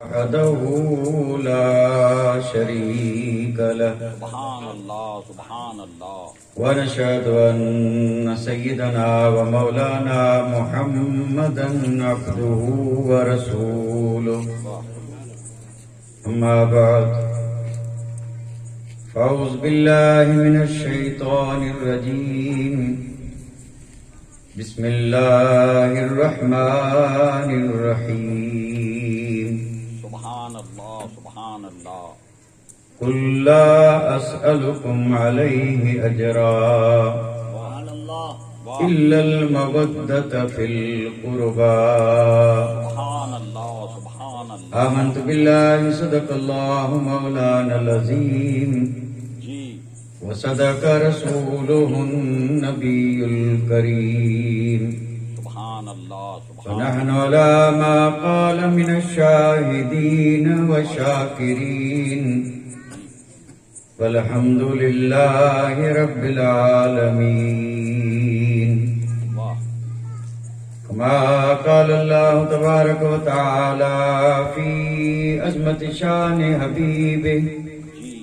وحده لا شريك له سبحان اللہ سبحان اللہ ونشهد أن سيدنا ومولانا محمدا عبده ورسوله أما بعد فأعوذ بالله من الشيطان الرجيم بسم الله الرحمن الرحيم سبحان اللہ قل لا أسألكم عليه أجرا سبحان اللہ إلا المودة في القربى سبحان اللہ سبحان اللہ آمنت بالله صدق الله مولانا العظيم جی وصدق رسوله النبي الكريم سبحان اللہ سبحان ونحن على ما قال من الشاهدين والشاكرين والحمد لله رب العالمين واہ كما قال الله تبارك وتعالى في عظمة شان حبيبه جی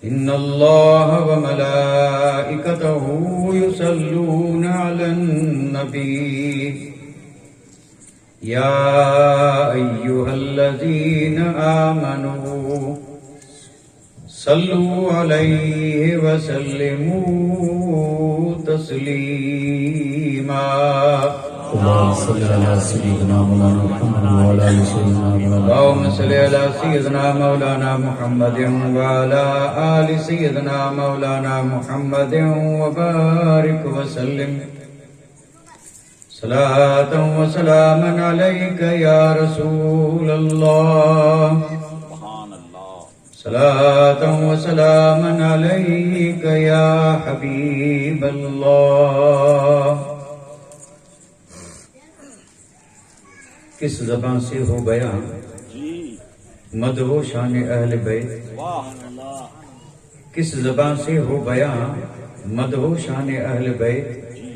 إن الله وملائكته يصلون على النبي يا أيها الذين آمنوا صلوا عليه وسلموا تسليما اللهم صل على سيدنا مولانا محمد وعلى ال سيدنا مولانا اللهم صل على سيدنا مولانا محمد وعلى آل سيدنا مولانا محمد وبارك وسلم صلاة وسلاما عليك يا رسول الله سبحان اللہ صلاة وسلاما عليك يا حبيب الله کس زبان سے ہو بیان جی مدح و شان اہل بیت واہ کس زبان سے ہو بیان مدح و شان اہل بیت جی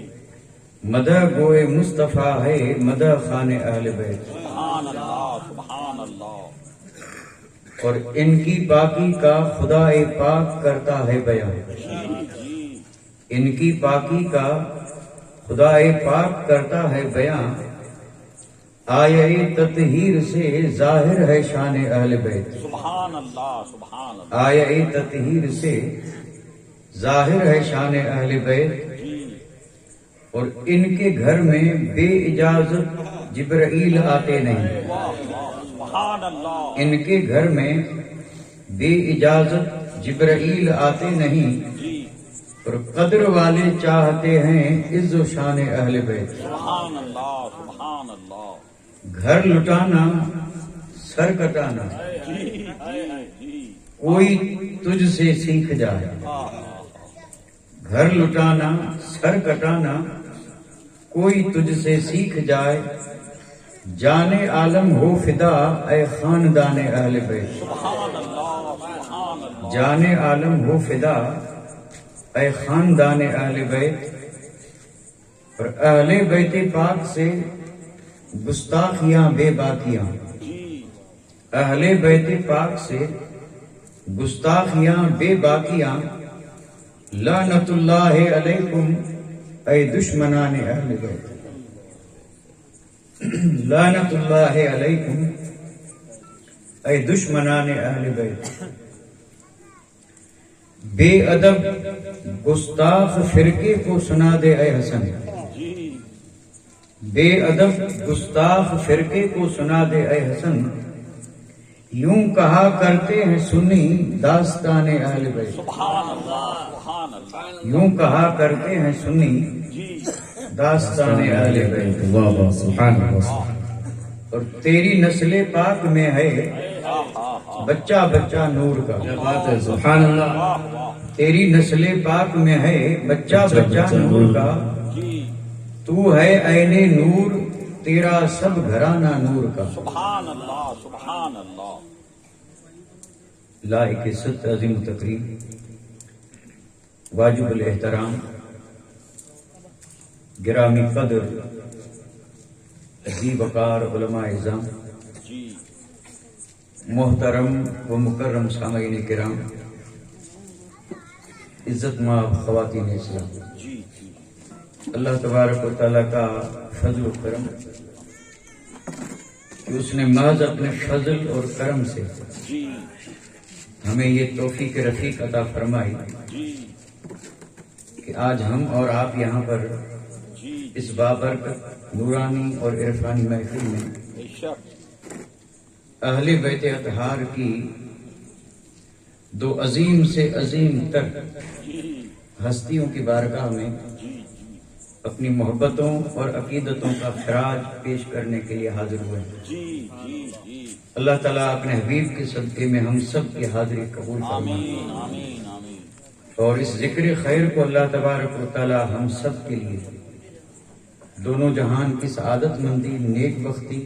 مدح گوئے مصطفیٰ ہے مدح خان اہل بیت سبحان اللہ سبحان اللہ اور ان کی پاکی کا خدا پاک کرتا ہے بیان جی جی ان کی پاکی کا خدا پاک کرتا ہے بیان آیہ تطہیر سے ظاہر ہے شان اہل بیت سبحان اللہ سبحان اللہ آیہ تطہیر سے ظاہر ہے شان اہل بیت جی اور ان کے گھر میں بے اجازت جبرائیل آتے نہیں واہ واہ سبحان اللہ ان کے گھر میں بے اجازت جبرائیل آتے نہیں جی اور قدر والے چاہتے ہیں عز و شان اہل بیت سبحان اللہ سبحان اللہ گھر لٹانا سر کٹانا جی جی کوئی تجھ سے سیکھ جائے گھر لٹانا سر کٹانا کوئی تجھ سے سیکھ جائے جان عالم ہو فدا اے خاندان اہل بیت سبحان اللہ سبحان اللہ جان عالم ہو فدا اے خاندان اہل بیت اور اہل بیت پاک سے گستاخیاں بے باکیاں جی اہل بیت پاک سے گستاخیاں بے باکیاں لعنت اللہ علیکم اے دشمنان اہل بیت لعنت اللہ علیکم اے دشمنان اہل بیت بے ادب گستاخ فرقے کو سنا دے اے حسن جی بے ادب گستاخ فرقے کو سنا دے اے حسن یوں کہا کرتے ہیں سنی داستان اہل بیت سبحان اللہ سبحان اللہ یوں کہا کرتے ہیں سنی جی داستان اہل بیت واہ واہ سبحان اللہ اور تیری نسل پاک میں ہے بچہ بچہ نور کا کیا بات ہے سبحان اللہ تیری نسل پاک میں ہے بچہ بچہ نور کا جی تو ہے عین نور تیرا سب گھرانہ نور کا سبحان اللہ سبحان اللہ لائق عزت عظیم تقریم واجب الاحترام گرامی قدر عزیز وقار علماء اعظام جی محترم و مکرم سامعین کرام، عزت مآب خواتین اسلام، جی اللہ تبارک و تعالیٰ کا فضل و کرم کہ اس نے محض اپنے فضل اور کرم سے جی ہمیں یہ توفیق رفیق عطا فرمائی جی کہ آج ہم اور آپ یہاں پر جی اس بابرکت نورانی اور عرفانی محفل میں بے شک اہل بیت اطہار کی دو عظیم سے عظیم تر جی ہستیوں کی بارگاہ میں جی اپنی محبتوں اور عقیدتوں کا خراج پیش کرنے کے لیے حاضر ہوئے ہیں۔ جی جی جی اللہ تعالیٰ اپنے حبیب کے صدقے میں ہم سب کی حاضری قبول فرمائے آمین آمین آمین اور اس ذکر خیر کو اللہ تبارک و تعالیٰ ہم سب کے لیے دونوں جہان کی سعادت مندی، نیک بختی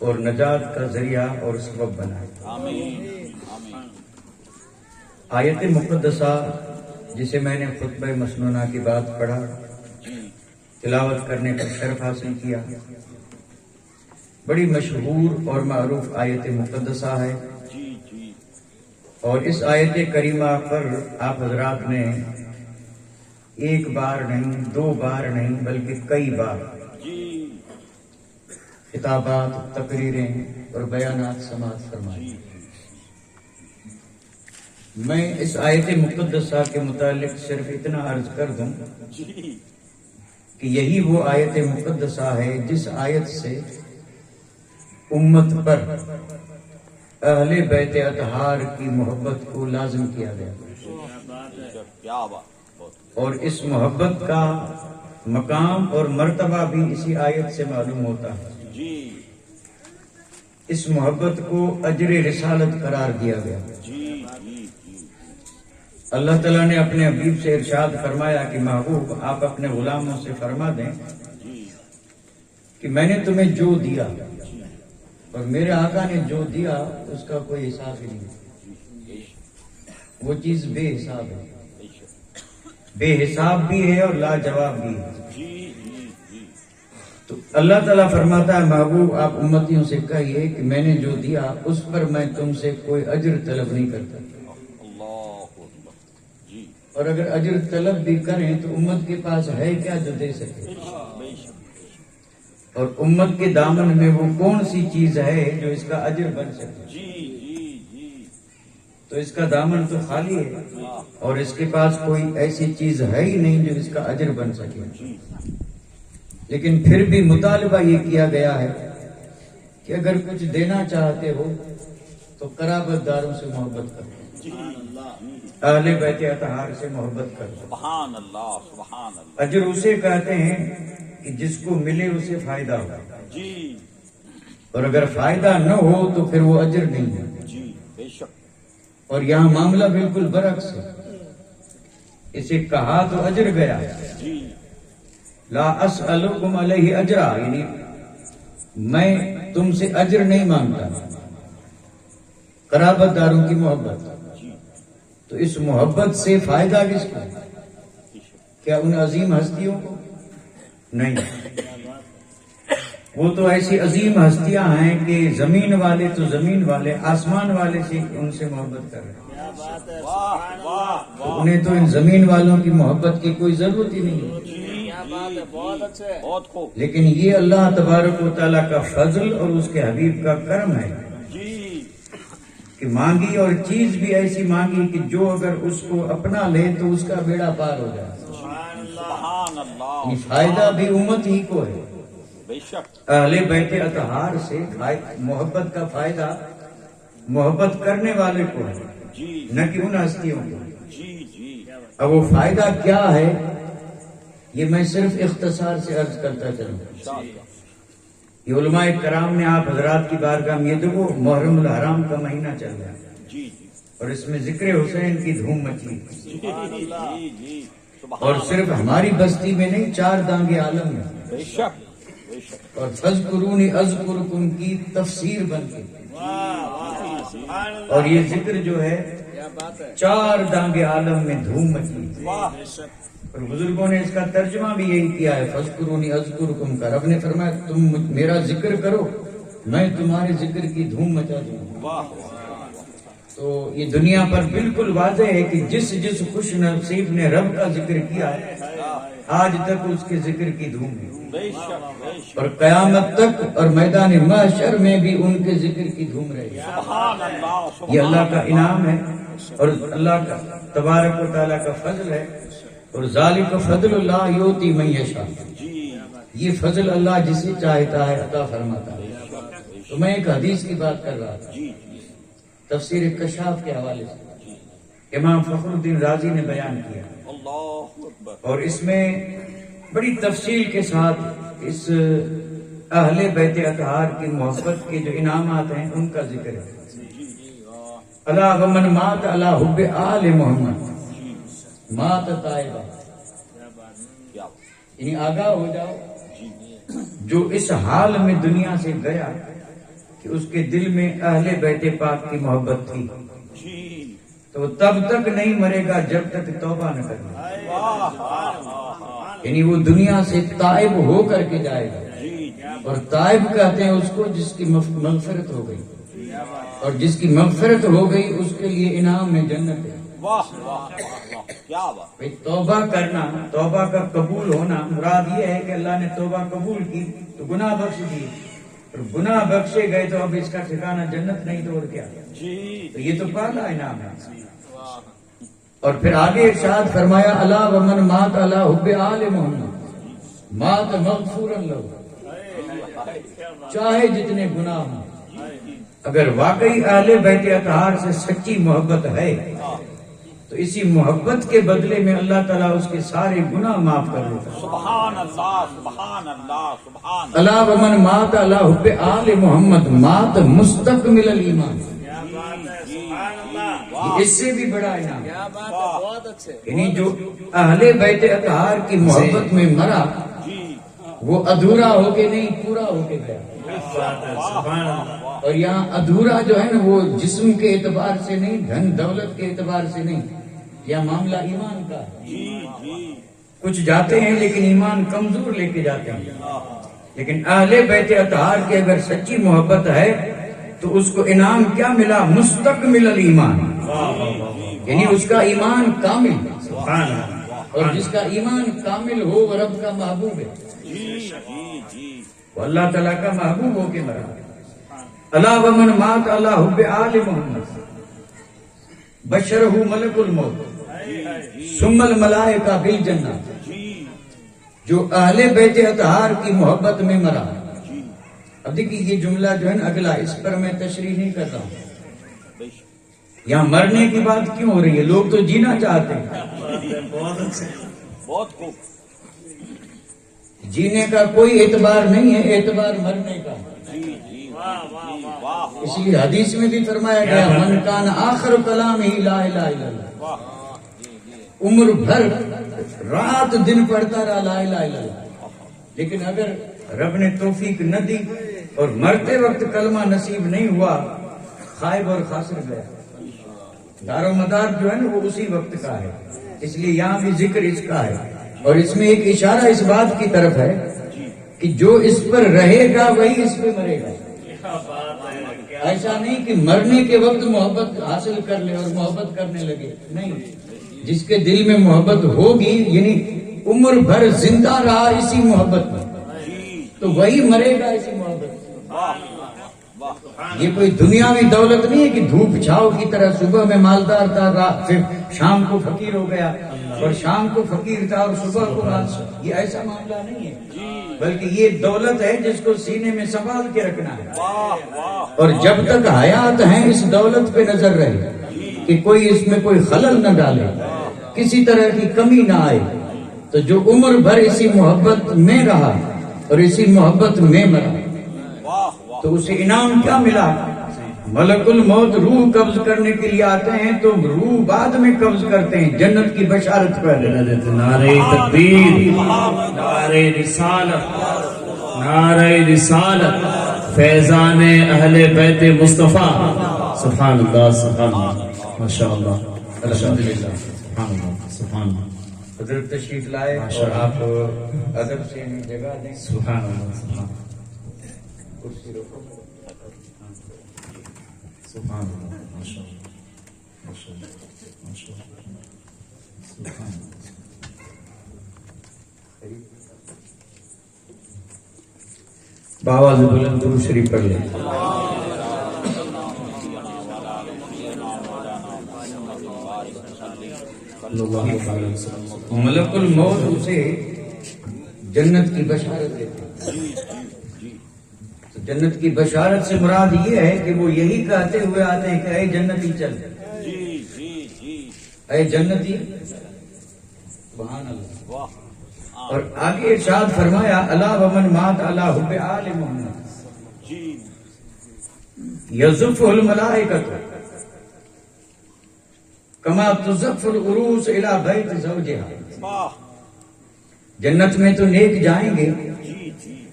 اور نجات کا ذریعہ اور سبب بنائے۔ آمین آمین آیت مقدسہ جسے میں نے خطبہ مسنونہ کی بات پڑھا، جی تلاوت کرنے کا شرف حاصل کیا، بڑی مشہور اور معروف آیت مقدسہ ہے، جی جی اور اس آیت کریمہ پر آپ حضرات نے ایک بار نہیں، دو بار نہیں، بلکہ کئی بار جی خطابات، تقریریں اور بیانات سماعت فرمائی۔ میں اس آیت مقدسہ کے متعلق صرف اتنا عرض کر دوں جی کہ یہی وہ آیت مقدسہ ہے جس آیت سے امت پر اہل بیت اطہار کی محبت کو لازم کیا گیا، کیا بات بہت اور اس محبت کا مقام اور مرتبہ بھی اسی آیت سے معلوم ہوتا ہے۔ جی اس محبت کو اجر رسالت قرار دیا گیا۔ جی جی جی اللہ تعالیٰ نے اپنے حبیب سے ارشاد فرمایا کہ محبوب آپ اپنے غلاموں سے فرما دیں جی کہ میں نے تمہیں جو دیا اور میرے آقا نے جو دیا اس کا کوئی حساب ہی نہیں، وہ چیز بے حساب ہے، بے حساب بھی ہے اور لاجواب بھی ہے۔ جی جی جی تو اللہ تعالیٰ فرماتا ہے محبوب آپ امتیوں سے کہیے کہ میں نے جو دیا اس پر میں تم سے کوئی اجر طلب نہیں کرتا، اللہ اکبر جی اور اگر اجر طلب بھی کریں تو امت کے پاس ہے کیا جو دے سکے، بے شک اور امت کے دامن میں وہ کون سی چیز ہے جو اس کا اجر بن سکے؟ جی جی جی تو اس کا دامن تو خالی ہے اور اس کے پاس کوئی ایسی چیز ہے ہی نہیں جو اس کا اجر بن سکے۔ لیکن پھر بھی مطالبہ یہ کیا گیا ہے کہ اگر کچھ دینا چاہتے ہو تو قرابت داروں سے محبت کرو، جی اہل بیت اطہار سے محبت کرو۔ سبحان اللہ سبحان اللہ اجر اسے کہتے ہیں کہ جس کو ملے اسے فائدہ ہو، جی اور اگر فائدہ نہ ہو تو پھر وہ اجر نہیں ہے۔ جی بے شک اور یہاں معاملہ بالکل برعکس ہے، اسے کہا تو اجر گیا، جی لا اسألکم علیہ اجرا، یعنی میں تم سے اجر نہیں مانگتا، قرابت داروں کی محبت، تو اس محبت سے فائدہ کس کو؟ کیا ان عظیم ہستیوں کو؟ نہیں، وہ تو ایسی عظیم ہستیاں ہیں کہ زمین والے تو زمین والے، آسمان والے سے ان سے محبت کر رہے ہیں، واہ واہ تو انہیں تو ان زمین والوں کی محبت کی کوئی ضرورت ہی نہیں ہے۔ بہت خوب لیکن یہ اللہ تبارک و تعالیٰ کا فضل اور اس کے حبیب کا کرم ہے جی کہ مانگی اور چیز بھی ایسی مانگی کہ جو اگر اس کو اپنا لے تو اس کا بیڑا پار ہو جائے، سبحان اللہ یہ فائدہ بھی امت ہی کو ہے۔ بے شک اہل بیت اطہار سے محبت کا فائدہ محبت کرنے والے کو ہے، جی نہ کہ ان ہستیوں کو۔ جی جی اب وہ فائدہ کیا ہے یہ میں صرف اختصار سے عرض کرتا چلوں۔ یہ علماء کرام نے آپ حضرات کی بارگاہ میں، یہ دیکھو محرم الحرام کا مہینہ چل رہا ہے جی جی اور اس میں ذکر حسین کی دھوم مچی، جی جی اور صرف ہماری بستی میں نہیں، 4 دانگ عالم میں، بے شک بے شک اور فذکرونی اذکرکم کی تفسیر بن کے، اور یہ ذکر جو ہے 4 دانگ عالم میں دھوم مچی، اور بزرگوں نے اس کا ترجمہ بھی یہی کیا ہے، فذکرونی اذکرکم کا۔ رب نے فرمایا تم میرا ذکر کرو میں تمہارے ذکر کی دھوم مچا دوں گا۔ واہ تو یہ دنیا پر بالکل واضح ہے کہ جس خوش نصیب نے رب کا ذکر کیا آج تک اس کے ذکر کی دھوم ہے، بے شک بے شک اور قیامت تک اور میدان محشر میں بھی ان کے ذکر کی دھوم رہے گی۔ سبحان اللہ سبحان یہ اللہ کا انعام ہے اور اللہ کا تبارک و تعالیٰ کا فضل ہے، اور ذالک فضل اللہ یؤتی من یشاء، جی یہ فضل اللہ جسے چاہتا ہے عطا فرماتا ہے۔ تو میں ایک حدیث کی بات کر رہا تھا، جی تفسیر کشاف کے حوالے سے امام فخر الدین رازی نے بیان کیا، اللہ اکبر اور اس میں بڑی تفصیل کے ساتھ اس اہل بیت اطہار کی محبت کے جو انعامات ہیں ان کا ذکر ہے۔ الا ومن مات علی حب آل محمد مات طائبہ، کیا یعنی آگاہ ہو جاؤ جو اس حال میں دنیا سے گیا کہ اس کے دل میں اہل بیت پاک کی محبت تھی، جی تو وہ تب تک نہیں مرے گا جب تک توبہ نہ کرے، یعنی وہ دنیا سے تائب ہو کر کے جائے گا۔ جی اور تائب کہتے ہیں اس کو جس کی مغفرت ہو گئی، اور جس کی مغفرت ہو گئی اس کے لیے انعام میں جنت ہے۔ واہ واہ واہ کیا بات بھئی توبہ کرنا، توبہ کا قبول ہونا مراد یہ ہے کہ اللہ نے توبہ قبول کی تو گناہ بخش دیے، اور گناہ بخشے گئے تو اب اس کا ٹھکانہ جنت نہیں تو اور کیا؟ جی تو یہ تو پہلا انعام ہے۔ اور پھر آگے ارشاد فرمایا الا ومن مات علی حب آل محمد مات مغفورا لہ، چاہے جتنے گناہ ہوں، اگر واقعی اہل بیت اطہار سے سچی محبت ہے تو اسی محبت کے بدلے میں اللہ تعالیٰ اس کے سارے گناہ معاف کر دیتا ہے۔ سبحان اللہ سبحان اللہ سبحان الا ومن مات علی حب آل محمد مات مستکمل الایمان، یہ اس سے بھی بڑا انعام ہے۔ یعنی جو اہل بیت اطہار کی محبت میں مرا وہ ادھورا ہو کے نہیں پورا ہو کے گیا، اور یہاں ادھورا جو ہے نا وہ جسم کے اعتبار سے نہیں، دھن دولت کے اعتبار سے نہیں، یہ معاملہ ایمان کا ہے۔ کچھ جاتے ہیں لیکن ایمان کمزور لے کے جاتے ہیں، لیکن اہل بیت اطہار کی اگر سچی محبت ہے تو اس کو انعام کیا ملا؟ مستکمل الایمان، یعنی اس کا ایمان کامل، اور جس کا ایمان کامل ہو وہ رب کا محبوب ہے، وہ اللہ تعالیٰ کا محبوب ہو کے مرا۔ الا ومن مات علی حب آل محمد بشرہ ملک الموت ثم الملائکہ بالجنہ، جو اہل بیت اطہار کی محبت میں مرا۔ اب دیکھیے یہ جملہ جو ہے نا اگلا، اس پر میں تشریح نہیں کر رہا ہوں، یہاں مرنے کی بات کیوں ہو رہی ہے؟ لوگ تو جینا چاہتے ہیں، بہت خوب جینے کا کوئی اعتبار نہیں ہے، اعتبار مرنے کا۔ اس لیے حدیث میں بھی فرمایا گیا من کان آخر کلامہ لا الہ الا اللہ، عمر بھر رات دن پڑھتا رہا لا الہ الا اللہ، لیکن اگر رب نے توفیق نہ دی اور مرتے وقت کلمہ نصیب نہیں ہوا، خائب اور خاسر گیا۔ دار و مدار جو ہے نا وہ اسی وقت کا ہے، اس لیے یہاں بھی ذکر اس کا ہے، اور اس میں ایک اشارہ اس بات کی طرف ہے کہ جو اس پر رہے گا وہی اس پہ مرے گا۔ ایسا نہیں کہ مرنے کے وقت محبت حاصل کر لے اور محبت کرنے لگے، نہیں، جس کے دل میں محبت ہوگی یعنی عمر بھر زندہ رہا اسی محبت میں تو وہی مرے گا اسی محبت میں۔ یہ کوئی دنیاوی دولت نہیں ہے کہ دھوپ چھاؤ کی طرح صبح میں مالدار تھا، رات پھر شام کو فقیر ہو گیا، اور شام کو فقیر تھا اور صبح کو مالدار، یہ ایسا معاملہ نہیں ہے، بلکہ یہ دولت ہے جس کو سینے میں سنبھال کے رکھنا ہے، اور جب تک حیات ہیں اس دولت پہ نظر رہے کہ کوئی اس میں کوئی خلل نہ ڈالے، کسی طرح کی کمی نہ آئے، تو جو عمر بھر اسی محبت میں رہا اور اسی محبت میں مرا تو اسے انعام کیا ملا؟ ملک الموت روح قبض کرنے کے لیے آتے ہیں تو روح بعد میں قبض کرتے ہیں، جنت کی بشارت پہلے۔ نعرہ تکبیر، نعرہ رسالت، نعرہ رسالت، فیضان اہل بیت مصطفیٰ، سبحان اللہ سبحان اللہ، ماشاءاللہ الحمدللہ، سبحان اللہ سبحان اللہ۔ حضرت تشریف لائے اور آپ ادب سے جگہ دیں، سبحان اللہ سبحان اللہ۔ کرسی رکھو۔ سبحان اللہ ماشاء اللہ ماشاء اللہ ماشاء اللہ سبحان اللہ بآواز بلند درود شریف پڑھ لیں. صلی اللہ علیہ وسلم. ملک الموت اسے جنت کی بشارت دیتے ہیں. تو جنت کی بشارت سے مراد یہ ہے کہ وہ یہی کہتے ہوئے آتے ہیں کہ اے جنتی چل، اے جنتی. سبحان اللہ. اور آگے ارشاد فرمایا الا ومن مات علی حب آل محمد یزف الملائکۃ کما تزف العروس الی بیت زوجہا. جنت میں تو نیک جائیں گے،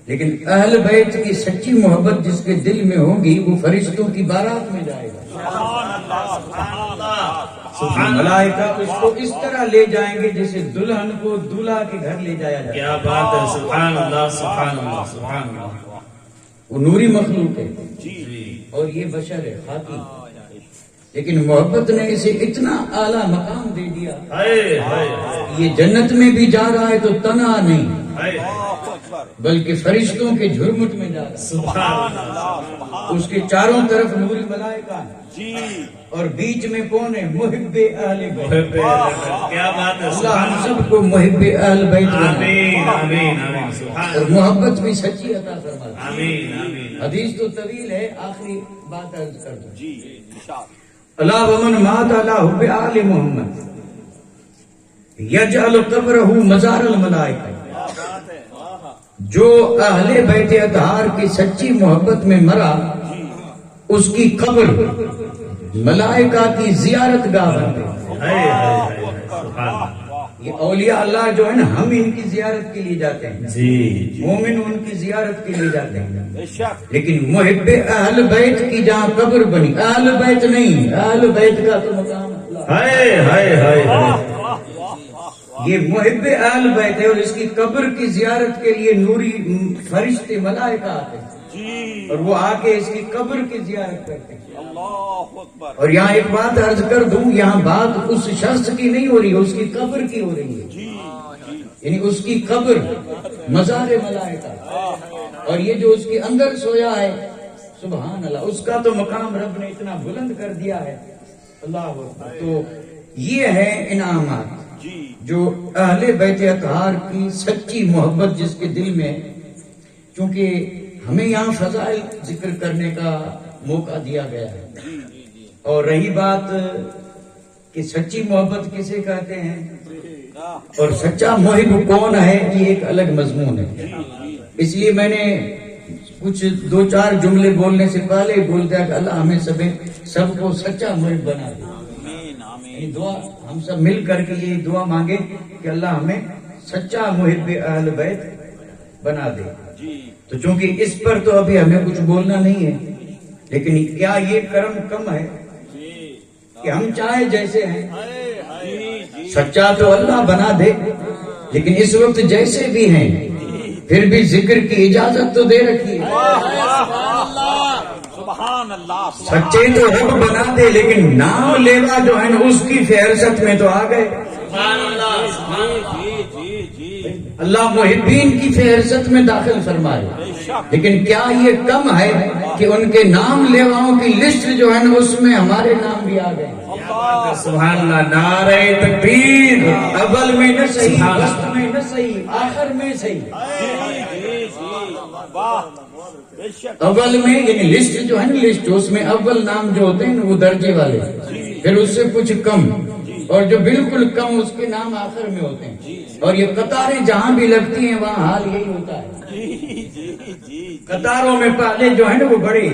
لیکن اہل بیت کی سچی محبت جس کے دل میں ہوگی وہ فرشتوں کی بارات میں جائے گا. ملائکہ اس کو اس طرح لے جائیں گے جیسے دلہن کو دولہا کے گھر لے جایا جائے. کیا بات ہے. سبحان اللہ سبحان اللہ سبحان اللہ. وہ نوری مخلوق ہے اور یہ بشر ہے خاکی، لیکن محبت نے اسے اتنا اعلیٰ مقام دے دیا. یہ جنت میں بھی جا رہا ہے تو تنہا نہیں بلکہ فرشتوں کے جھرمٹ میں جا رہا ہے. سبحان اللہ. اس کے چاروں طرف نوری ملائکہ ہیں اور بیچ میں کون ہے؟ محب اہل بیت. کیا بات ہے. اللہ ہم سب کو محب اہل بیت بنائے. آمین آمین آمین. سبحان اور محبت بھی سچی عطا فرمائے. آمین آمین. حدیث تو طویل ہے، آخری بات عرض کر دوں. الا ومن مات علی حب آل محمد یجعل قبرہ مزار الملائکہ. جو اہل بیت اطہار کی سچی محبت میں مرا اس کی قبر ملائکہ کی زیارت گاہ بن گئی. یہ اولیاء اللہ جو ہے نا، ہم ان کی زیارت کے لیے جاتے ہیں، مومن ان کی زیارت کے لیے جاتے ہیں. لیکن محب اہل بیت کی جہاں قبر بنی، اہل بیت نہیں، اہل بیت کا تو مقام یہ محب اہل بیت ہے، اور اس کی قبر کی زیارت کے لیے نوری فرشتے ملائکہ آتے ہیں اور وہ آ کے اس کی قبر کی زیارت کرتے ہیں. اور یہاں ایک بات عرض کر دوں، یہاں بات اس شخص کی نہیں ہو رہی ہے، اس کی قبر کی ہو رہی ہے. یعنی اس کی قبر مزار ملائکہ، اور یہ جو اس کے اندر سویا ہے سبحان اللہ، اس کا تو مقام رب نے اتنا بلند کر دیا ہے. اللہ اکبر. تو یہ ہے انعامات جو اہل بیت اطہار کی سچی محبت جس کے دل میں. چونکہ ہمیں یہاں فضائل ذکر کرنے کا موقع دیا گیا ہے، اور رہی بات کہ سچی محبت کسے کہتے ہیں اور سچا محب کون ہے، یہ ایک الگ مضمون ہے. اس لیے میں نے کچھ دو چار جملے بولنے سے پہلے بول دیا کہ اللہ ہمیں سب کو سچا محب بنا دے. دعا ہم سب مل کر کے یہ دعا مانگے کہ اللہ ہمیں سچا محب اہل بیت بنا دے. تو چونکہ اس پر تو ابھی ہمیں کچھ بولنا نہیں ہے، لیکن کیا یہ کرم کم ہے کہ ہم چاہے جیسے ہیں؟ سچا تو اللہ بنا دے، لیکن اس وقت جیسے بھی ہیں پھر بھی ذکر کی اجازت تو دے رکھی ہے. سچے تو رب بنا دے، لیکن نام لیوا جو ہے نا اس کی فہرست میں تو آ گئے. اللہ محبین کی فہرست میں داخل فرمائے، لیکن کیا یہ کم ہے کہ ان کے نام لیواؤں کی لسٹ جو ہے نا اس میں ہمارے نام بھی آ گئے. سبحان اللہ. نعرہ تکبیر. اول میں نہ صحیح، وسط میں نہ صحیح، آخر میں صحیح. اول میں یعنی لسٹ جو ہے نا، لسٹ اس میں اول نام جو ہوتے ہیں نا وہ درجے والے، پھر اس سے کچھ کم، اور جو بالکل کم اس کے نام آخر میں ہوتے ہیں. اور یہ قطاریں جہاں بھی لگتی ہیں وہاں حال یہی ہوتا ہے. قطاروں میں پہلے جو ہے نا وہ بڑے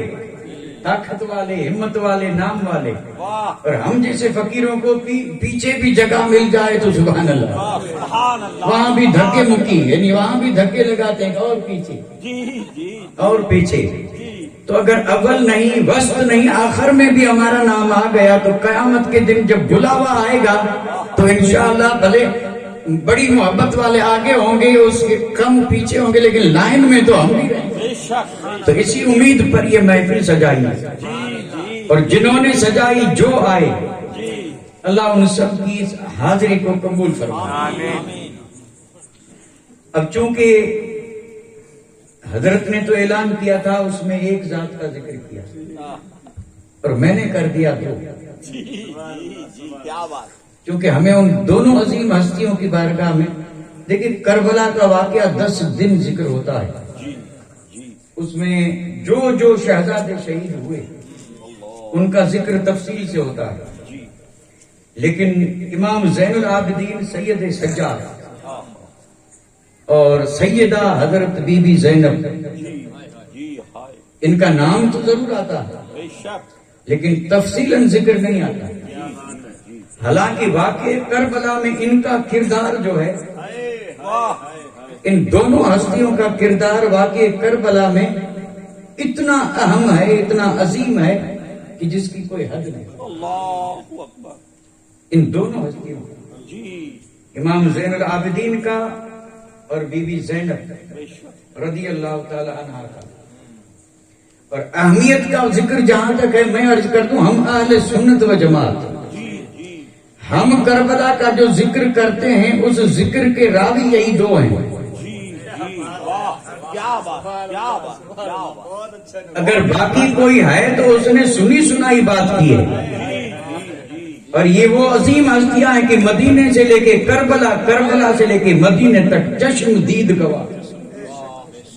طاقت والے، ہمت والے، نام والے، اور ہم جیسے فقیروں کو پیچھے بھی جگہ مل جائے تو سبحان اللہ، وہاں بھی دھکے مکی، یعنی وہاں بھی دھکے لگاتے ہیں اور پیچھے اور پیچھے. تو اگر اول نہیں، وسط نہیں، آخر میں بھی ہمارا نام آ گیا تو قیامت کے دن جب بلاوا آئے گا تو انشاءاللہ بھلے بڑی محبت والے آگے ہوں گے، اس کے کم پیچھے ہوں گے، لیکن لائن میں تو ہم بھی رہیں گے. تو اسی امید پر یہ محفل سجائی ہے. اور جنہوں نے سجائی جو آئے، جی اللہ ان سب کی اس حاضری کو قبول فرمائے۔ آمین اب چونکہ حضرت نے تو اعلان کیا تھا، اس میں ایک ذات کا ذکر کیا اور میں نے کر دیا دو، جی جی جی کیا بات کیونکہ ہمیں ان دونوں عظیم ہستیوں کی بارگاہ میں، دیکھیں کربلا کا واقعہ 10 دن ذکر ہوتا ہے، جی جی اس میں جو جو شہزادے شہید ہوئے ان کا ذکر تفصیل سے ہوتا ہے، جی لیکن امام زین العابدین سید سجاد اور سیدہ حضرت بی بی زینب، جی جی ہائے ان کا نام تو ضرور آتا ہے بے شک لیکن تفصیلاً ذکر نہیں آتا۔ حالانکہ واقع کربلا میں ان کا کردار جو ہے، واہ ان دونوں ہستیوں کا کردار واقع کربلا میں اتنا اہم ہے، اتنا عظیم ہے کہ جس کی کوئی حد نہیں۔ اللہ اکبر ان دونوں ہستیوں کا، جی امام زین العابدین کا اور بی بی زینب بے شک رضی اللہ تعالی عنہ کا۔ اور اہمیت کا ذکر جہاں تک ہے، میں عرض کر دوں، ہم اہل سنت و جماعت، جی جی ہم کربلا کا جو ذکر کرتے ہیں اس ذکر کے راوی یہی دو ہیں۔ جی جی واہ کیا بات کیا بات کیا بات اگر باقی کوئی ہے تو اس نے سنی سنائی بات کی ہے، اور یہ وہ عظیم ہستیاں ہیں کہ مدینے سے لے کے کربلا، کربلا سے لے کے مدینے تک چشم دید گواہ۔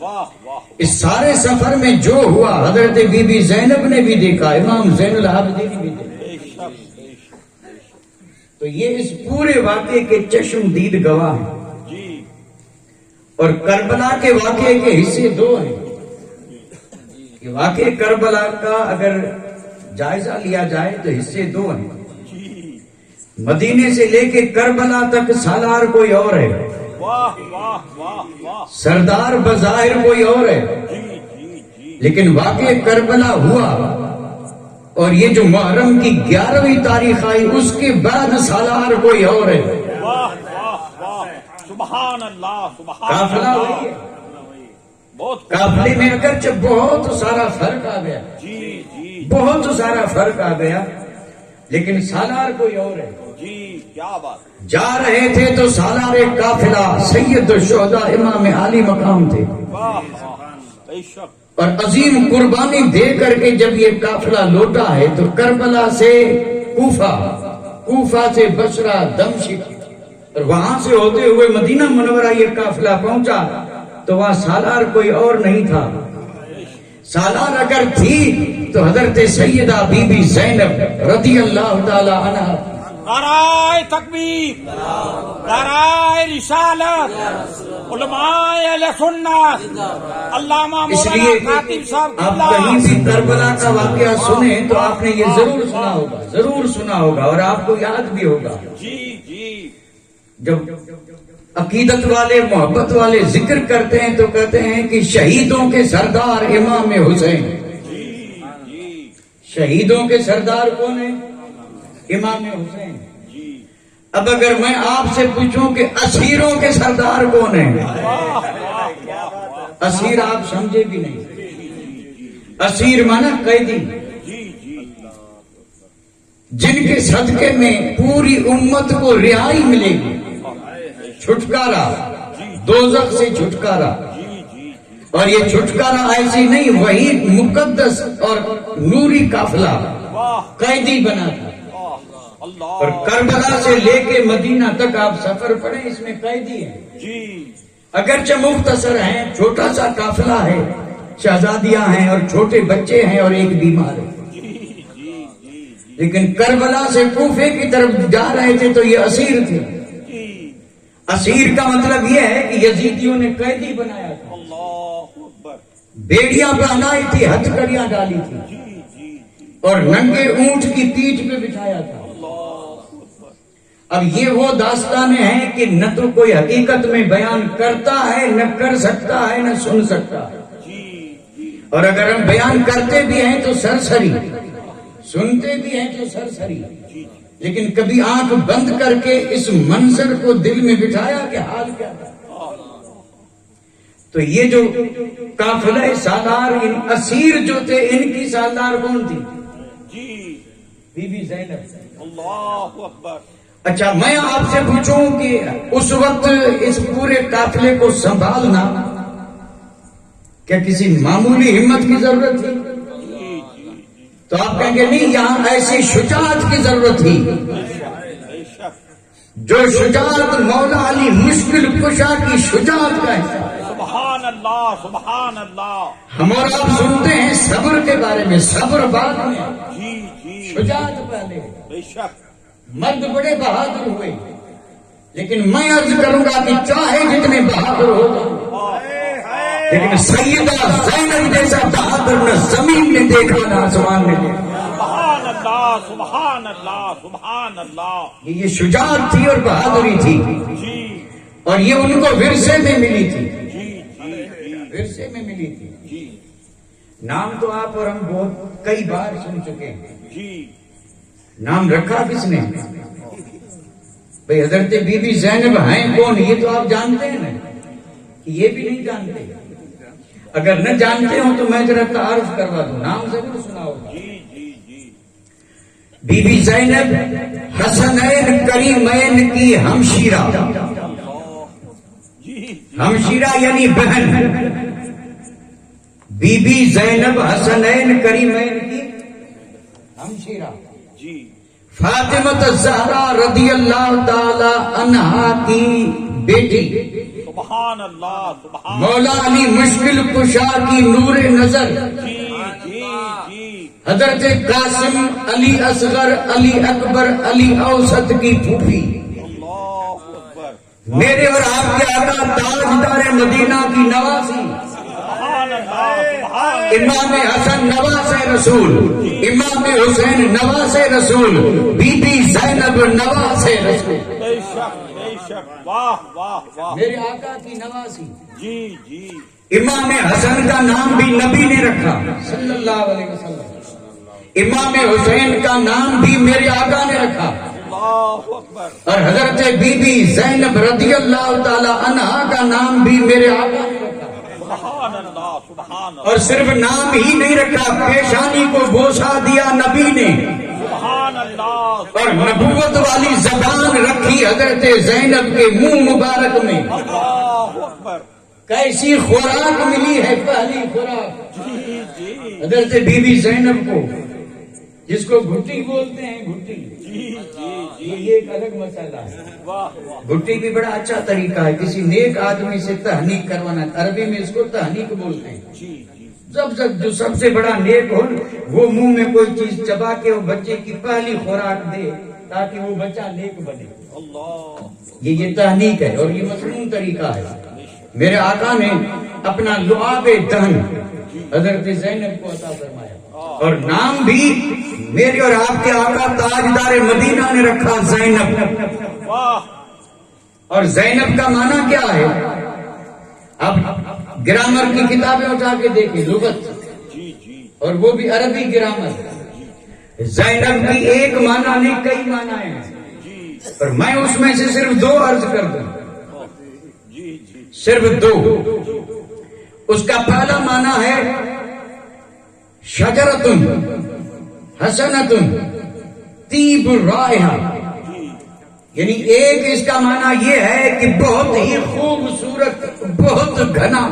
واہ واہ اس سارے سفر میں جو ہوا حضرت بی بی زینب نے بھی دیکھا، امام زین العابدین نے بھی دیکھا، بے شک بے شک تو یہ اس پورے واقعے کے چشم دید گواہ ہیں۔ جی اور کربلا کے واقعے کے حصے دو ہیں کہ واقعے کربلا کا اگر جائزہ لیا جائے تو حصے دو ہیں۔ جی مدینے سے لے کے کربلا تک سالار کوئی اور ہے، واہ واہ واہ واہ سردار بظاہر کوئی اور ہے، جی جی جی لیکن واقع کربلا ہوا اور یہ جو محرم کی 11ویں تاریخ آئی اس کے بعد سالار کوئی اور ہے۔ واہ واہ واہ سبحان اللہ سبحان قافلہ اللہ وہی ہے، بہت قافلے میں اگرچہ بہت سارا فرق آ گیا، جی جی بہت سارا فرق آ گیا، لیکن سالار کوئی اور ہے۔ جی کیا بات جا رہے تھے تو سالار قافلہ سید الشہداء امام عالی مقام تھے، واہ واہ بے شک اور عظیم قربانی دے کر کے جب یہ قافلہ لوٹا ہے تو کربلا سے کوفہ، کوفہ سے بصرہ، دمشق، اور وہاں سے ہوتے ہوئے مدینہ منورہ یہ قافلہ پہنچا تو وہاں سالار کوئی اور نہیں تھا۔ سالار اگر تھی تو حضرت سیدہ بی بی زینب رضی اللہ تعالی عنہ، نعرہ تکبیر نعرہ رسالت علماء اہل سنت علامہ اس مولانا لیے خاطب صاحب آپ کہیں بھی کربلا کا واقعہ سنیں تو آپ نے یہ ضرور سنا ہوگا، ضرور سنا ہوگا، اور آپ کو یاد بھی ہوگا۔ جی جی جب عقیدت والے، محبت والے ذکر کرتے ہیں تو کہتے ہیں کہ شہیدوں کے سردار امام حسین۔ جی جی شہیدوں کے سردار کون ہیں؟ امام حسین۔ جی اب اگر میں آپ سے پوچھوں کہ اسیروں کے سردار کون ہیں، واہ واہ واہ اسیر آپ سمجھے بھی نہیں۔ اسیر مانا قیدی، جی جی جن کے صدقے میں پوری امت کو رہائی ملے گی، چھٹکارا، دوزخ سے چھٹکارا۔ اور یہ چھٹکارا ایسی نہیں، وہی مقدس اور نوری قافلہ واہ قیدی بنا تھا۔ اللہ اور کربلا سے لے کے مدینہ تک آپ سفر پڑیں، اس میں قیدی ہیں، جی اگرچہ مختصر ہیں، چھوٹا سا قافلہ ہے، شہزادیاں ہیں اور چھوٹے بچے ہیں اور ایک بیمار ہے، لیکن کربلا سے کوفے کی طرف جا رہے تھے تو یہ اسیر تھے۔ اسیر کا مطلب یہ ہے کہ یزیدیوں نے قیدی بنایا تھا، اللہ اکبر بیڑیاں پہنائی تھی، ہتھکڑیاں ڈالی تھی، اور ننگے اونٹ کی پیٹھ پہ بٹھایا تھا۔ اب یہ وہ داستانیں ہیں کہ نہ تو کوئی حقیقت میں بیان کرتا ہے، نہ کر سکتا ہے، نہ سن سکتا ہے، اور اگر ہم بیان کرتے بھی ہیں تو سرسری، سنتے بھی ہیں تو سرسری، لیکن کبھی آنکھ بند کر کے اس منظر کو دل میں بٹھایا کہ حال کیا تھا۔ تو یہ جو قافلہ سالار، ان اسیر جو تھے، ان کی سالار کون تھی؟ جی بی بی زینب. اللہ اکبر. اچھا میں آپ سے پوچھوں کہ اس وقت اس پورے قافلے کو سنبھالنا کیا کسی معمولی ہمت کی ضرورت تھی؟ تو آپ کہیں گے نہیں، یہاں ایسی شجاعت کی ضرورت تھی بے شک. جو شجاعت مولا علی مشکل کشا کی شجاعت کا ہے. سبحان اللہ سبحان اللہ. ہم اور آپ سنتے ہیں صبر کے بارے میں، صبر بعد میں، جی جی شجاعت پہلے. بے شک. مرد بڑے بہادر ہوئے، لیکن میں عرض کروں گا کہ چاہے جتنے بہادر ہو جائیں، لیکن سیدہ زینب جیسا بہادر نہ زمین نے دیکھا نہ آسمان نے دیکھا. سبحان اللہ سبحان اللہ سبحان اللہ. یہ شجاعت تھی اور بہادری تھی، جی اور یہ ان کو ورثے میں ملی تھی، جی جی جی ورثے میں ملی تھی. جی نام تو آپ اور ہم بہت کئی بار سن چکے ہیں. جی. نام رکھا کس نے؟ بھئی حضرت بی بی زینب ہیں کون، یہ تو آپ جانتے ہیں نا، کہ یہ بھی نہیں جانتے. اگر نہ جانتے ہو تو میں ذرا تعارف کروا دوں، نام ضرور سنا ہوگا. جی جی جی. بی بی زینب حسنین کریمین کی ہمشیرہ. جی ہمشیرہ یعنی بہن. بی بی زینب حسنین کریمین کی ہمشیرہ، جی. فاطمہ الزہرا رضی اللہ تعالی عنہا کی بیٹی، سبحان اللہ سبحان. مولا علی مشکل کشا کی نور نظر، جی جی جی. حضرت قاسم علی اصغر علی اکبر علی اوسط کی پھوپھی، اللہ اکبر. میرے اور آپ کے آقا تاجدار مدینہ کی نواسی، سبحان اللہ سبحان. امام حسن نواز رسول، امام حسین نواز رسول، بی بی زینب نواز رسول، بے شک بے شک. واہ واہ واہ. میرے آقا کی نواسی. جی جی. امام حسن کا نام بھی نبی نے رکھا صلی اللہ علیہ وسلم. امام حسین کا نام بھی میرے آقا نے رکھا، اللہ اکبر. اور حضرت بی بی زینب رضی اللہ تعالی عنہا کا نام بھی میرے آقا نے رکھا. سبحان اللہ سبحان اللہ. اور صرف نام ہی نہیں رکھا، پیشانی کو بوسہ دیا نبی نے، سبحان اللہ. اور نبوت والی زبان رکھی حضرت زینب کے منہ مبارک میں. اللہ اکبر. کیسی خوراک ملی ہے، پہلی خوراک جی جی حضرت بی بی زینب کو، جس کو گھٹی بولتے ہیں. گھٹی جی جی. یہ ایک الگ مسئلہ ہے. واہ واہ. گھٹی بھی بڑا اچھا طریقہ ہے کسی نیک آدمی سے تہنیک کروانا. عربی میں اس کو تہنیک بولتے ہیں. جی جی. جو سب سے بڑا نیک ہو وہ منہ میں کوئی چیز چبا کے وہ بچے کی پہلی خوراک دے تاکہ وہ بچہ نیک بنے. اللہ. یہ تہنیک ہے اور یہ مصنوع طریقہ ہے. میرے آقا نے اپنا لعاب دہن حضرت زینب کو عطا فرمایا، اور نام بھی میرے اور آپ کے آقا تاجدار مدینہ نے رکھا زینب. واہ. اور زینب کا معنی کیا ہے؟ اب گرامر کی کتابیں اٹھا کے دیکھیں، لغت، جی جی. اور وہ بھی عربی گرامر. زینب کی ایک معنی نہیں، کئی معنی ہیں، جی اور میں اس میں سے صرف دو عرض کر دوں، جی جی. صرف دو. اس کا پہلا معنی ہے شجرتن حسنتن طیب الرائحہ، یعنی ایک اس کا معنی یہ ہے کہ بہت ہی خوبصورت، بہت گھنا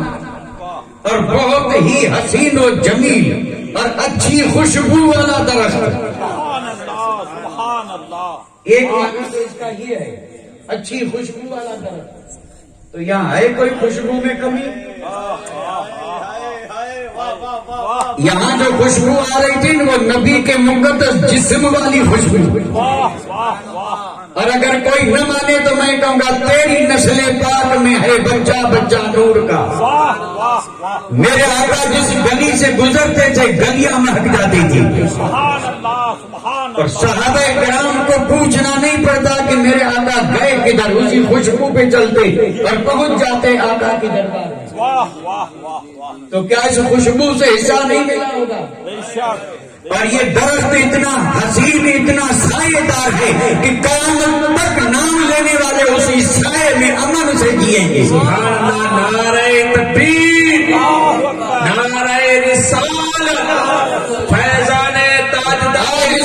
اور بہت ہی حسین و جمیل اور اچھی خوشبو والا درخت. سبحان اللہ سبحان اللہ. ایک معنی تو اس کا یہ ہے، اچھی خوشبو والا درخت. تو یہاں ہے کوئی خوشبو میں کمی؟ یہاں جو خوشبو آ رہی تھی وہ نبی کے مقدس جسم والی خوشبو. واہ واہ واہ. اور اگر کوئی نہ مانے تو میں کہوں گا تیری نسل پاک میں ہے بچہ بچہ نور کا. واہ واہ واہ. میرے آقا جس گلی سے گزرتے تھے گلیاں مہک جاتی تھی، سبحان اللہ سبحان اور اللہ. صحابہ کرام کو پوچھنا نہیں پڑتا کہ میرے آقا گئے کدھر، اسی خوشبو پہ چلتے اور پہنچ جاتے آقا کی دربار میں. واہ واہ واہ واہ. تو کیا اس خوشبو سے حصہ نہیں ملا ہوگا؟ بے شک. اور یہ درخت اتنا حسین، اتنا سائے دار ہے کہ قیامت تک نام لینے والے اسی سائے میں امن سے جئیں گے. سبحان اللہ. نعرہ تکبیر، نعرہ رسالت، فیضان تاجدار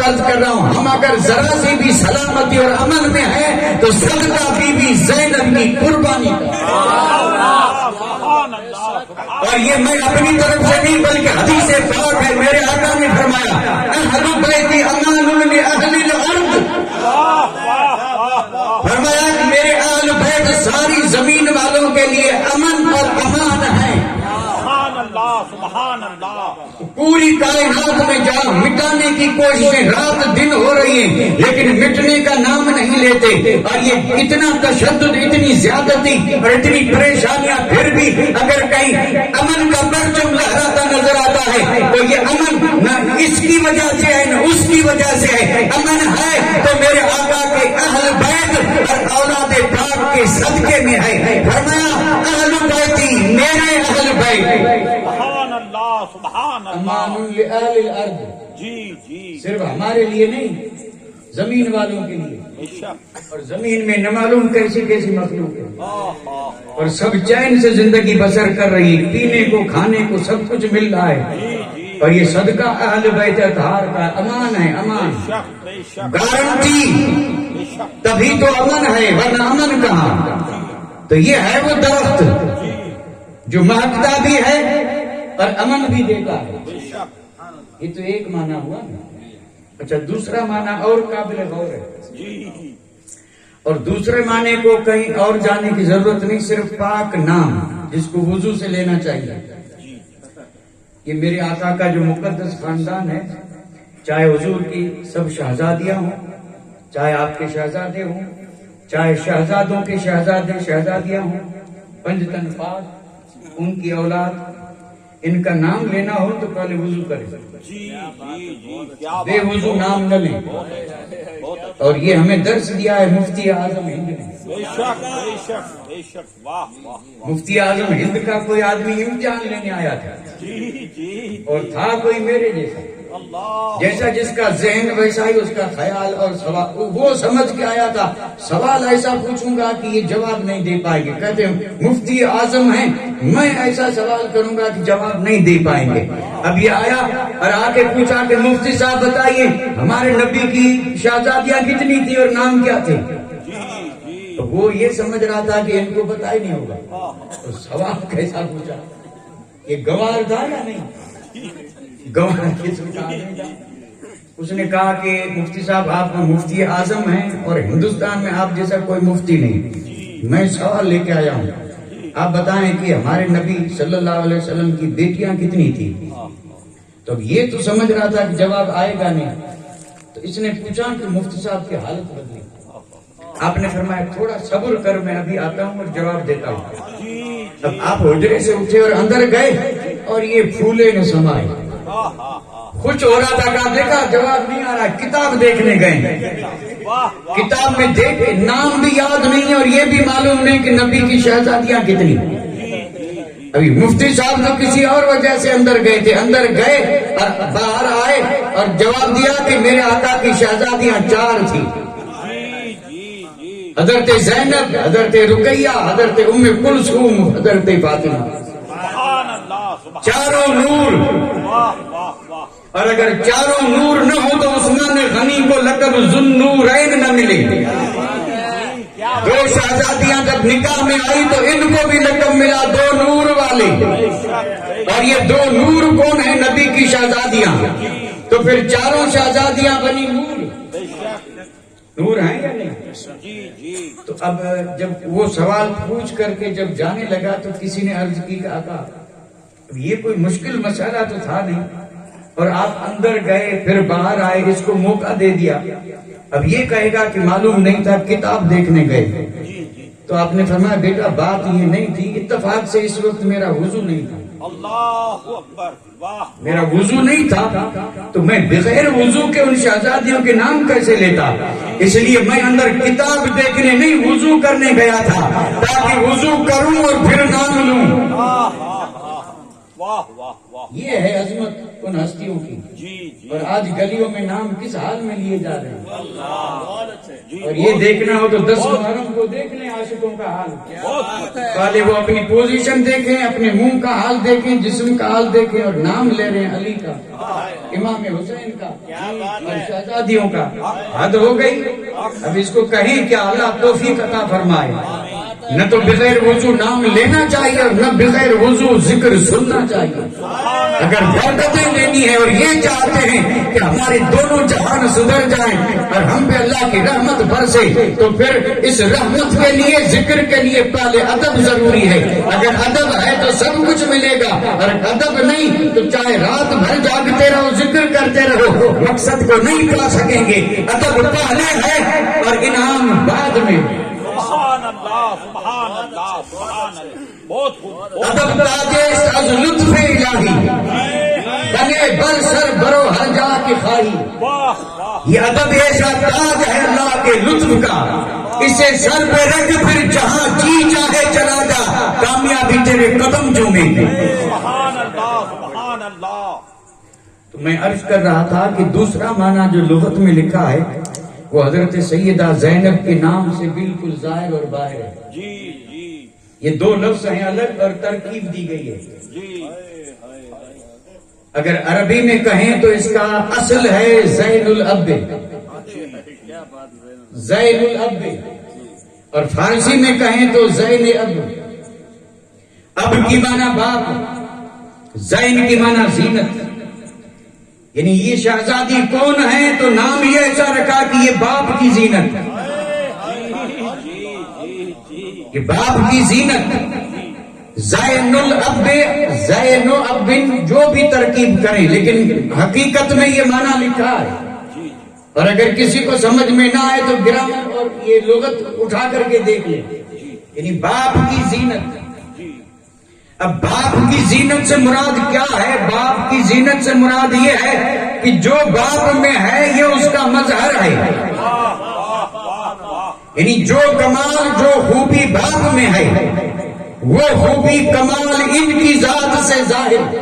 عرض کر رہا ہوں، ہم اگر ذرا سی بھی سلامتی اور امن میں ہے تو صدقہ بی بی زینب کی قربانی کا۔ اور یہ میں اپنی طرف سے نہیں بلکہ حدیث پاک ہے، میرے آقا نے فرمایا اہل بیتی امان لاہل الارض، فرمایا کہ میرے اہل بیت ساری زمین والوں کے لیے امن اور امان ہے۔ سبحان اللہ، پوری کائنات میں جہاں مٹانے کی کوششیں رات دن ہو رہی ہیں لیکن مٹنے کا نام نہیں لیتے، اور یہ اتنا تشدد، اتنی زیادتی اور اتنی پریشانیاں، پھر بھی اگر کہیں امن کا پرچم لہراتا نظر آتا ہے تو یہ امن نہ اس کی وجہ سے ہے نہ اس کی وجہ سے ہے، امن ہے تو میرے آقا کے اہل بیت اور اولاد پاک کے صدقے میں ہے۔ فرمایا اہل بیتی، میرے اہل بیت سبحان اللہ، سبحان امان اللہ، لأہل الارض، جی جی، صرف ہمارے لیے نہیں، زمین والوں کے لیے، بے شک، اور زمین میں نہ معلوم کیسی کیسی مخلوق ہے، آہ، اور سب چین سے زندگی بسر کر رہی ہے، پینے کو کھانے کو سب کچھ مل رہا ہے، جی جی، اور یہ صدقہ اہل بیت اطہار کا امان ہے، امان، بے شک، گارنٹی، بے شک، تبھی تو امن ہے، ورنہ امن کہاں؟ تو یہ ہے وہ درخت جو مہکتا بھی ہے اور امن بھی دیتا ہے۔ بے شک، یہ تو ایک معنی ہوا نا۔ اچھا، دوسرا معنی اور قابل غور ہے، جی، اور دوسرے معنی کو کہیں اور جانے کی ضرورت نہیں، صرف پاک نام جس کو وضو سے لینا چاہیے۔ یہ میرے آقا کا جو مقدس خاندان ہے، چاہے حضور کی سب شہزادیاں ہوں، چاہے آپ کے شہزادے ہوں، چاہے شہزادوں کے شہزادے شہزادیاں ہوں، پنجتن پاک، ان کی اولاد، ان کا نام لینا ہو تو پہلے وضو کرے، جی جی جی، کیا بے وضو نام نہ لیں۔ بات، اور یہ ہمیں درس دیا ہے مفتی اعظم ہند نے۔ بے شک، بے شک، بے شک، واہ واہ واہ، مفتی اعظم ہند کا کوئی آدمی امتحان لینے آیا تھا، جی جی، اور تھا کوئی میرے جیسا، اللہ، جیسا جس کا ذہن ویسا ہی اس کا خیال اور سوال، وہ سمجھ کے آیا تھا سوال ایسا پوچھوں گا کہ یہ جواب نہیں دے پائیں گے، کہتے ہیں مفتی اعظم ہیں، میں ایسا سوال کروں گا کہ جواب نہیں دے پائیں گے۔ اب یہ آیا اور آ کے پوچھا کہ مفتی صاحب بتائیے ہمارے نبی کی شہزادیاں کتنی تھی اور نام کیا تھے؟ تو وہ یہ سمجھ رہا تھا کہ ان کو پتا ہی نہیں ہوگا، تو سوال کیسا پوچھا؟ یہ گوار تھا یا نہیں؟ گوار کس کا نہیں تھا؟ اس نے کہا کہ مفتی صاحب آپ مفتی اعظم ہیں اور ہندوستان میں آپ جیسا کوئی مفتی نہیں، میں سوال لے کے آیا ہوں، آپ بتائیں کہ ہمارے نبی صلی اللہ علیہ وسلم کی بیٹیاں کتنی تھی؟ تو اب یہ تو سمجھ رہا تھا کہ جواب آئے گا نہیں، تو اس نے پوچھا کہ مفتی صاحب کی حالت بدلی، آپ نے فرمایا تھوڑا صبر کر، میں ابھی آتا ہوں اور جواب دیتا ہوں۔ اب آپ حجرے سے اٹھے اور اندر گئے اور یہ پھولے نہ سمائے، خوش ہو رہا تھا، کہا دیکھا جواب نہیں آ رہا، کتاب دیکھنے گئے، کتاب میں دیکھ نام بھی یاد نہیں اور یہ بھی معلوم نہیں کہ نبی کی شہزادیاں کتنی۔ ابھی مفتی صاحب تو کسی اور وجہ سے اندر گئے تھے، اندر گئے اور باہر آئے اور جواب دیا کہ میرے آقا کی شہزادیاں 4 تھی، حضرت زینب، حضرت رقیہ، حضرت ام کلثوم، حضرت فاطمہ، چاروں نور۔ اور اگر چاروں نور نہ ہو تو عثمان غنی کو لقب ذوالنورین نہ ملے۔ 2 شہزادیاں جب نکاح میں آئی تو ان کو بھی لقب ملا 2 نور والے، اور یہ 2 نور کون ہیں؟ نبی کی شہزادیاں، تو پھر چاروں شہزادیاں بنی نور، نور ہیں یا نہیں؟ تو اب جب وہ سوال پوچھ کر کے جب جانے لگا تو کسی نے عرض کی کہ آقا یہ کوئی مشکل مسئلہ تو تھا نہیں، اور آپ اندر گئے پھر باہر آئے، اس کو موقع دے دیا، اب یہ کہے گا کہ معلوم نہیں تھا، کتاب دیکھنے گئے۔ تو آپ نے فرمایا بیٹا بات یہ نہیں تھی، اتفاق سے اس وقت میرا وضو نہیں تھا، اللہ اکبر، واہ، میرا وضو نہیں تھا، تو میں بغیر وضو کے ان شہزادیوں کے نام کیسے لیتا؟ اس لیے میں اندر کتاب دیکھنے نہیں وضو کرنے گیا تھا، تاکہ وضو کروں اور پھر نام لوں۔ واہ واہ واہ، یہ ہے عظمت ان ہستیوں کی۔ جی جی، اور آج گلیوں میں نام کس حال میں لیے جا رہے ہیں؟ اور یہ دیکھنا ہو تو 10 محرم کو دیکھ لیں عاشقوں کا حال. پہلے وہ اپنی پوزیشن دیکھیں, اپنے منہ کا حال دیکھیں, جسم کا حال دیکھیں, اور نام لے رہے ہیں علی کا, امام حسین کا اور شہزادیوں کا. حد ہو گئی. اب اس کو کہیں کہ اللہ توفیق عطا فرمائے. نہ تو بغیر وضو نام لینا چاہیے اور نہ بغیر وضو ذکر سننا چاہیے. اگر برکتیں لینی ہے اور یہ چاہتے ہیں کہ ہمارے دونوں جہان سدھر جائیں اور ہم پہ اللہ کی رحمت برسے, تو پھر اس رحمت کے لیے, ذکر کے لیے پہلے ادب ضروری ہے. اگر ادب ہے تو سب کچھ ملے گا, اور ادب نہیں تو چاہے رات بھر جاگتے رہو, ذکر کرتے رہو, مقصد کو نہیں پا سکیں گے. ادب پہلے ہے اور انعام بعد میں. سبحان اللہ, سبحان اللہ, سبحان اللہ. بہت خوب. ادب تاجے از لطف الہی, بنے بر سر برو ہر جا کی خواہی. واہ واہ. یہ ادب ایسا تاج ہے اللہ کے لطف کا, اسے سر پہ رکھ پھر جہاں جی چاہے چلا جا, کامیابی تیرے قدم چومیں گے. سبحان اللہ, سبحان اللہ. تو میں عرض کر رہا تھا کہ دوسرا معنی جو لغت میں لکھا ہے وہ حضرت سیدہ زینب کے نام سے بالکل ظاہر اور باہر ہے. جی جی یہ دو لفظ ہیں الگ اور ترکیب دی گئی ہے. جی. اگر عربی میں کہیں تو اس کا اصل ہے زین الاب, زین الاب, اور فارسی میں کہیں تو زین اب. اب کی معنی باپ, زین کی معنی زینت. یعنی یہ شہزادی کون ہے تو نام یہ ایسا رکھا کہ یہ باپ کی زینت, یہ باپ کی زینت. زین الاب, زین اب, جو بھی ترکیب کریں, لیکن حقیقت میں یہ معنی لکھا ہے. اور اگر کسی کو سمجھ میں نہ آئے تو گرامر اور یہ لغت اٹھا کر کے دیکھ لیں. یعنی باپ کی زینت. اب باپ کی زینت سے مراد کیا ہے؟ باپ کی زینت سے مراد یہ ہے کہ جو باپ میں ہے یہ اس کا مظہر ہے. یعنی جو کمال, جو خوبی باپ میں ہے وہ خوبی کمال ان کی ذات سے ظاہر.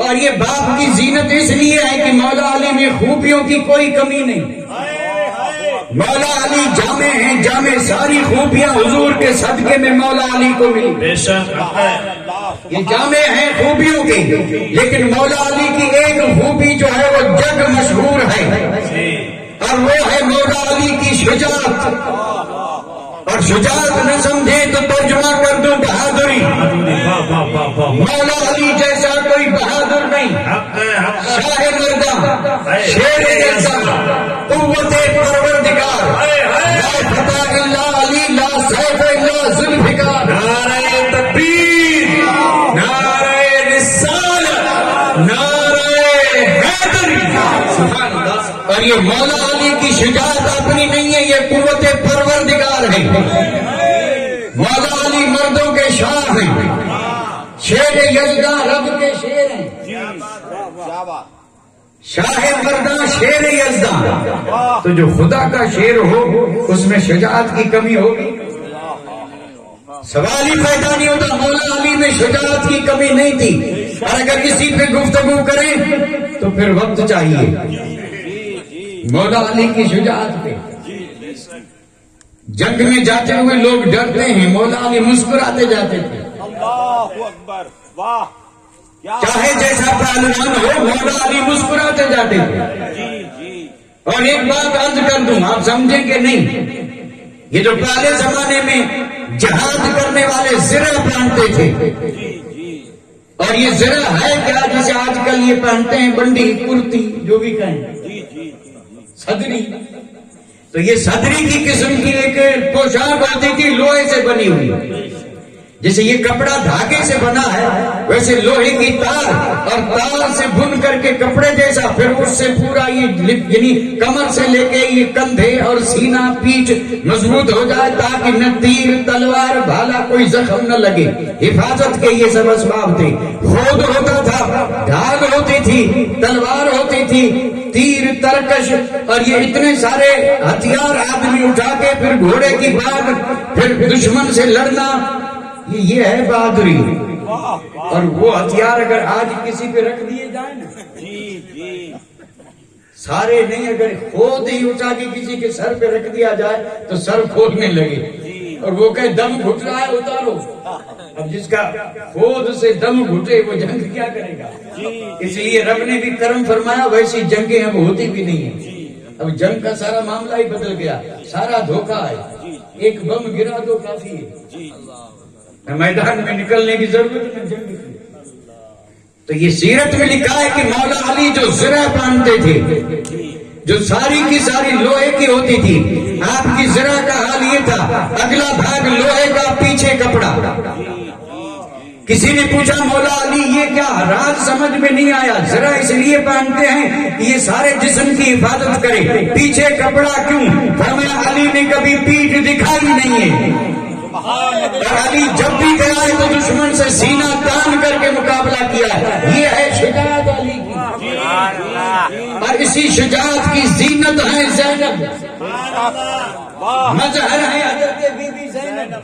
اور یہ باپ کی زینت اس لیے ہے کہ مولا علی میں خوبیوں کی کوئی کمی نہیں. مولا علی جامع ہیں, جامع ساری خوبیاں حضور کے صدقے میں مولا علی کو ملی. بے شک یہ جامع ہیں خوبیوں کے, لیکن مولا علی کی ایک خوبی جو ہے وہ جگ مشہور ہے, اور وہ ہے مولا علی کی شجاعت. اور شجاعت نہ سمجھے تو ترجمہ کر دوں بہادری. مولا علی جیسا کوئی بہادر نہیں. شاہ مردہ, شیر جیسا, قوت پروردگار, لا فتح الا علی, لا سیف الا ذوالفقار. نعرہ تکبیر, نعرہ رسالت, نعرہ حیدری. سبحان اللہ. اور یہ مولا علی کی شجاعت اپنی نہیں ہے, یہ قوت پروردگار ہے. مولا علی مردوں کے شاہ ہیں, شیر یزداں رب کے شیر ہیں. شاہ مرداں شیر یزداں. تو جو خدا کا شیر ہو اس میں شجاعت کی کمی ہوگی؟ سوال ہی پیدا نہیں ہوتا. مولا علی میں شجاعت کی کمی نہیں تھی. اور اگر کسی پہ گفتگو کریں تو پھر وقت چاہیے. مولا علی کی شجاعت پہ جنگ میں جاتے ہوئے لوگ ڈرتے ہیں, مولا علی مسکراتے جاتے تھے. اللہ اکبر. واہ. چاہے جیسا پہلوان ہو, مولا علی مسکراتے جاتے تھے. جی جی. اور ایک بات عرض کر دوں, آپ سمجھیں کہ نہیں, یہ جو پہلے زمانے میں جہاد کرنے والے زرہ پہنتے تھے, اور یہ زرہ ہے کیا جسے آج کل یہ پہنتے ہیں, بنڈی, کرتی, جو بھی کہیں, صدری. تو یہ صدری کی قسم کی ایک پوشاک ہوتی تھی, لوہے سے بنی ہوئی. جیسے یہ کپڑا دھاگے سے بنا ہے ویسے لوہے کی تار, اور تار سے بن کر کے کپڑے جیسا, پھر اس سے پورا یہ یعنی کمر سے لے کے یہ کندھے اور سینہ پیٹھ مضبوط ہو جائے تاکہ نہ تیر, تلوار, بھالا کوئی زخم نہ لگے. حفاظت کے یہ سب اسباب تھے. خود ہوتا تھا, ڈھال ہوتی تھی, تلوار ہوتی تھی, تیر, ترکش, اور یہ اتنے سارے ہتھیار آدمی اٹھا کے پھر گھوڑے کی بھاگ, پھر دشمن سے لڑنا. یہ ہے بہادری. اور وہ ہتھیار اگر آج کسی پہ رکھ دیے جائیں نا, سارے نہیں، اگر خود ہی اٹھا کے کسی کے سر پہ رکھ دیا جائے تو سر کھولنے لگے، اور وہ کہ دم گھٹ رہا ہے اتارو۔ اب جس کا خود سے دم گھٹے وہ جنگ کیا کرے گا؟ اس لیے رب نے بھی کرم فرمایا، ویسی جنگیں اب ہوتی بھی نہیں ہیں۔ اب جنگ کا سارا معاملہ ہی بدل گیا، سارا دھوکہ ہے، ایک بم گرا تو کافی ہے، میدان میں نکلنے کی ضرورت ہے جنگ کی۔ تو یہ سیرت میں لکھا ہے کہ مولا علی جو زرہ باندھتے تھے، جو ساری کی ساری لوہے کی ہوتی تھی، آپ کی زرہ کا حال یہ تھا، اگلا بھاگ لوہے کا، پیچھے کپڑا۔ کسی نے پوچھا مولا علی یہ کیا راز سمجھ میں نہیں آیا، زرہ اس لیے باندھتے ہیں کہ یہ سارے جسم کی حفاظت کرے، پیچھے کپڑا کیوں؟ فرمایا علی نے کبھی پیٹھ دکھائی نہیں ہے، اور علی جب بھی گیا ہے تو دشمن سے سینہ تان کر کے مقابلہ کیا ہے، یہ ہے شجاعت علی کی، اور اسی شجاعت کی زینت ہے زینب، مظہر ہے حضرت بی بی زینب۔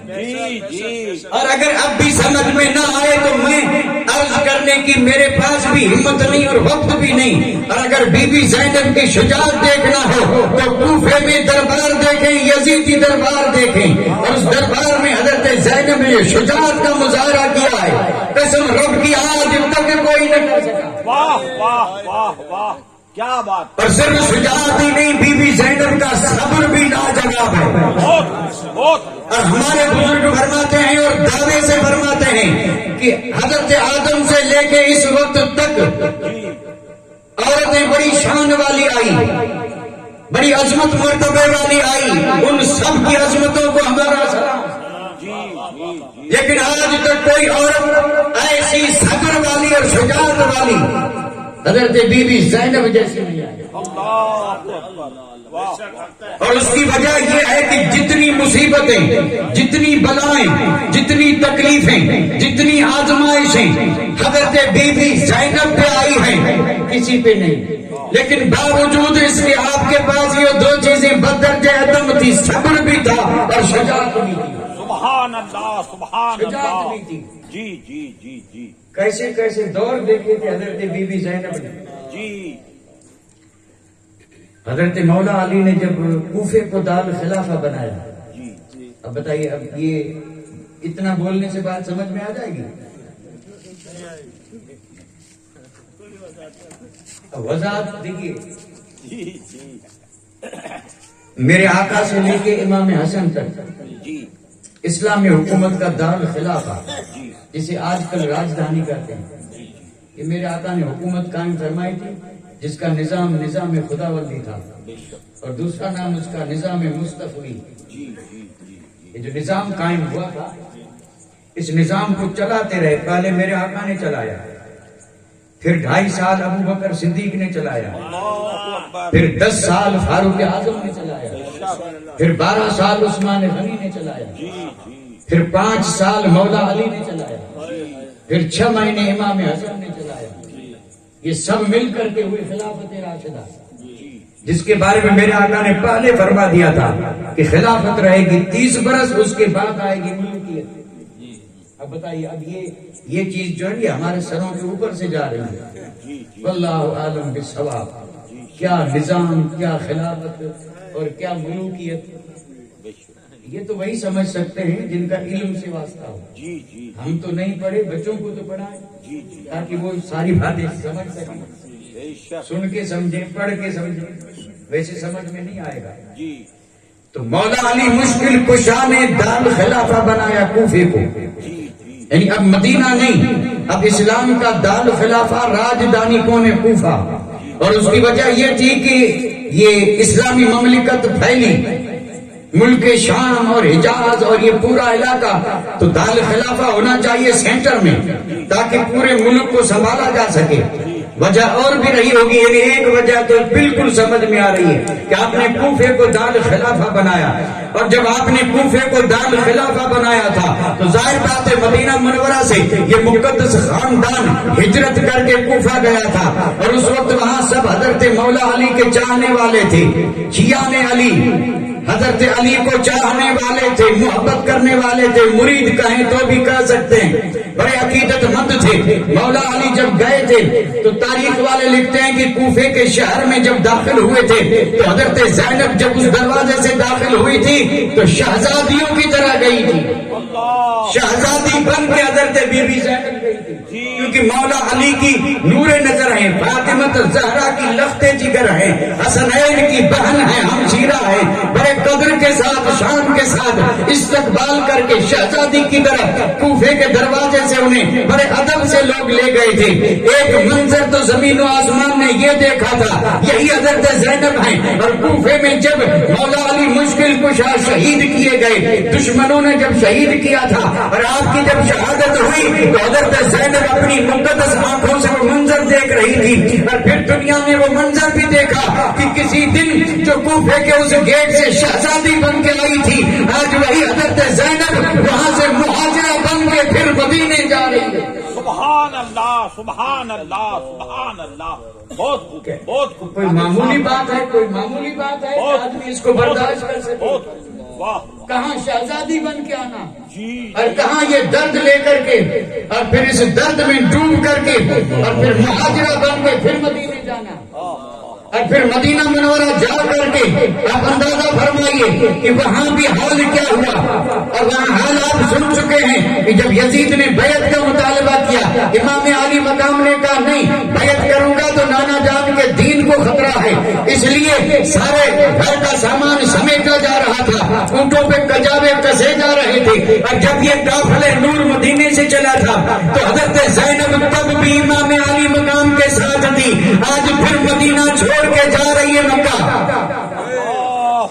اور اگر اب بھی سمجھ میں نہ آئے تو میں عرض کرنے کی میرے پاس بھی ہمت نہیں اور وقت بھی نہیں، اور اگر بی بی زینب کی شجاعت دیکھنا ہو تو کوفے میں دربار دیکھیں، یزیدی دربار دیکھیں، اور اس دربار میں حضرت زینب نے شجاعت کا مظاہرہ کیا ہے، قسم رب کی آج تک کوئی نہ کر سکا۔ واہ واہ واہ واہ، کیا بات! اور صرف شجاعت ہی نہیں، بی بی زینب کا صبر بھی لاجواب ہے۔ بہت اور ہمارے بزرگ فرماتے ہیں اور دعوے سے فرماتے ہیں کہ حضرت آدم سے لے کے اس وقت تک عورتیں بڑی شان والی آئی، بڑی عظمت مرتبے والی آئی، ان سب کی عظمتوں کو ہمارا سلام، لیکن آج تک کوئی عورت ایسی صبر والی اور شجاعت والی حضرت بی بی زینب جیسی نہیں آئی۔ اور اس کی وجہ یہ ہے کہ جتنی مصیبتیں، جتنی بلائیں، جتنی تکلیفیں، جتنی آزمائشیں حضرت بی بی زینب پہ آئی ہیں کسی پہ نہیں، لیکن باوجود اس کے آپ کے پاس یہ دو چیزیں بدرجہ عدم تھی، صبر بھی تھا اور شجاعت بھی تھی۔ سبحان اللہ، سبحان شجاعت اللہ۔ بھی تھی۔ جی جی جی جی کیسے کیسے دور دیکھے تھے حضرت بی بی زینب نے۔ جی، حضرت مولا علی نے جب کوفے کو دار خلافہ بنایا، جی اب بتائیے، اب یہ اتنا بولنے سے بات سمجھ میں آ جائے گی؟ وضاحت دیکھیے، جی جی میرے آقا سے لے کے امام حسن تک جی اسلامی حکومت کا دار خلافہ، جی جسے آج کل راجدھانی کہتے ہیں، یہ میرے آقا نے حکومت قائم فرمائی تھی، جس کا نظام خداوندی تھا، اور دوسرا نام اس کا نظام مصطفی۔ جی جی جی یہ جو نظام قائم ہوا تھا، اس نظام کو چلاتے رہے، پہلے میرے آقا نے چلایا، پھر 2.5 سال ابو بکر صدیق نے چلایا، پھر 10 سال فاروق اعظم نے چلایا، پھر 12 سال عثمان غنی نے چلایا، پھر 5 سال مولا علی نے چلایا، پھر 6 مہینے امام حسن نے چلایا۔ یہ سب مل کر کے ہوئے خلافت راشدہ، جس کے بارے میں میرے آقا نے پہلے فرما دیا تھا کہ خلافت رہے گی 30 برس، اس کے بعد آئے گی ملکیت۔ اب بتائیے، اب یہ چیز جو ہے یہ ہمارے سروں کے اوپر سے جا رہی ہے، واللہ عالم بالصواب۔ کیا نظام، کیا خلافت اور کیا ملوکیت، یہ تو وہی سمجھ سکتے ہیں جن کا علم سے واسطہ ہو۔ جی جی ہم تو نہیں پڑھے، بچوں کو تو پڑھائیں جی جی تاکہ وہ ساری باتیں سمجھ سکیں، بے شک۔ سن کے سمجھیں، پڑھ کے سمجھیں، ویسے سمجھ میں نہیں آئے گا۔ جی تو مولا علی مشکل کشا نے دار خلافہ بنایا کوفے کو، یعنی اب مدینہ نہیں، اب اسلام کا دار خلافہ راجدھانی کون ہے؟ کوفہ۔ اور اس کی وجہ یہ تھی کہ یہ اسلامی مملکت پھیلی، ملک شام اور حجاز اور یہ پورا علاقہ، تو دار خلافہ ہونا چاہیے سینٹر میں، تاکہ پورے ملک کو سنبھالا جا سکے۔ وجہ اور بھی رہی ہوگی، یعنی ایک وجہ تو بالکل سمجھ میں آ رہی ہے کہ آپ نے کوفے کو دار خلافہ بنایا، اور جب آپ نے کوفے کو دار خلافہ بنایا تھا تو ظاہر بات ہے مدینہ منورہ سے یہ مقدس خاندان ہجرت کر کے کوفہ گیا تھا، اور اس وقت وہاں سب حضرت مولا علی کے چاہنے والے تھے، شیعان علی، حضرت علی کو چاہنے والے تھے، محبت کرنے والے تھے، مرید کہیں تو بھی کہہ سکتے ہیں، بڑے عقیدت مند تھے۔ مولا علی جب گئے تھے تو تاریخ والے لکھتے ہیں کہ کوفے کے شہر میں جب داخل ہوئے تھے تو حضرت زینب جب اس دروازے سے داخل ہوئی تھی تو شہزادیوں کی طرح گئی تھی، شہزادی بن کے حضرت بی بی زینب گئی تھی، کیونکہ مولا علی کی نور نظر ہے، فاطمہ زہرا کی لخت جگر ہے، حسنین کی بہن ہے، ہمشیرہ ہے، بڑے قدر کے ساتھ شان کے ساتھ استقبال کر کے شہزادی کی طرف کوفے کے دروازے سے انہیں بڑے ادب سے لوگ لے گئے تھے۔ ایک منظر تو زمین و آسمان نے یہ دیکھا تھا، یہی حضرت زینب ہیں، اور کوفے میں جب مولا علی مشکل کشا شہید کیے گئے، دشمنوں نے جب شہید کیا تھا اور آپ کی جب شہادت ہوئی تو حضرت زینب اپنی مقدس آنکھوں سے وہ منظر دیکھ رہی تھی، اور پھر دنیا نے وہ منظر بھی دیکھا کہ کسی دن جو کوفے کے اس گیٹ سے شہزادی بن کے آئی تھی، آج وہی حضرت زینب وہاں سے مہاجرہ بن کے پھر مدینے جا رہی ہے۔ سبحان اللہ، سبحان اللہ، سبحان اللہ، بہت خوب، بہت خوب، کوئی معمولی بات ہے، کوئی معمولی بات ہے کہ آدمی اس کو برداشت کر سکے؟ بہت واہ، کہاں شہزادی بن کے آنا جی، اور کہاں یہ درد لے کر کے اور پھر اس درد میں ڈوب کر کے اور پھر مہاجرہ بن کے پھر مدینے جانا، اور پھر مدینہ منورہ جا کر کے آپ اندازہ فرمائیے کہ وہاں بھی حال کیا ہوا، اور وہاں حال آپ سن چکے ہیں کہ جب یزید نے بیعت کا مطالبہ کیا، امام علی مقام نے کہا نہیں، بیعت کروں گا تو نانا جان کے دین کو خطرہ ہے، اس لیے سارے گھر کا سامان سمیٹا جا رہا تھا، اونٹوں پہ کجاوے کسے جا رہے تھے، اور جب یہ قافلہ نور مدینے سے چلا تھا تو حضرت زینب تب بھی امام علی مقام کے ساتھ تھی، آج پھر مدینہ چھوڑ کے جا رہی ہے مکہ،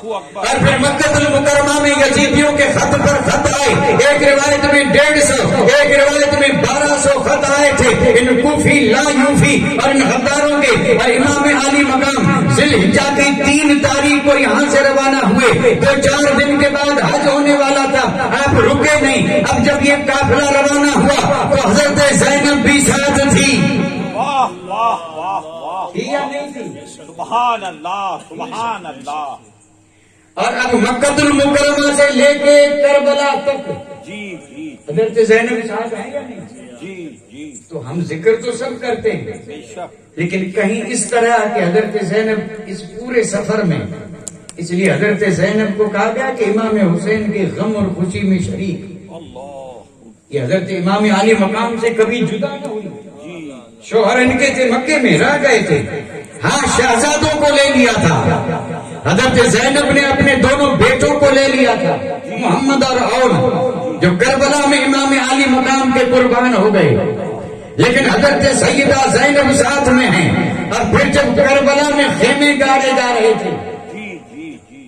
اور پھر مکہ المکرمہ میں یزیدیوں کے خط پر خط آئے، ایک روایت میں 150، ایک روایت میں 1200 خط آئے تھے، ان کوفی لا یوفی اور ان خطاروں کے، اور امام علی مقام ذی الحجہ کی 3 تاریخ کو یہاں سے روانہ ہوئے، 2-4 دن کے بعد حج ہونے والا تھا، آپ رکے نہیں، اب جب یہ قافلہ روانہ ہوا تو حضرت زینب بھی ساتھ تھی، واہ واہ واہ واہ، تھی یا نہیں تھی؟ سبحان اللہ، سبحان اللہ، اور اب مکہ المکرمہ سے لے کے کربلا تک جی جی حضرت زینب صاحب ہیں یا نہیں؟ جی جی، تو ہم ذکر تو سب کرتے ہیں، بے شک، لیکن کہیں اس طرح کہ حضرت زینب اس پورے سفر میں، اس لیے حضرت زینب کو کہا گیا کہ امام حسین کے غم اور خوشی میں شریک، اللہ، یہ حضرت امام علی مقام سے کبھی جدا نہ ہوئی، جی، شوہر ان کے تھے مکے میں رہ گئے تھے، ہاں شہزادوں کو لے لیا تھا، حضرت زینب نے اپنے دونوں بیٹوں کو لے لیا تھا، محمد اور جو کربلا میں امام علی مقام کے قربان ہو گئے، لیکن حضرت سیدہ زینب ساتھ میں ہیں، اور پھر جب کربلا میں خیمے گاڑے جا رہے تھے،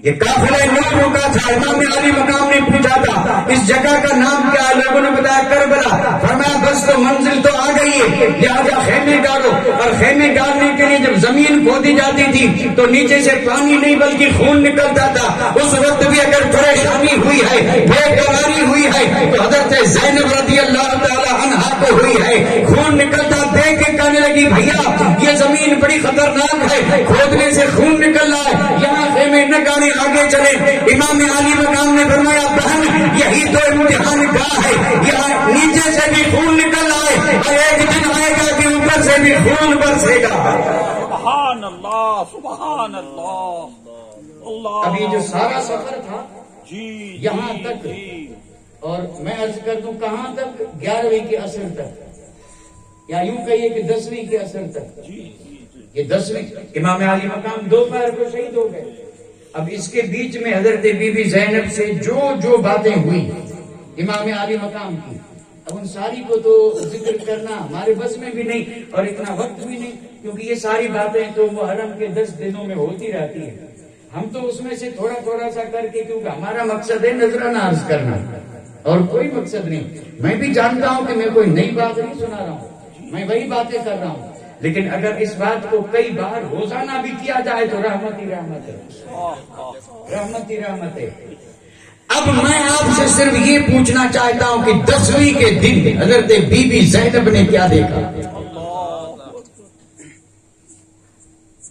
یہ قافلہ نور رکا تھا، امام علی مقام نے پوچھا تھا اس جگہ کا نام کیا ہے، لوگوں نے بتایا کربلا، فرمایا بس تو منزل تو آ گئی ہے، لہٰذا خیمے گاڑو، اور خیمے گاڑنے کے لیے جب زمین کھودی جاتی تھی تو نیچے سے پانی نہیں بلکہ خون نکلتا تھا، اس وقت بھی اگر پریشانی ہوئی ہے، بے قراری ہوئی ہے تو حضرت زینب رضی اللہ تعالی عنہا کو ہوئی ہے، خون نکلتا دیکھ کے کہنے لگی بھیا یہ زمین بڑی خطرناک ہے، کھودنے سے خون نکل رہا ہے، یہاں خیمے نہ گاڑے، آگے چلے، امام علی مقام نے فرمایا بہن یہی تو امتحان گاہ ہے، یہاں نیچے سے بھی خون نکل آئے اور ایک دن آئے گا کہ اوپر سے بھی خون برسے گا، سبحان اللہ، سبحان اللہ، اللہ، ابھی جو سارا سفر تھا جی یہاں تک، اور میں عرض کر دوں کہاں تک، 11ویں کے عصر تک، یا یوں کہیے کہ 10ویں کے عصر تک، یہ 10ویں، امام علی مقام دوپہر کو شہید ہو گئے، اب اس کے بیچ میں حضرت بی بی زینب سے جو باتیں ہوئی امام علی مقام کی، اب ان ساری کو تو ذکر کرنا ہمارے بس میں بھی نہیں اور اتنا وقت بھی نہیں، کیونکہ یہ ساری باتیں تو محرم کے 10 دنوں میں ہوتی رہتی ہیں، ہم تو اس میں سے تھوڑا سا کر کے، کیونکہ ہمارا مقصد ہے نذرانہ عرض کرنا اور کوئی مقصد نہیں، میں بھی جانتا ہوں کہ میں کوئی نئی بات نہیں سنا رہا ہوں، میں وہی باتیں کر رہا ہوں، لیکن اگر اس بات کو کئی بار روزانہ بھی کیا جائے تو رحمت ہی رحمت ہے، رحمت ہی رحمت ہے۔ اب میں آپ سے صرف یہ پوچھنا چاہتا ہوں کہ 10ویں کے دن حضرت بی بی زینب نے کیا دیکھا؟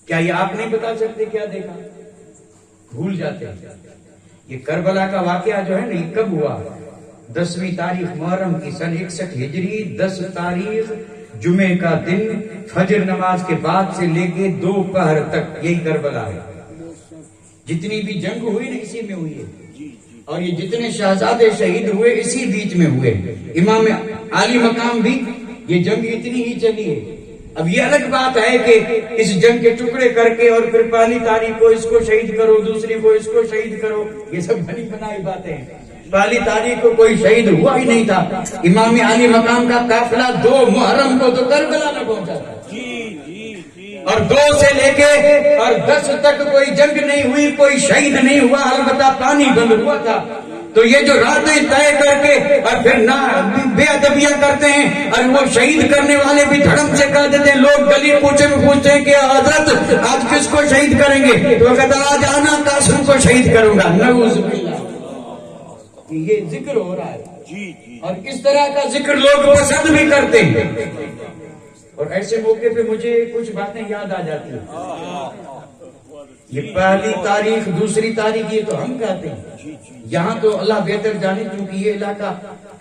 کیا یہ آپ نہیں بتا سکتے کیا دیکھا؟ بھول جاتے ہیں، یہ کربلا کا واقعہ جو ہے نا یہ کب ہوا؟ 10ویں تاریخ محرم کی سن 61 ہجری، 10 تاریخ جمعے کا دن فجر نماز کے بعد سے لے کے 2 پہر تک یہی کربلا ہے. جتنی بھی جنگ ہوئی نا اسی میں ہوئی ہے، اور یہ جتنے شہزادے شہید ہوئے اسی بیچ میں ہوئے. امام عالی مقام بھی یہ جنگ اتنی ہی چلی ہے. اب یہ الگ بات ہے کہ اس جنگ کے ٹکڑے کر کے اور پھر پہلی تاریخ کو اس کو شہید کرو، دوسری کو اس کو شہید کرو، یہ سب بنی بنائی باتیں ہیں. پہلی تاریخ کو کوئی شہید ہوا ہی نہیں تھا. امام عالی مقام کا قافلہ 2 محرم کو تو کربلا میں پہنچا تھا، اور 2 سے لے کے اور 10 تک کوئی جنگ نہیں ہوئی، کوئی شہید نہیں ہوا، البتہ پانی بند ہوا تھا. تو یہ جو راتیں طے کر کے اور پھر نہ بے ادبیاں کرتے ہیں، اور وہ شہید کرنے والے بھی دھڑم سے کہہ دیتے ہیں. لوگ گلی کوچے میں پوچھتے ہیں کہ حضرت آج کس کو شہید کریں گے؟ تو کہتا آج آنا قاسم کو شہید کروں گا. نعوذ باللہ. یہ ذکر ہو رہا ہے، اور اس طرح کا ذکر لوگ پسند بھی کرتے ہیں. اور ایسے موقع پہ مجھے کچھ باتیں یاد آ جاتی ہیں. یہ پہلی تاریخ، دوسری تاریخ یہ تو ہم کہتے ہیں، یہاں تو اللہ بہتر جانے، کیونکہ یہ علاقہ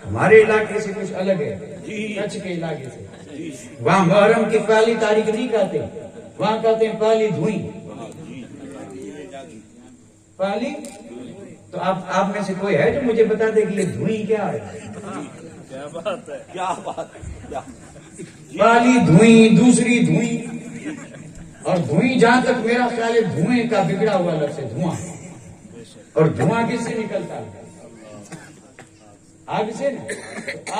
ہمارے علاقے سے کچھ الگ ہے، کچھ کے علاقے سے. وہاں محرم کی پہلی تاریخ نہیں کہتے، وہاں کہتے ہیں پہلی دھوئی. پہلی تو آپ میں سے کوئی ہے جو مجھے بتا دے کہ یہ دھوئی کیا ہے؟ کیا بات ہے. پہلی دھوئی، دوسری دھوئی، اور دھوئی جہاں تک میرا خیال ہے دھوئیں کا بگڑا ہوا لفظ ہے، دھواں. اور دھواں کس سے نکلتا ہے؟ آگ سے نا.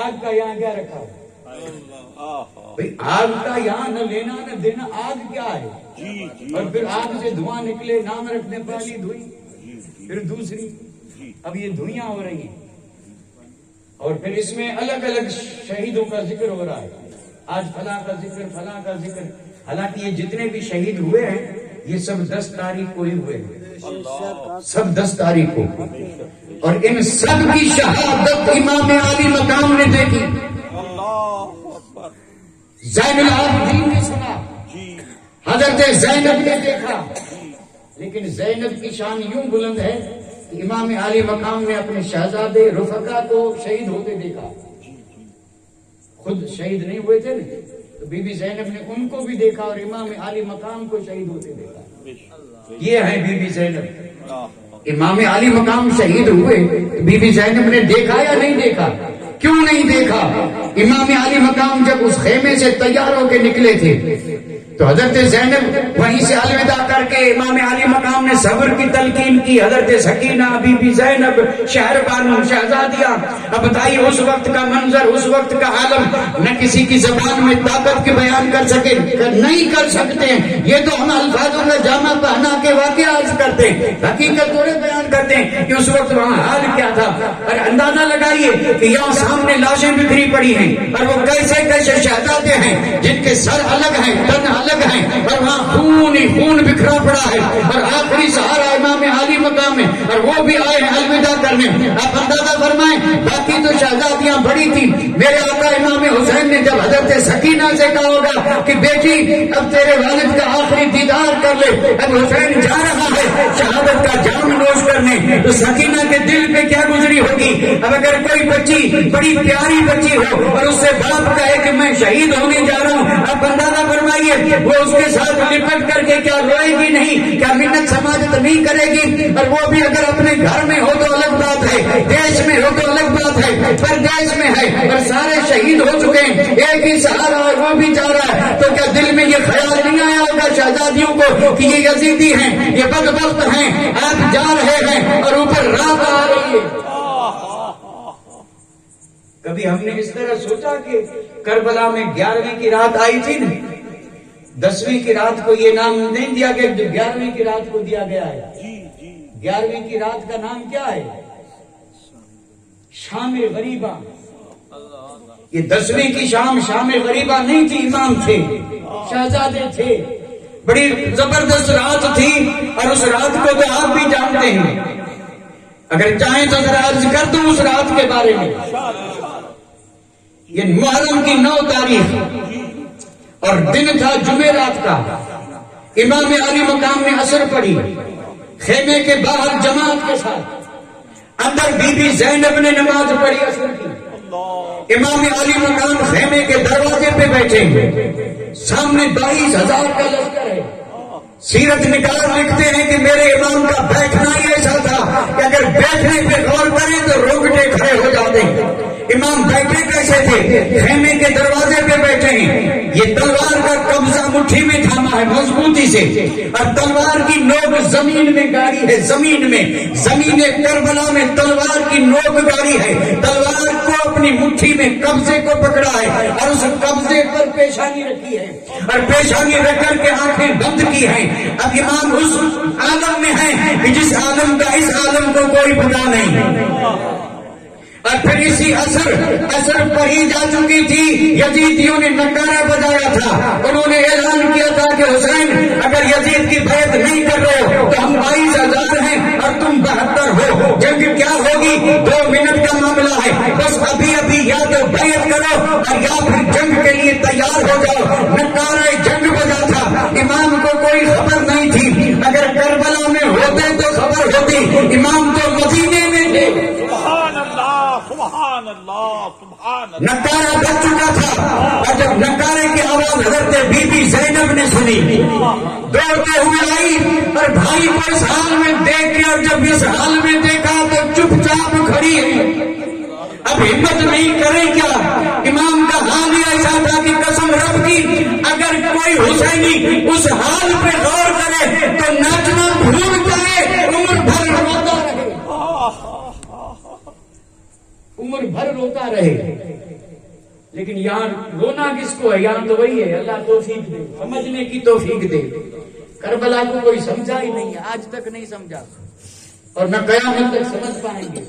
آگ کا یہاں کیا رکھا ہے بھئی؟ آگ کا یہاں نہ لینا نہ دینا. آگ کیا ہے؟ اور پھر آگ سے دھواں نکلے، نام رکھنے پہلی دھوئی، پھر دوسری. اب یہ دھوئیاں ہو رہی ہیں، اور پھر اس میں الگ الگ شہیدوں کا ذکر ہو رہا ہے. آج فلاں کا ذکر، فلاں کا ذکر. حالانکہ یہ جتنے بھی شہید ہوئے ہیں یہ سب 10 تاریخ کو ہی ہوئے ہیں، سب 10 تاریخ کو. اور ان سب کی شہادت امام عالی مقام نے دیکھی. زین العابدین نے سنا، حضرت زینب نے دیکھا. لیکن زینب کی شان یوں بلند ہے کہ امام عالی مقام نے اپنے شہزادے رفقا کو شہید ہوتے دیکھا. خود شہید نہیں ہوئے تھے نا، تو بی بی زینب نے ان کو بھی دیکھا اور امام عالی مقام کو شہید ہوتے دیکھا. یہ ہے بی بی زینب. امام عالی مقام شہید ہوئے، بی بی زینب نے دیکھا یا نہیں دیکھا؟ کیوں نہیں دیکھا؟ امام عالی مقام جب اس خیمے سے تیار ہو کے نکلے تھے تو حضرت زینب وہیں سے الوداع کر کے امام عالی مقام نے صبر کی تلقین کی. حضرت سکینہ، بی بی زینب، شہر بانو، شہزادیاں. اب بتائیے اس وقت کا منظر، اس وقت کا عالم نہ کسی کی زبان میں طاقت کے بیان کر سکے، نہیں کر سکتے ہیں. یہ تو ہم الفاظوں کا جامع پہنا کے واقعہ عرض کرتے ہیں، حقیقت تھوڑے بیان کرتے ہیں کہ اس وقت وہاں حال کیا تھا. اور اندازہ لگائیے کہ یہاں سامنے لاشیں بکھری پڑی ہیں، اور وہ کیسے کیسے شہزادے ہیں جن کے سر الگ ہیں، تن الگ ہیں، اور وہاں خون ہی خون بکھرا پڑا ہے. اور آخری سہارا امام عالی مقام ہے، اور وہ بھی آئے ہیں الوداع کرنے. آپ اندازہ فرمائیں، باقی تو شہزادیاں بڑی تھیں. میرے آقا امام حسین نے جب حضرت سکینہ سے کہا ہوگا کہ بیٹی اب تیرے والد کا آخری دیدار کر لے، اب حسین جا رہا ہے شہادت کا جام نوش کرنے، تو سکینہ کے دل پہ کیا گزری ہوگی؟ اب اگر کوئی بچی بڑی پیاری بچی ہو اور اس سے باپ کہے کہ میں شہید ہونے جا رہا ہوں، اب اندازہ فرمائیے وہ اس کے ساتھ لپٹ کر کے کیا روئے گی نہیں؟ کیا منت سماجت نہیں کرے گی؟ اور وہ بھی اگر اپنے گھر میں ہو تو الگ بات ہے، دیش میں ہو تو الگ بات ہے، پر دیش میں ہے اور سارے شہید ہو چکے ہیں، ایک ہی سہارا اور وہ بھی جا رہا ہے. تو کیا دل میں یہ خیال نہیں آیا ہوگا شہزادیوں کو کہ یہ یزیدی ہیں، یہ بدبخت ہیں، آپ جا رہے ہیں اور اوپر رات آ رہی ہے؟ کبھی ہم نے اس طرح سوچا کہ کربلا میں 11ویں کی رات آئی تھی نا، 10ویں کی رات کو یہ نام نہیں دیا گیا جو 11ویں کی رات کو دیا گیا ہے. 11ویں کی رات کا نام کیا ہے؟ شام غریبہ. یہ 10ویں کی شام غریبہ نہیں تھی، امام تھے، شہزادے تھے. بڑی زبردست رات تھی، اور اس رات کو تو آپ بھی جانتے ہیں. اگر چاہیں تو ذرا عرض کر دوں اس رات کے بارے میں. یہ محرم کی 9 تاریخ اور دن تھا جمعرات کا. امام علی مقام نے عصر پڑھی خیمے کے باہر جماعت کے ساتھ. اندر بی بی زینب نے نماز پڑھی اثر کی. امام علی مقام خیمے کے دروازے پہ بیٹھے ہیں، سامنے 22,000 کا لشکر ہے. سیرت نگار لکھتے ہیں کہ میرے امام کا بیٹھنا ہی ایسا تھا کہ اگر بیٹھنے پہ غور کریں تو رونگٹے کھڑے ہو جاتے ہیں. امام بیٹھے کیسے تھے؟ خیمے کے دروازے پہ بیٹھے ہیں. یہ تلوار کا قبضہ مٹھی میں تھاما ہے مضبوطی سے، اور تلوار کی نوک زمین میں گاڑی ہے. زمین میں، زمین کربلا میں تلوار کی نوک گاڑی ہے. تلوار کو اپنی مٹھی میں قبضے کو پکڑا ہے، اور اس قبضے پر پیشانی رکھی ہے، اور پیشانی رکھ کر کے آنکھیں بند کی ہیں. اب امام اس عالم میں ہیں کہ جس عالم کا اس عالم کو کوئی پتہ نہیں. اور پھر اسی اثر پڑھی جا چکی تھی. یزیدیوں نے نکارہ بجایا تھا. انہوں نے اعلان کیا تھا کہ حسین اگر یزید کی بیعت نہیں کر رہے ہو تو ہم 22,000 ہیں اور تم 72 ہو. جنگ کیا ہوگی؟ 2 منٹ کا معاملہ ہے. بس ابھی یا تو بیعت کرو اور یا پھر جنگ کے لیے تیار ہو جاؤ. نکارہ جنگ بجا تھا. امام کو کوئی خبر نہیں تھی. اگر کربلا میں ہوتے تو خبر ہوتی. امام تو مدینے میں تھے. سبحان اللہ سبحان اللہ. نکارہ بج چکا تھا، اور جب نکارے کی آواز حضرت بی بی زینب نے سنی، دوڑتے ہوئے آئی اور بھائی کو اس حال میں دیکھ کے، اور جب اس حال میں دیکھا تو چپ چاپ کھڑی ہے. اب ہمت نہیں کرے کیا؟ امام کا حال ہی ایسا تھا کہ قسم رب کی اگر کوئی حسینی اس حال پہ غور کرے تو ناچنا بھول جائے، عمر بھر روتا رہے. عمر بھر روتا رہے. لیکن یہاں رونا کس کو ہے؟ یہاں تو وہی ہے. اللہ توفیق دے، سمجھنے کی توفیق دے. کربلا کو کوئی سمجھا ہی نہیں، آج تک نہیں سمجھا، اور نہ قیامت تک سمجھ پائیں گے.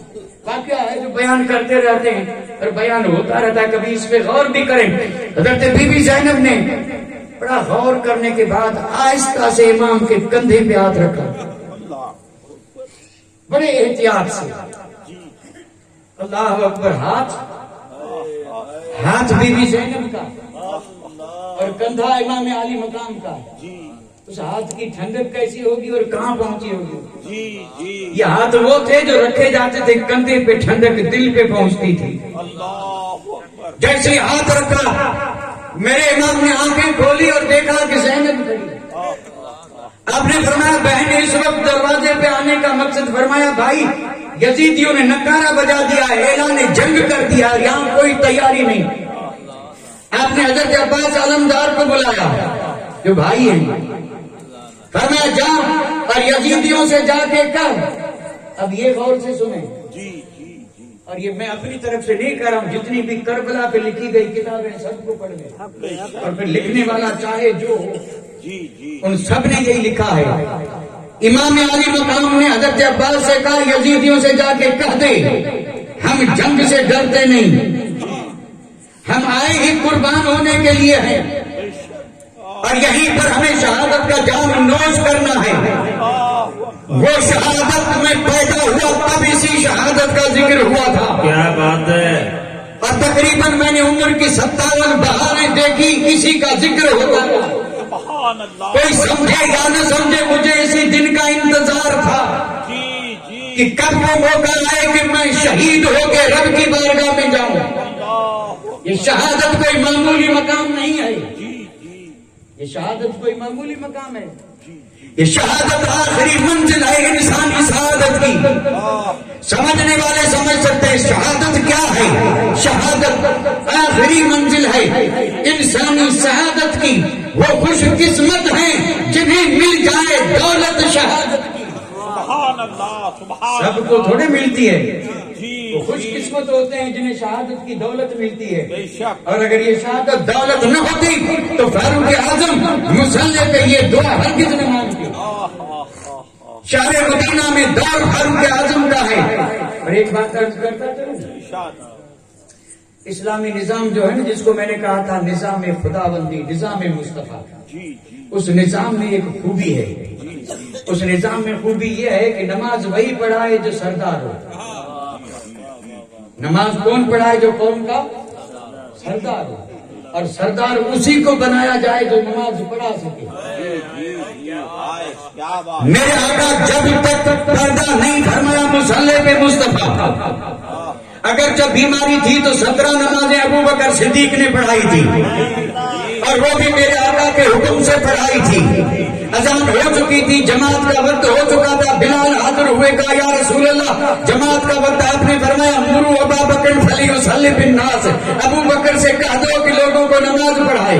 واقعہ ہے جو بیان کرتے رہتے ہیں اور بیان ہوتا رہتا ہے. کبھی اس پہ غور بھی کریں. حضرت بی بی زینب نے بڑا غور کرنے کے بعد آہستہ سے امام کے کندھے پہ ہاتھ رکھا، بڑے احتیاط سے. اللہ اکبر. ہاتھ بی بی زینب کا اور کندھا امام علی مقام کا. اس ہاتھ کی ٹھنڈک کیسی ہوگی اور کہاں پہنچی ہوگی؟ یہ ہاتھ وہ تھے جو رکھے جاتے تھے کندھے پہ، ٹھنڈک دل پہ پہنچتی تھی. جیسے ہاتھ رکھا میرے امام نے آنکھیں کھولی اور دیکھا کہ زینب کھڑی. آپ نے فرمایا بہن اس وقت دروازے پہ آنے کا مقصد؟ فرمایا بھائی یزیدیوں نے نکارہ بجا دیا ہے، اعلان جنگ کر دیا، یہاں کوئی تیاری نہیں. آپ نے حضرت عباس علمدار کو بلایا جو بھائی ہیں. فرمایا جا اور یزیدیوں سے جا کے کر. اب یہ غور سے سنیں، اور یہ میں اپنی طرف سے نہیں کر رہا ہوں، جتنی بھی کربلا پہ لکھی گئی کتابیں سب کو پڑھ لیں، اور پھر لکھنے والا چاہے جو ہو، ان سب نے یہی لکھا ہے. امام علی مقام نے حضرت عباس سے کہا یزیدیوں سے جا کے کہہ دے ہم جنگ سے ڈرتے نہیں، ہم آئے ہی قربان ہونے کے لیے ہیں، اور یہیں پر ہمیں شہادت کا جام نوش کرنا ہے. وہ شہادت میں پیدا ہوا تب اسی شہادت کا ذکر ہوا تھا. کیا بات ہے. اور تقریباً میں نے عمر کی 57 بہاریں دیکھی اسی کا ذکر ہوتا تھا. کوئی سمجھے یا نہ سمجھے مجھے اسی دن کا انتظار تھا کہ کب وہ موقع آئے کہ میں شہید ہو کے رب کی بارگاہ میں جاؤں. یہ شہادت کوئی معمولی مقام نہیں ہے. یہ شہادت کوئی معمولی مقام ہے. یہ شہادت آخری منزل ہے انسانی سعادت کی. سمجھنے والے سمجھ سکتے ہیں شہادت کیا ہے. شہادت آخری منزل ہے انسانی سعادت کی. وہ خوش قسمت ہیں جنہیں مل جائے دولت شہادت کی. سب کو تھوڑے ملتی ہے. وہ خوش قسمت ہوتے ہیں جنہیں شہادت کی دولت ملتی ہے. اور اگر یہ شہادت دولت نہ ہوتی تو فاروق اعظم مصلی پہ یہ دعا ہرگز نہ مانگتے. شہر مدینہ میں دور فاروق اعظم کا ہے. اور ایک بات عرض کرتا چلوں، اسلامی نظام جو ہے نا، جس کو میں نے کہا تھا نظام خداوندی، نظام مصطفیٰ، اس نظام میں ایک خوبی ہے. اس نظام میں خوبی یہ ہے کہ نماز وہی پڑھائے جو سردار ہو. نماز کون پڑھائے؟ جو قوم کا سردار ہو. اور سردار اسی کو بنایا جائے جو نماز پڑھا سکے. کیا بات. میرے آقا جب تک پردہ نہیں فرمایا مصلی پہ مصطفیٰ، اگر جب بیماری تھی تو 17 نمازیں ابو بکر صدیق نے پڑھائی تھی، اور وہ بھی میرے آقا کے حکم سے پڑھائی تھی. اذان ہو چکی تھی، جماعت کا وقت ہو چکا تھا، بلال حاضر ہوئے، کہا یا رسول اللہ جماعت کا وقت. آپ نے فرمایا مرو ابا بکر فلیصلی بالناس، ابو بکر سے کہہ دو کہ لوگوں کو نماز پڑھائے.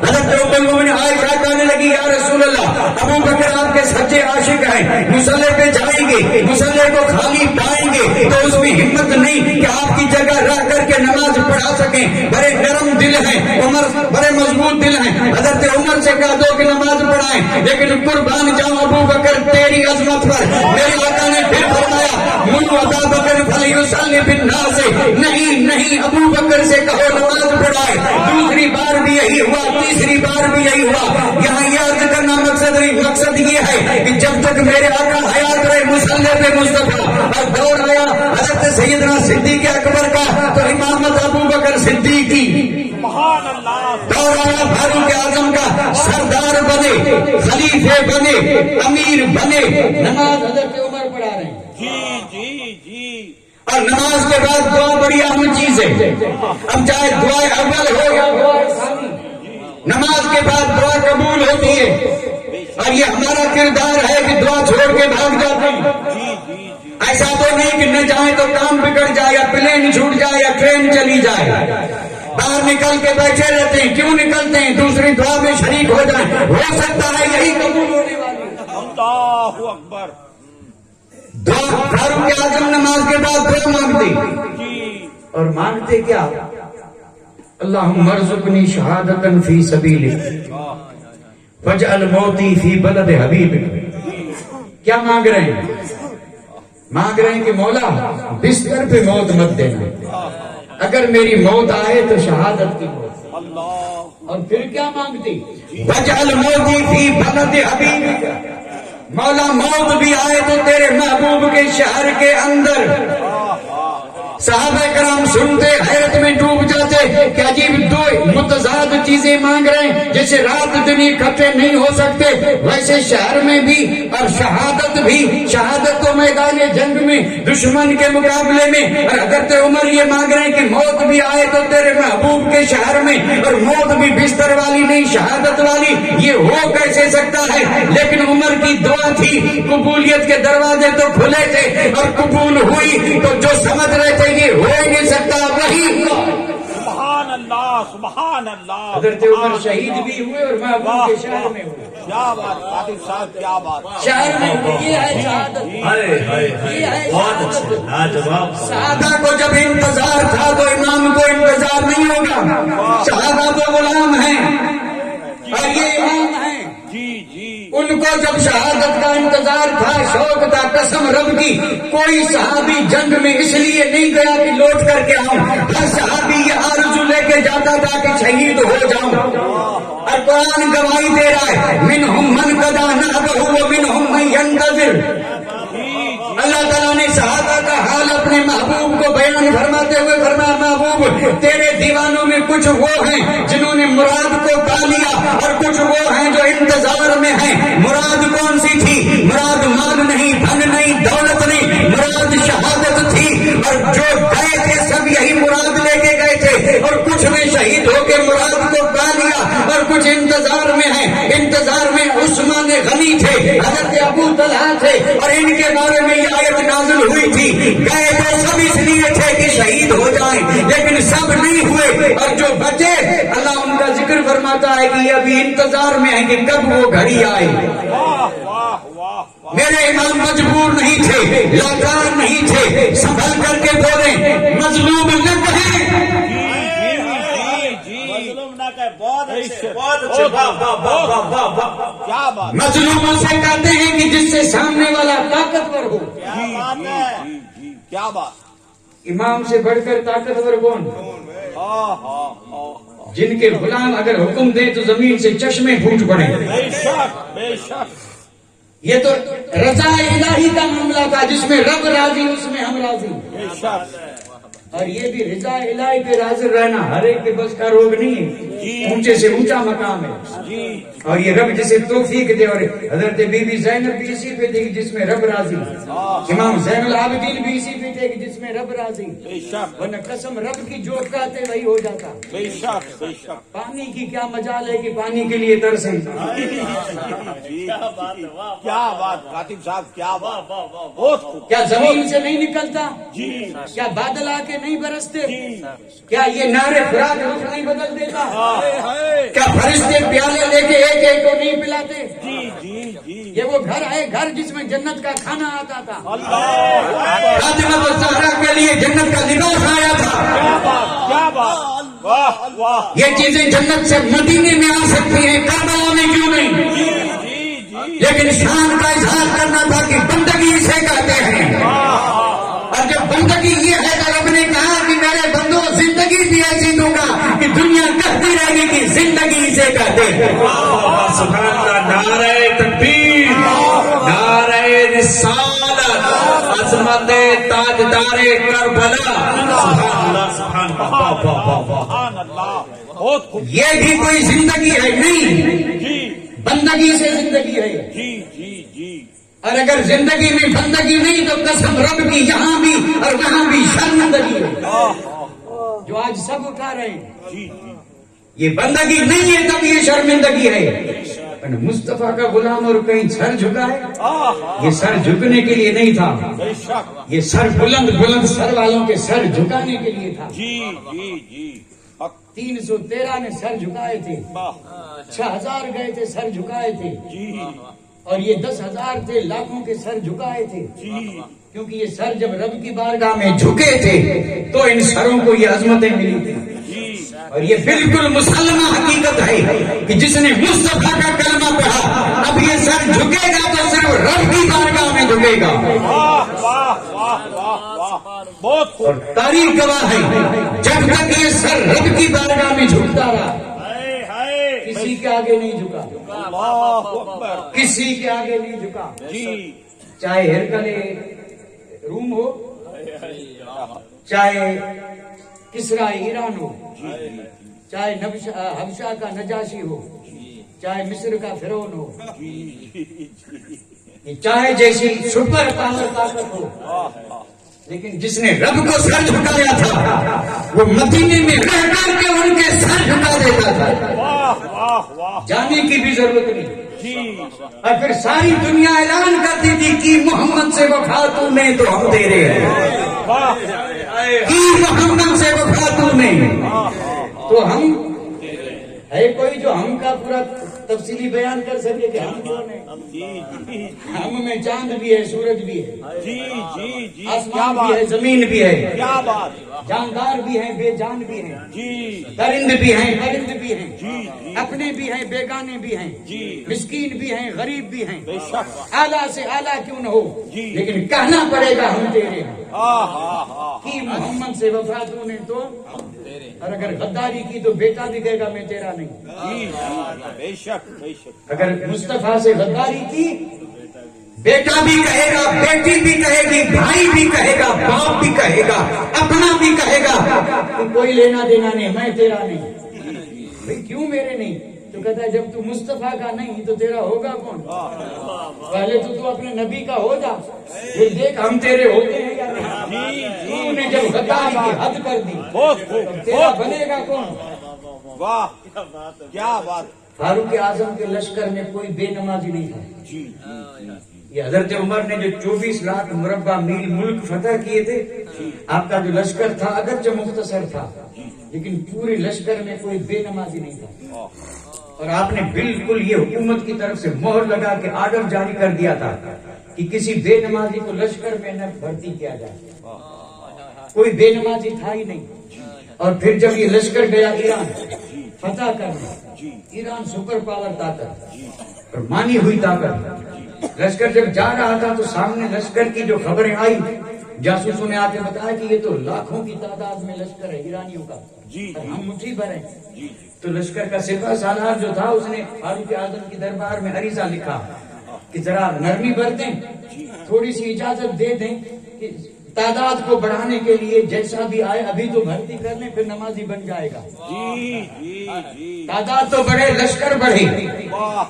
حضرت ام المؤمنین عائشہ کہنے لگی یا رسول اللہ ابو بکر آپ کے سچے عاشق ہیں، مصلی پہ جائیں گے، مصلی کو خالی پائیں گے تو اس میں ہمت نہیں کہ آپ کی جگہ رہ کر کے نماز پڑھا سکیں. بڑے نرم دل ہیں عمر، بڑے مضبوط دل ہیں. حضرت عمر سے کہہ دو کہ نماز پڑھائیں، لیکن قربان جاؤں ابو بکر تیری عظمت پر. میرے آقا نے پھر فرمایا مرو ابا بکر فلیصلی بالناس، نہیں ابو بکر سے کہو نماز پڑھائے. دوسری بار بھی یہی ہوا، تیسری بار بھی یہی ہوا. یہاں یہ عرض کرنا مقصد یہ ہے کہ جب تک میرے آقا حیات رہے مصلی پہ مصطفیٰ، اور دور آیا حضرت سیدنا صدیق اکبر کا تو امامت ابو بکر صدیق کی. سبحان اللہ. دور آیا فاروق اعظم کا، سردار بنے، خلیفے بنے، امیر بنے. نماز حضرت عمر پڑھا رہے ہیں. جی. اور نماز کے بعد دعا بڑی اہم چیز ہے. اب چاہے دعا اول ہو یا دعا ثانی، نماز کے بعد دعا قبول ہوتی ہے. اور یہ ہمارا کردار ہے کہ دعا چھوڑ کے بھاگ جاتے ہیں. ایسا تو نہیں کہ نہ جائیں تو کام بگڑ جائے، یا پلین چھوٹ جائے، یا ٹرین چلی جائے. باہر نکل کے بیٹھے رہتے ہیں. کیوں نکلتے ہیں؟ دوسری دعا میں شریک ہو جائیں. ہو سکتا ہے یہی قبول ہونے والی ہے. اللہ اکبر. دعا فاروق اعظم نماز کے بعد دعا مانگتے، اور مانگتے کیا؟ اللہم ارزقنی شہادتا فی سبیلک واجعل موتی فی بلد حبیبک. کیا مانگ رہے ہیں؟ مانگ رہے ہیں کہ مولا بستر پہ موت مت دینا، اگر میری موت آئے تو شہادت کی موت. اللہ. اور پھر کیا مانگتی؟ واجعل موتی فی بلد حبیبک، مولا موت بھی آئے تو تیرے محبوب کے شہر کے اندر. صحابہ کرام سنتے حیرت میں ڈوب جاتے کہ عجیب دو متضاد چیزیں مانگ رہے ہیں. جیسے رات دن اکٹھے نہیں ہو سکتے ویسے شہر میں بھی، اور شہادت بھی. شہادت تو میدان جنگ میں دشمن کے مقابلے میں. اور حضرت عمر یہ مانگ رہے ہیں کہ موت بھی آئے تو تیرے محبوب کے شہر میں، اور موت بھی بستر والی نہیں شہادت والی. یہ ہو کیسے سکتا ہے؟ لیکن عمر کی دعا تھی، قبولیت کے دروازے تو کھلے تھے، اور قبول ہوئی تو جو سمجھ رہے تھے یہ ہو ہی نہیں سکتا وہی ہوا. سبحان اللہ. سبحان اللہ. حضرت عمر شہید بھی ہوئے اور محبوب کے شہر میں ہوئے. کیا بات خاطر صاحب، کیا بات. شہر میں ہوئے. یہ ہے شہادت. یہ ہے شہادت. صحابہ کو جب انتظار تھا تو امام کو انتظار نہیں ہوگا. صحابہ تو غلام ہیں اور یہ امام ہیں. ان کو جب شہادت کا انتظار تھا، شوق تھا. قسم رب کی کوئی صحابی جنگ میں اس لیے نہیں گیا کہ لوٹ کر کے آؤں. ہر صحابی یہ آرزو لے کے جاتا تھا کہ شہید ہو جاؤں. اور قرآن گواہی دے رہا ہے منہم من قضی نحبہ ومنہم من ینتظر. اللہ تعالیٰ نے صحابہ کا حال اپنے محبوب کو بیان فرماتے ہوئے فرمایا محبوب تیرے دیوانوں میں کچھ وہ ہیں جنہوں نے مراد کو پا لیا، اور کچھ وہ ہیں جو انتظار میں ہیں. مراد کون سی تھی؟ مراد مال نہیں، دھن نہیں، دولت نہیں، مراد شہادت تھی. اور جو گئے تھے سب یہی مراد لے کے گئے تھے، اور کچھ نے شہید ہو کے مراد کو پا لیا، اور کچھ انتظار میں ہیں. انتظار میں عثمان غنی تھے، حضرت ابو طلحہ تھے، اور ان کے بارے میں یہ آیت نازل ہوئی تھی. گئے تو سب اس لیے تھے کہ شہید ہو جائیں، لیکن سب نہیں ہوئے، اور جو بچے اللہ ان کا ذکر فرماتا ہے کہ یہ ابھی انتظار میں ہے کہ کب وہ گھڑی آئے. میرے امام مجبور نہیں تھے، لاچار نہیں تھے. سنبھل کر کے بولے مظلوم نہ کہیں. مظلوموں سے کہتے ہیں کہ جس سے سامنے والا طاقتور ہو. کیا بات. امام سے بڑھ کر طاقتور کون؟ جن کے غلام اگر حکم دیں تو زمین سے چشمے پھوٹ پڑے. بے شک بے شک. یہ تو رضا الہی کا معاملہ تھا، جس میں رب راضی اس میں ہم راضی. بے شک. اور یہ بھی رضا الہی پہ حاضر رہنا ہر ایک کے بس کا روگ نہیں ہے، اونچے سے اونچا مقام ہے، اور یہ رب جسے توفیق دے. اور حضرت بی بی زینب بھی اسی پہ تھی جس میں رب راضی، امام زین العابدین بھی اسی پہ تھے جس میں رب راضی، ورنہ قسم رب کی جو کہتے وہی ہو جاتا. بے شک بے شک. پانی کی کیا مجال ہے کہ پانی کے لیے ترسیں. کیا بات کاتب صاحب، کیا بات، بہت خوب. کیا زمین سے نہیں نکلتا؟ جی کیا بادل آ کے نہیں برستے؟ کیا یہ نعرے فراق رخ نہیں بدل دیتا؟ کیا فرشتے پیالے لے کے ایک ایک کو نہیں پلاتے؟ جی جی جی. یہ وہ گھر ہے، گھر جس میں جنت کا کھانا آتا تھا، اللہ زہرا کے لیے جنت کا لباس آیا تھا. کیا بات، کیا بات، واہ واہ. یہ چیزیں جنت سے مدینے میں آ سکتی ہیں، کربلا میں کیوں نہیں؟ جی جی جی. لیکن شان کا اظہار کرنا تھا کہ بندگی اسے کہتے ہیں. اور جب بندگی یہ ہے تو رب نے کہا کہ میرے بندوں زندگی بھی ایسی دوں گا کہ دنیا کہتی رہے گی کہ زندگی اسے کہتے ہیں. سبحان اللہ. نعرہ تکبیر، نعرہ رسالت، عظمت تاجدار کربلا. سبحان اللہ، سبحان اللہ. سبحان اللہ. بہت خوب. یہ بھی کوئی زندگی ہے نہیں، جی بندگی سے زندگی ہے. جی جی جی. اور اگر زندگی میں بندگی نہیں تو قسم رب کی یہاں بھی اور وہاں بھی شرمندگی ہے جو آج سب اٹھا رہے ہیں. جی جی. یہ بندگی نہیں ہے تب یہ شرمندگی ہے. مصطفیٰ کا غلام اور کہیں سر جھکا ہے؟ یہ سر جھکنے کے لیے نہیں تھا، بے شک. یہ سر بلند بلند سر والوں کے سر جھکانے کے لیے تھا. جی جی جی. 313 نے سر جھکائے تھے، 6000 گئے تھے سر جھکائے تھے، جی اور یہ 10,000 تھے لاکھوں کے سر جھکائے تھے. جی. کیونکہ یہ سر جب رب کی بارگاہ میں جھکے تھے تو ان سروں کو یہ عظمتیں ملی تھی. اور یہ بالکل مسلمہ حقیقت ہے کہ جس نے مصطفیٰ کا کلمہ پڑھا اب یہ سر جھکے گا تو صرف رب کی بارگاہ میں جھکے گا. واہ واہ واہ واہ واہ. بہت خوب. اور تاریخ گواہ ہے جب تک یہ سر رب کی بارگاہ میں جھکتا رہا ہائے ہائے. کسی کے آگے نہیں جھکا، اللہ اکبر. کسی کے آگے نہیں جھکا. جی. چاہے ہرکل روم ہو، چاہے کسرا ایران ہو، چاہے حبشہ کا نجاشی ہو، چاہے مصر کا فرعون ہو، چاہے جیسی سپر پاور طاقت ہو، لیکن جس نے رب کو سر جھکایا تھا وہ مدینے میں رہ کر کے ان کے سر جھکا دیتا تھا. واہ واہ واہ. جانے کی بھی ضرورت نہیں. جی. اور پھر ساری دنیا اعلان کرتی تھی کہ محمد سے وفا تو نے تو ہم تیرے ہیں، واہ. کہ محمد سے وفا تو نے تو ہم ہے. کوئی جو ہم کا پورا تفصیلی بیان کر سکے کہ ہم کون ہیں؟ جی جی ہم میں چاند بھی ہے، سورج بھی ہے، جی جی جی. آسمان بھی ہے، زمین بھی ہے، کیا بات. جاندار بھی ہیں، بے جان بھی ہیں، جی درند بھی ہیں، پرند بھی ہیں، جی اپنے بھی ہیں، بیگانے بھی ہیں، جی. مسکین بھی ہیں، غریب بھی ہیں، بے شک. اعلیٰ سے اعلیٰ کیوں نہ ہو جی. لیکن کہنا پڑے گا ہم تیرے ہیں. ہاں. کہ محمد سے وفا تو نے تو، اور اگر غداری کی تو بیٹا بھی کہے گا میں تیرا نہیں. جی جی. بے شک بے شک. اگر مصطفیٰ سے غداری کی بیٹا بھی کہے گا، بیٹی بھی کہے گی، بھائی بھی کہے گا، باپ بھی کہے گا، اپنا بھی کہے گا کہ کوئی لینا دینا نہیں، میں تیرا نہیں. بھئی کیوں میرے نہیں؟ تو کہتا ہے جب تو مصطفیٰ کا نہیں تو تیرا ہوگا کون؟ پہلے تو اپنے نبی کا ہو جا، پھر دیکھ ہم تیرے ہوتے ہیں یا نہیں. تو نے جب غداری کی حد کر دی بہت خوب. تیرا بنے گا کون؟ واہ. کیا بات. فاروق اعظم کے لشکر میں کوئی بے نمازی نہیں تھا. جی. یہ حضرت عمر نے جو 24 لاکھ مربع میل ملک فتح کیے تھے، آپ کا جو لشکر تھا اگرچہ مختصر تھا لیکن پورے لشکر میں کوئی بے نمازی نہیں تھا. اور آپ نے بالکل یہ حکومت کی طرف سے مہر لگا کے آرڈر جاری کر دیا تھا کہ کسی بے نمازی کو لشکر میں نہ بھرتی کیا جائے. کوئی بے نمازی تھا ہی نہیں. اور پھر جب یہ لشکر گیا ایران فتح کرنا، ایران سپر پاور طاقت اور مانی ہوئی طاقت، لشکر جب جا رہا تھا تو سامنے لشکر کی جو خبریں آئی جاسوسوں نے آ کے بتایا کہ یہ تو لاکھوں کی تعداد میں لشکر ہے ایرانیوں کا، اور ہم مٹھی بھر ہیں. تو لشکر کا سپہ سالار جو تھا اس نے فاروق اعظم کی دربار میں عریضہ لکھا کہ ذرا نرمی برتیں، تھوڑی سی اجازت دے دیں کہ تعداد کو بڑھانے کے لیے جیسا بھی آئے ابھی تو بھرتی کر لیں پھر نمازی بن جائے گا. جی جی جی تعداد تو بڑھے, لشکر بڑھے. واہ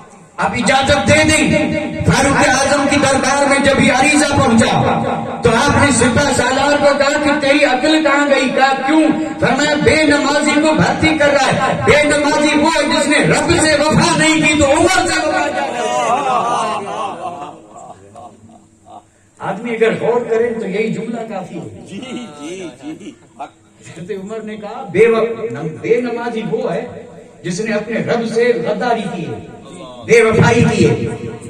اب اجازت دے دیں. فاروق اعظم کی دربار میں جب یہ عریضہ پہنچا تو آپ نے سپہ سالار کو کہا کہ تیری عقل کہاں گئی؟ کہا کیوں؟ فرمایا بے نمازی کو بھرتی کر رہا ہے. بے نمازی وہ ہے جس نے رب سے وفا نہیں کی تو عمر سے وفا کیا کرے. آدمی اگر غور کرے تو یہی جملہ کافی ہے. جی جی جی حضرت عمر نے کہا بے نمازی وہ ہے جس نے اپنے رب سے غداری کی ہے, بے وفائی کی ہے.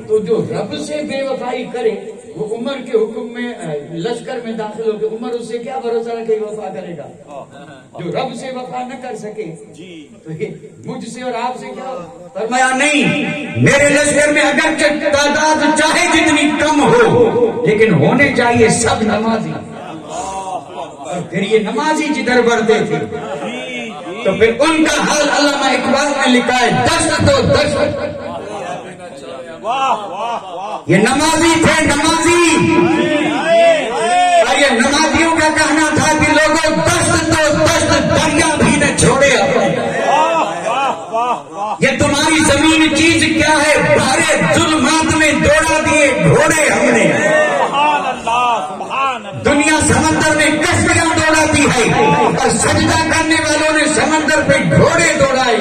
تو جو رب سے بے وفائی کرے وہ عمر کے حکم میں لشکر میں داخل ہو کے عمر اس سے کیا بھروسہ رکھے وفا کرے گا؟ جو رب سے وفا نہ کر سکے تو یہ مجھ سے اور آپ سے کیا؟ فرمایا نہیں, میرے لشکر میں اگر تعداد چاہے جتنی کم ہو لیکن ہونے چاہیے سب نمازی. اور پھر یہ نمازی جدھر بڑھتے تھے تو پھر ان کا حال علامہ اقبال نے لکھا ہے دشت و دشت. یہ نمازی تھے نمازی, اور یہ نمازیوں کا کہنا تھا کہ لوگوں دشت و دشت دریا بھی نہ چھوڑے. یہ تمہاری زمین چیز کیا ہے؟ بھارے ظلمات میں دوڑا دیے گھوڑے ہم نے. دنیا سمندر میں کشتیاں دوڑاتی ہے اور سجدہ کرنے والوں نے سمندر پہ گھوڑے دوڑائے.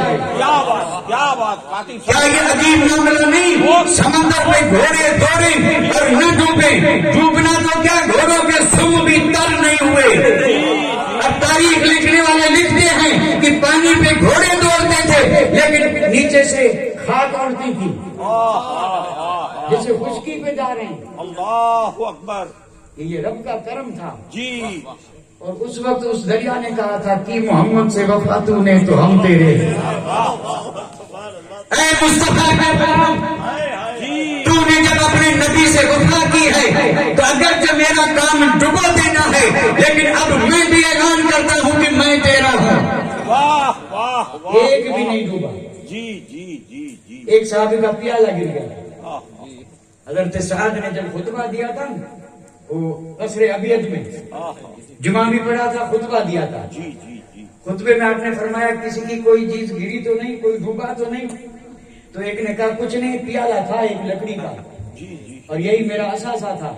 کیا یہ عجیب معاملہ نہیں؟ سمندر پہ گھوڑے دوڑے اور نہ ڈوبے. ڈوبنا تو کیا, گھوڑوں کے سم بھی تر نہیں ہوئے. اب تاریخ لکھنے والے لکھتے ہیں کہ پانی پہ گھوڑے دوڑتے تھے لیکن نیچے سے خاک اڑتی تھی جیسے خشکی پہ جا رہے ہیں. اللہ اکبر. یہ رب کا کرم تھا. جی اور اس وقت اس دریا نے کہا تھا کہ محمد سے وفا تو نے تو ہم تیرے. اے مصطفیٰ تو نے جب اپنے نبی سے وفا کی ہے تو اگر جو میرا کام ڈبو دینا ہے لیکن اب میں بھی اعلان کرتا ہوں کہ میں تیرا ہوں. واہ واہ واہ. ایک بھی نہیں ڈوبا. جی جی جی جی. ایک صحابی کا پیالہ گر گیا. حضرت سعد نے جب خطبہ دیا تھا وہ قصر ابیض میں جمعہ بھی پڑھا تھا, خطبہ دیا تھا. جی جی جی. خطبے میں آپ نے فرمایا کسی کی کوئی چیز گری تو نہیں, کوئی ڈوبا تو نہیں؟ تو ایک نے کہا کچھ نہیں, پیالہ تھا ایک لکڑی کا اور یہی میرا اثاثہ تھا,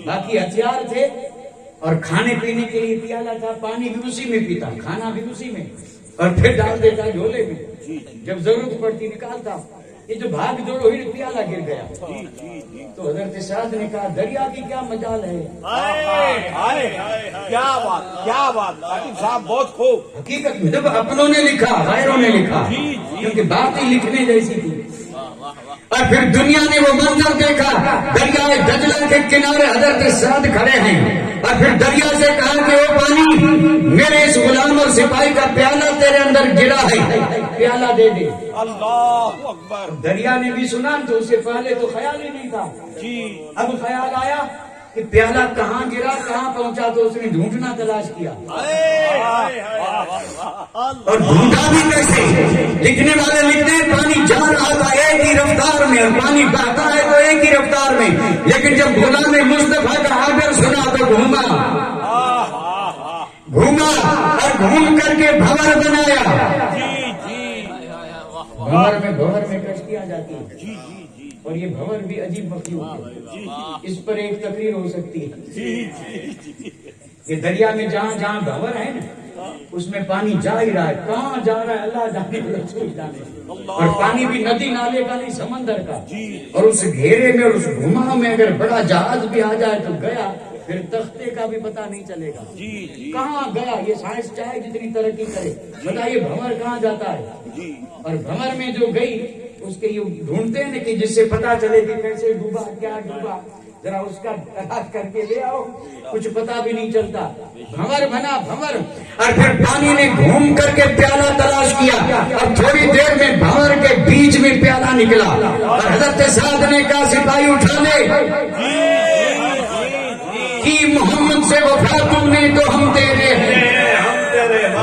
باقی ہتھیار تھے اور کھانے پینے کے لیے پیالہ تھا, پانی بھی اسی میں پیتا, کھانا بھی اسی میں, اور پھر ڈال دیتا جھولے میں, جب ضرورت پڑتی نکالتا. یہ جو بھاگ دوڑ ہوئی پیالہ گر گیا. تو حضرت سعد نے کہا دریا کی کیا مجال ہے. کیا بات کیا بات. خطیب صاحب بہت خوب. حقیقت میں جب اپنوں نے لکھا غیروں نے لکھا کیونکہ بات ہی لکھنے جیسی تھی. اور پھر دنیا نے وہ منظر دیکھا, دریائے دجلہ کے کنارے حضرت سعد کھڑے ہیں اور پھر دریا سے کہا کہ وہ پانی میرے اس غلام اور سپاہی کا پیالہ تیرے اندر گرا ہے, پیالہ دے دے. اللہ اکبر. دریا نے بھی سنا تو اسے پہلے تو خیال ہی نہیں تھا. جی اب خیال آیا کہ پیالہ کہاں گرا کہاں پہنچا تو اس نے ڈھونڈنا تلاش کیا. اور ڈھونڈا بھی کیسے؟ لکھنے والے لکھتے ہیں پانی جا رہا تھا ایک ہی رفتار میں اور پانی بہتا ہے تو ایک ہی رفتار میں, لیکن جب غلام مصطفیٰ کا آڈر سنا تو گھوما اور گھوم کر کے بھور بنایا. بھور میں کشتیاں جاتی ہیں اور یہ بھور بھی عجیب مخلوق ہے, اس پر ایک تقریر ہو سکتی ہے. یہ دریا میں جہاں جہاں بھور ہے نا اس میں پانی جا ہی رہا ہے, کہاں جا رہا ہے اللہ جانے, رسول جانے. اور پانی بھی ندی نالے کا نہیں سمندر کا, اور اس گھیرے میں اور اس گھما میں اگر بڑا جہاز بھی آ جائے تو گیا, پھر تختے کا بھی پتہ نہیں چلے گا کہاں گیا. یہ سائنس چاہے جتنی ترقی کرے, بتائیے بھنور کہاں جاتا ہے. اور بھنور میں جو گئی اس کے یہ ڈھونڈتے ہیں کہ جس سے پتا چلے کہ کیسے ڈوبا کیا ڈوبا, ذرا اس کا تلاش کر کے لے آؤ, کچھ پتا بھی نہیں چلتا. بھنور بنا بھنور, اور پھر پانی نے گھوم کر کے پیالہ تلاش کیا اور تھوڑی دیر میں بھنور کے بیچ میں پیالہ نکلا. اور حضرت سعد نے کہا سپاہی اٹھا لے کہ محمد سے وفا تم نے تو ہم تیرے ہیں.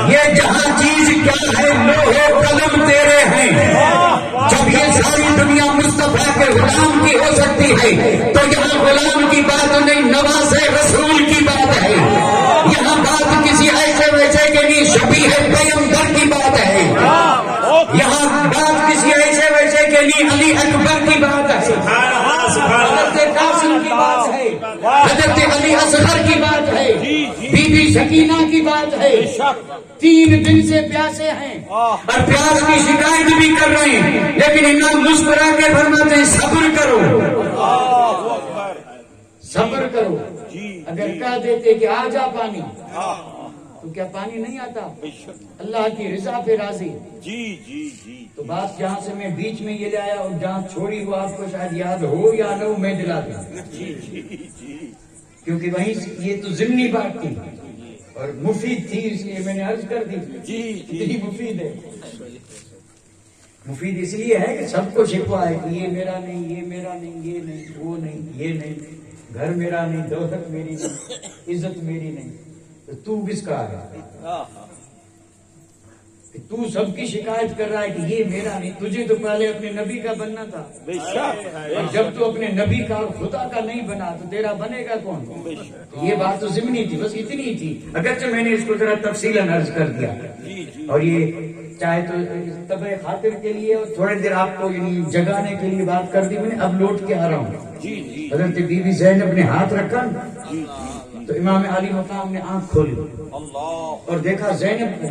یہ جہاں چیز کیا ہے لوح قلم تیرے ہیں. جب یہ ساری دنیا مصطفیٰ کے غلام کی ہو سکتی ہے تو یہاں غلام کی بات نہیں, نواز رسول کی بات ہے. کے لیے علی اکبر کی بات ہے، حضرت قاسم کی بات ہے، حضرت علی اصغر کی بات ہے، بی بی سکینہ کی بات ہے. 3 دن سے پیاسے ہیں اور پیاس کی شکایت بھی کر رہے ہیں، لیکن امام مسکرا کے فرماتے ہیں صبر کرو، صبر کرو. اگر کہہ دیتے کہ آ جا پانی تو کیا پانی نہیں آتا؟ اللہ کی رضا پہ راضی. تو بات جہاں سے میں بیچ میں یہ لے آیا اور جہاں چھوڑی وہ آپ کو شاید یاد ہو یا نہ ہو، میں دلا دوں، کیونکہ وہیں یہ تو ضمنی بات تھی اور مفید تھی، اس لیے میں نے عرض کر دی. اتنی مفید ہے. مفید اس لیے ہے کہ سب کو شکوا ہے کہ یہ میرا نہیں، یہ میرا نہیں، یہ نہیں، وہ نہیں، یہ نہیں، گھر میرا نہیں، دولت میری نہیں، عزت میری نہیں. تو کس کا ہے؟ تو سب کی شکایت کر رہا ہے کہ یہ میرا نہیں. تجھے تو پہلے اپنے نبی کا بننا تھا، اور جب تو اپنے نبی کا اور خدا کا نہیں بنا تو تیرا بنے گا کون؟ یہ بات تو ضمنی تھی، بس اتنی تھی. اگرچہ میں نے اس کو ذرا تفصیلاً عرض کر دیا، اور یہ چاہے تو طبع خاطر کے لیے اور تھوڑی دیر آپ کو جگانے کے لیے بات کر دی میں نے. اب لوٹ کے آ رہا ہوں. حضرت بی بی زینب نے ہاتھ رکھا تو امام علی مقام نے آنکھ کھولی اور دیکھا زینب کو.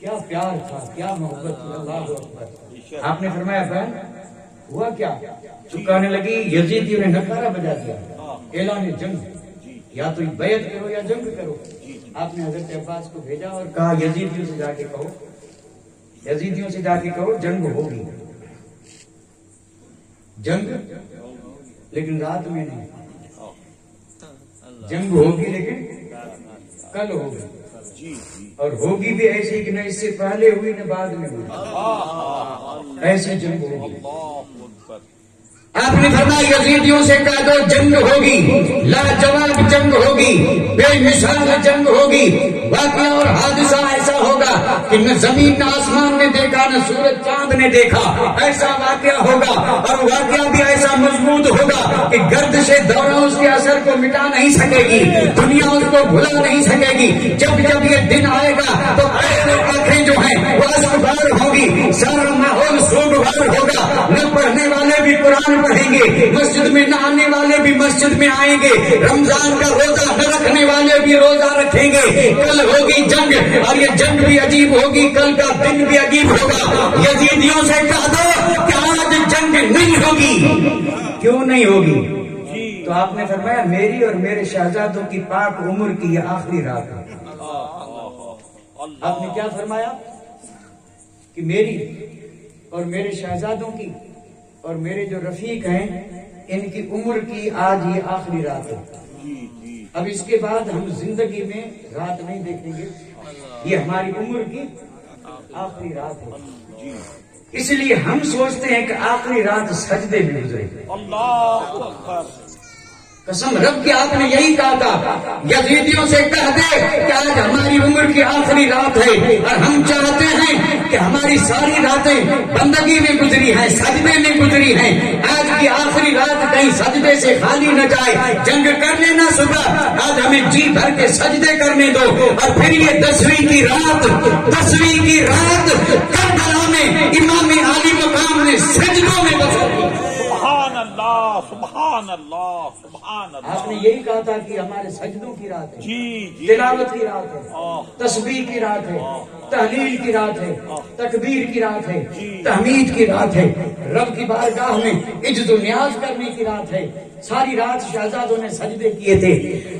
کیا پیار تھا، کیا محبت تھی. اللہ اکبر. آپ نے فرمایا بہن ہوا کیا؟ چکانے لگی. یزیدیوں نے نکارہ بجا دیا، اعلان جنگ، یا تو بیعت کرو یا جنگ کرو. آپ نے حضرت عباس کو بھیجا اور کہا یزیدیوں سے جا کے کہو، یزیدیوں سے جا کے کہو جنگ ہوگی، جنگ لیکن رات میں نہیں، جنگ ہوگی لیکن کل ہوگی، اور ہوگی بھی ایسی کہ نہ اس سے پہلے ہوئی نہ بعد میں ہوئی، ایسی جنگ ہوگی. آپ نے فرمایا یزیدیوں سے کہہ دو جنگ ہوگی، لاجواب جنگ ہوگی، بے مثال جنگ ہوگی. واقعہ اور حادثہ ایسا ہوگا کہ نہ زمین نہ آسمان نے دیکھا، نہ سورج چاند نے دیکھا. ایسا واقعہ ہوگا، اور واقعہ بھی ایسا مضبوط ہوگا کہ گردش دورہ اس کے اثر کو مٹا نہیں سکے گی، دنیا اس کو بھلا نہیں سکے گی. جب جب یہ دن آئے گا تو آنکھیں جو ہیں وہ اشکبار ہوگی، سارا ماحول سوگوار ہوگا. نہ پڑھنے والے بھی قرآن پڑھیں گے، مسجد میں نہ آنے والے بھی مسجد میں آئیں گے، رمضان کا روزہ نہ رکھنے والے بھی روزہ رکھیں گے. کل ہوگی جنگ، اور یہ جنگ بھی عجیب ہوگی، کل کا دن بھی عجیب ہوگا. یزیدیوں سے کہہ دو کہ آج جنگ نہیں ہوگی. کیوں نہیں ہوگی؟ تو آپ نے فرمایا میری اور میرے شہزادوں کی پاک عمر کی یہ آخری رات ہے. آپ نے کیا فرمایا کہ میری اور میرے شہزادوں کی اور میرے جو رفیق ہیں ان کی عمر کی آج یہ آخری رات ہے. اب اس کے بعد ہم زندگی میں رات نہیں دیکھیں گے، یہ ہماری عمر کی آخری رات ہے. اس لیے ہم سوچتے ہیں کہ آخری رات سجدے میں گزرے. قسم رب کی آپ نے یہی کہا تھا یزیدیوں سے کہہ دے کہ آج ہماری عمر کی آخری رات ہے، اور ہم چاہتے ہیں کہ ہماری ساری راتیں بندگی میں گزری ہیں، سجدے میں گزری ہیں. آج کی آخری رات کہیں سجدے سے خالی نہ جائے. جنگ کر لینا صبح، آج ہمیں جی بھر کے سجدے کرنے دو. اور پھر یہ 10ویں کی رات کربلا میں امام علی مقام نے سجدوں میں بسر کی. سبحان اللہ، سبحان اللہ، سبحان اللہ. آپ نے یہی کہا تھا کہ ہمارے سجدوں کی رات ہے، جی تلاوت کی رات ہے، تسبیح کی رات ہے، تحلیل کی رات ہے، تکبیر کی رات ہے، تحمید کی رات ہے، رب کی بارگاہ میں عجز و نیاز کرنے کی رات ہے. ساری رات شہزادوں نے سجدے کیے تھے.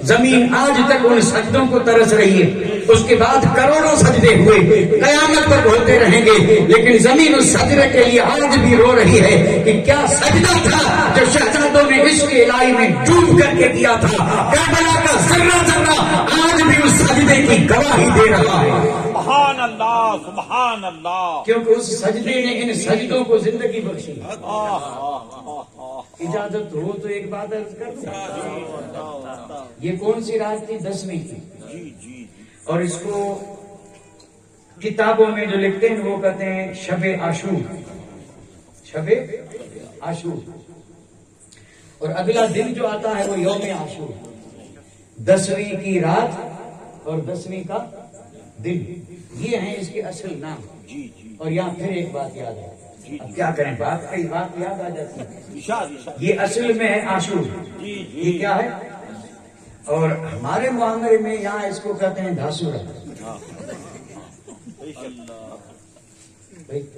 زمین آج تک ان سجدوں کو ترس رہی ہے. اس کے بعد کروڑوں سجدے ہوئے، قیامت تک ہوتے رہیں گے، لیکن زمین اس سجدے کے لیے آج بھی رو رہی ہے کہ کیا سجدہ تھا جو شہزادوں نے عشق الہی میں ڈوب کر کے کیا تھا. کربلا کا ذرہ ذرہ آج بھی اس سجدے کی گواہی دے رہا ہے. سبحان اللہ، سبحان اللہ. کیونکہ اس سجدے نے ان سجدوں کو زندگی بخشی. اجازت ہو تو ایک بات عرض کر دوں. یہ کون سی رات تھی؟ 10ویں کی. اور اس کو کتابوں میں جو لکھتے ہیں وہ کہتے ہیں شب عاشور. شب عاشور. اور اگلا دن جو آتا ہے وہ یوم عاشور. 10ویں کی رات اور 10ویں کا دن، یہ ہیں اس کے اصل نام. اور یہاں پھر ایک بات یاد ہے اب کیا کریں، بات کئی بات یاد آ جاتی ہے. ارشاد ارشاد. یہ اصل میں ہے عاشور. جی یہ جی. کیا ہے؟ اور ہمارے معاملے میں یہاں اس کو کہتے ہیں دھاسورا.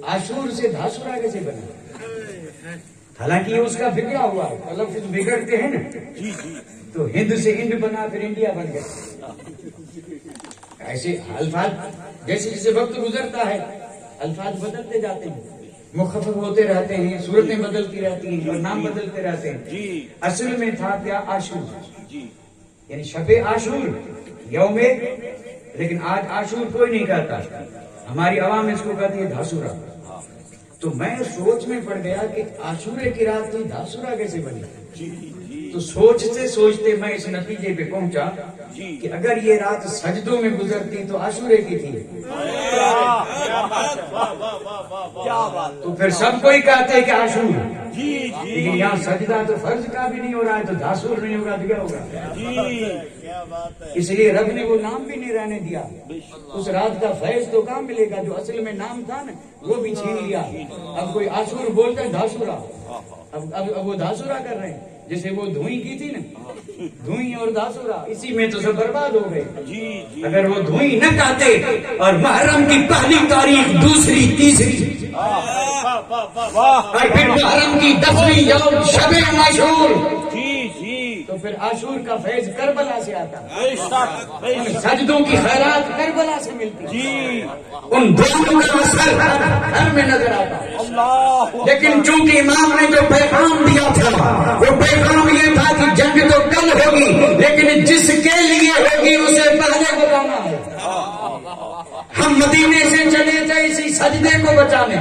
عاشور سے دھاسورا کیسے بنا؟ حالانکہ یہ اس کا بگڑا ہوا ہے، تلفظ بگڑتے ہیں نا. جی جی. تو ہند سے ہند بنا، پھر انڈیا بن گیا. ایسے الفاظ جیسے جیسے وقت گزرتا ہے الفاظ بدلتے جاتے ہیں، مخفف ہوتے رہتے ہیں، صورتیں بدلتی رہتی ہیں اور نام بدلتے رہتے ہیں. جی اصل میں تھا کیا؟ عاشور. جی. یعنی شب عاشور یوم، لیکن آج عاشور کوئی نہیں کہتا، ہماری عوام اس کو کہتی ہے دھاسورا. تو میں سوچ میں پڑ گیا کہ عاشورے کی رات تھی، دھاسورا کیسے بنی؟ جی جی. تو سوچتے سوچتے میں اس نتیجے پہ پہنچا جی. کہ اگر یہ رات سجدوں میں گزرتی تو عاشورے کی تھی، کیا بات. تو پھر سب کوئی کہتے ہیں کہ عاشور. جی لیکن جی یہاں سجدہ تو فرض کا بھی نہیں ہو رہا ہے، تو دھاسور نہیں ہوگا تو کیا ہوگا؟ جی. اس لیے رب نے وہ نام بھی نہیں رہنے دیا. اس رات کا فیض تو کہاں ملے گا؟ جو اصل میں نام تھا نا وہ بھی چھین لیا. اب کوئی عاشور بولتا ہے دھاسورا، اب وہ دھاسورا کر رہے ہیں. جیسے وہ دھوئی کی تھی نا، دھوئی اور دھاسورا، اسی میں تو سب برباد ہو گئے. جی جی. اگر وہ دھوئی نہ کہتے اور محرم کی پہلی تاریخ، دوسری، تیسری، واہ. اور پھر محرم کی 10ویں یوم شب عاشور، جی جی. تو پھر عاشور کا فیض کربلا سے آتا. بے شک بے شک. سجدوں کی خیرات کربلا سے ملتی. جی. ان دونوں کا اثر ہر میں نظر آتا. اللہ. لیکن چونکہ امام نے جو پیغام دیا تھا وہ پیغام یہ تھا کہ جنگ تو کل ہوگی، لیکن جس کے لیے ہوگی اسے پہلے بتانا ہے. ہم مدینے سے چلے تھے اسی سجدے کو بچانے،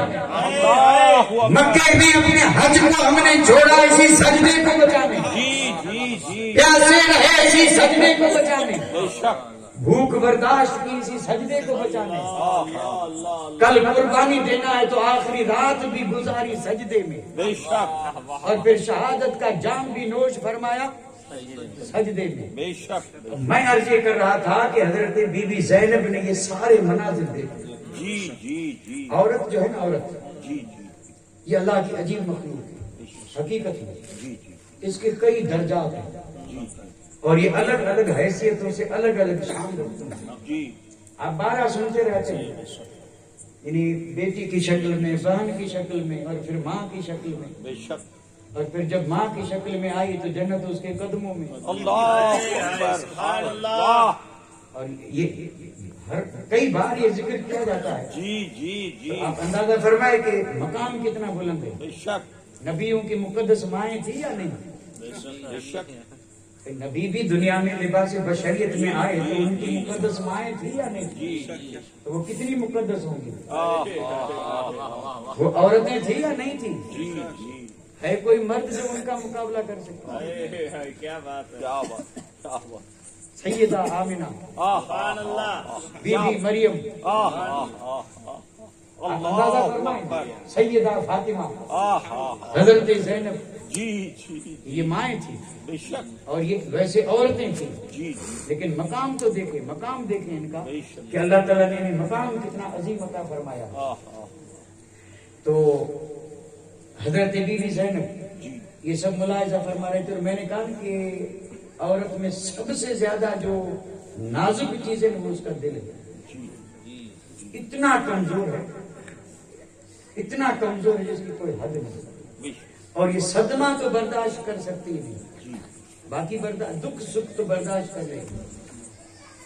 مکے بھی اپنے حج کو ہم نے چھوڑا اسی سجدے کو بچانے، جی جی جی. پیاسے رہے اسی سجدے کو بچانے، بے شک. بھوک برداشت کی اسی سجدے کو بچانے. اللہ. کل قربانی دینا ہے تو آخری رات بھی گزاری سجدے میں، بے شک اور پھر شہادت کا جام بھی نوش فرمایا سجدے میں. بے شک. میں عرض یہ کر رہا تھا کہ حضرت بی بی زینب نے یہ سارے مناظر دیکھے. جی جی جی. عورت جو ہے نا، عورت جی جی. یہ اللہ کی عجیب مخلوق ہے، حقیقت ہے. جی جی. اس کے کئی درجات ہیں جی اور یہ الگ الگ حیثیتوں سے الگ الگ شان رکھتے ہیں. جی. آپ 12 سنتے رہتے ہیں، یعنی بیٹی کی شکل میں، بہن کی شکل میں، اور پھر ماں کی شکل میں، بے شک. اور پھر جب ماں کی شکل میں آئی تو جنت اس کے قدموں میں. اللہ اکبر. واہ. اور یہ کئی بار یہ ذکر کیا جاتا ہے. جی جی جی. آپ اندازہ فرمائے کہ مقام کتنا بلند ہے. بے شک. نبیوں کی مقدس مائیں تھی یا نہیں؟ بے شک. نبی بھی دنیا میں لباس بشریت میں آئے تو ان کی مقدس مائیں تھی یا نہیں؟ جی. تو وہ کتنی مقدس ہوں گی؟ آہ. وہ عورتیں تھی یا نہیں تھی؟ جی جی. ہے کوئی مرد جو ان کا مقابلہ کر سکتا؟ کیا بات. کیا بات. سیدہ آمنہ، بی بی مریم، اندازہ فرمائیں، سیدہ فاطمہ، حضرت زینب، جی جی. یہ مائیں تھی بے شک. اور یہ ویسے عورتیں تھیں. جی. لیکن مقام تو دیکھیں، مقام دیکھیں ان کا بے شک. کہ اللہ تعالیٰ نے انہیں مقام کتنا عظیم عطا فرمایا. تو حضرت بی بی زینب جی. یہ سب ملاحظہ فرما رہے تھے، اور میں نے کہا کہ عورت میں سب سے زیادہ جو نازک چیزیں وہ اس کا دل ہے. اتنا کمزور ہے، اتنا کمزور ہے جس کی کوئی حد نہیں. اور یہ صدمہ تو برداشت کر سکتی نہیں، باقی برداشت، دکھ سکھ تو برداشت کر لے.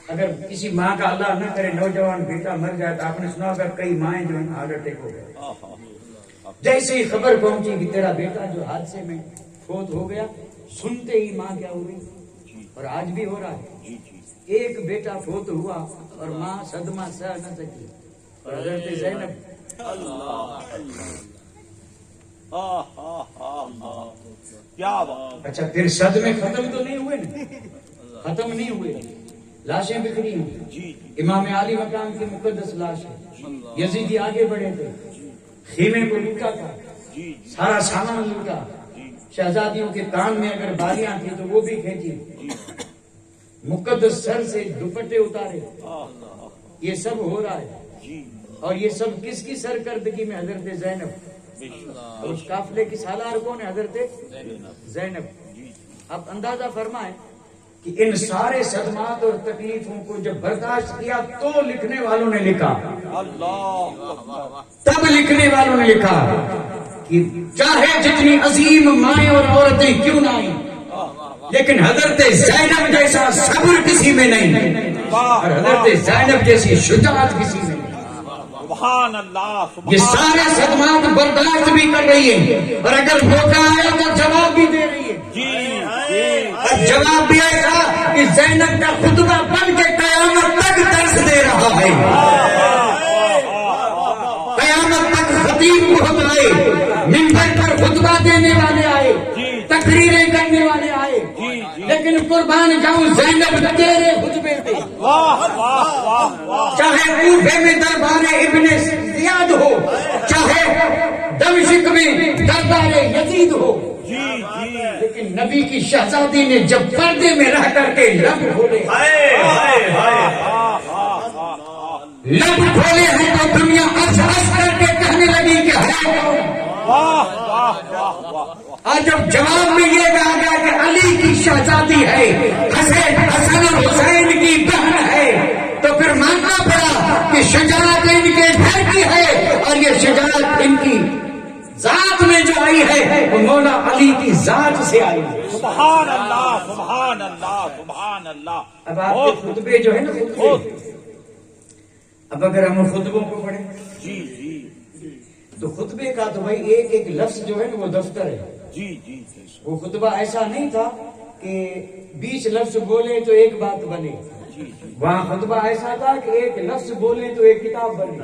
اگر کسی ماں کا اللہ نہ کرے نوجوان بیٹا مر جائے تو آپ نے سنا ہوگا کئی مائیں جو ہیں ہارٹ اٹیک ہو گئے. جیسے ہی خبر پہنچی کہ تیرا بیٹا جو حادثے میں فوت ہو گیا، سنتے ہی ماں کیا ہو گئی. اور آج بھی ہو رہا ہے. ایک بیٹا فوت ہوا اور ماں صدمہ سہ نہ سکی. اور حضرت زینب، کیا بات. اچھا پھر صدمے ختم تو نہیں ہوئے نا؟ ختم نہیں ہوئے، لاشیں بکھری ہیں. جی. امام علی مقام کی مقدس لاش ہے. یزیدی آگے بڑھے تھے، خیمے کو لوٹا تھا، جی. سارا سامان لوٹا. شہزادیوں کے کان میں اگر بالیاں تھیں تو وہ بھی کھینچی، مقدس سر سے دوپٹے اتارے. یہ سب ہو رہا ہے. جی. اور یہ سب کس کی سرکردگی میں؟ حضرت زینب. اور اس قافلے کی سالار کون ہے؟ حضرت زینب. اب اندازہ فرمائیں کہ ان سارے صدمات اور تکلیفوں کو جب برداشت کیا تو لکھنے والوں نے لکھا، تب لکھنے والوں نے لکھا کہ چاہے جتنی عظیم مائیں اور عورتیں کیوں نہ آئیں، لیکن حضرت زینب جیسا صبر کسی میں نہیں، اور حضرت زینب جیسی شجاعت کسی میں نہیں. سبحان اللہ. یہ سارے صدمات برداشت بھی کر رہی ہے، اور اگر موقع آیا تو جواب بھی دے رہی ہے. اور جواب بھی ایسا کہ زینب کا خطبہ بن کے قیامت تک درس دے رہا ہے. قیامت تک خطیب بہت آئے، منبر پر خطبہ دینے والے آئے، تقریریں کرنے والے آئے، لیکن قربان جاؤں زینب تیرے خطبے پہ. چاہے کوفے میں دربار ابن زیاد ہو، چاہے دمشق میں دربار یزید ہو، لیکن نبی کی شہزادی نے جب پردے میں رہ کر کے لب کھولے ہیں تو دنیا ہنس ہنس کر کے کہنے لگی کہ ہے کون؟ اور جب جواب میں یہ کہا گیا کہ علی کی شہزادی ہے، حسن اور حسین کی بہن ہے، تو پھر ماننا پڑا کہ شجاعت ان کے گھر کی ہے، اور یہ شجاعت ان کی ذات میں جو آئی ہے وہ مولا علی کی ذات سے آئی ہے. سبحان اللہ سبحان اللہ سبحان اللہ. اب آپ کے خطبے جو ہے نا خطبے، اب اگر ہم خطبوں کو پڑھیں جی جی تو خطبے کا تو بھائی ایک ایک لفظ جو ہے نا وہ دفتر ہے. جی جی جی. وہ خطبہ ایسا نہیں تھا کہ 20 لفظ بولے تو ایک بات بنے. وہاں خطبہ ایسا تھا کہ ایک لفظ بولے تو ایک کتاب بنے.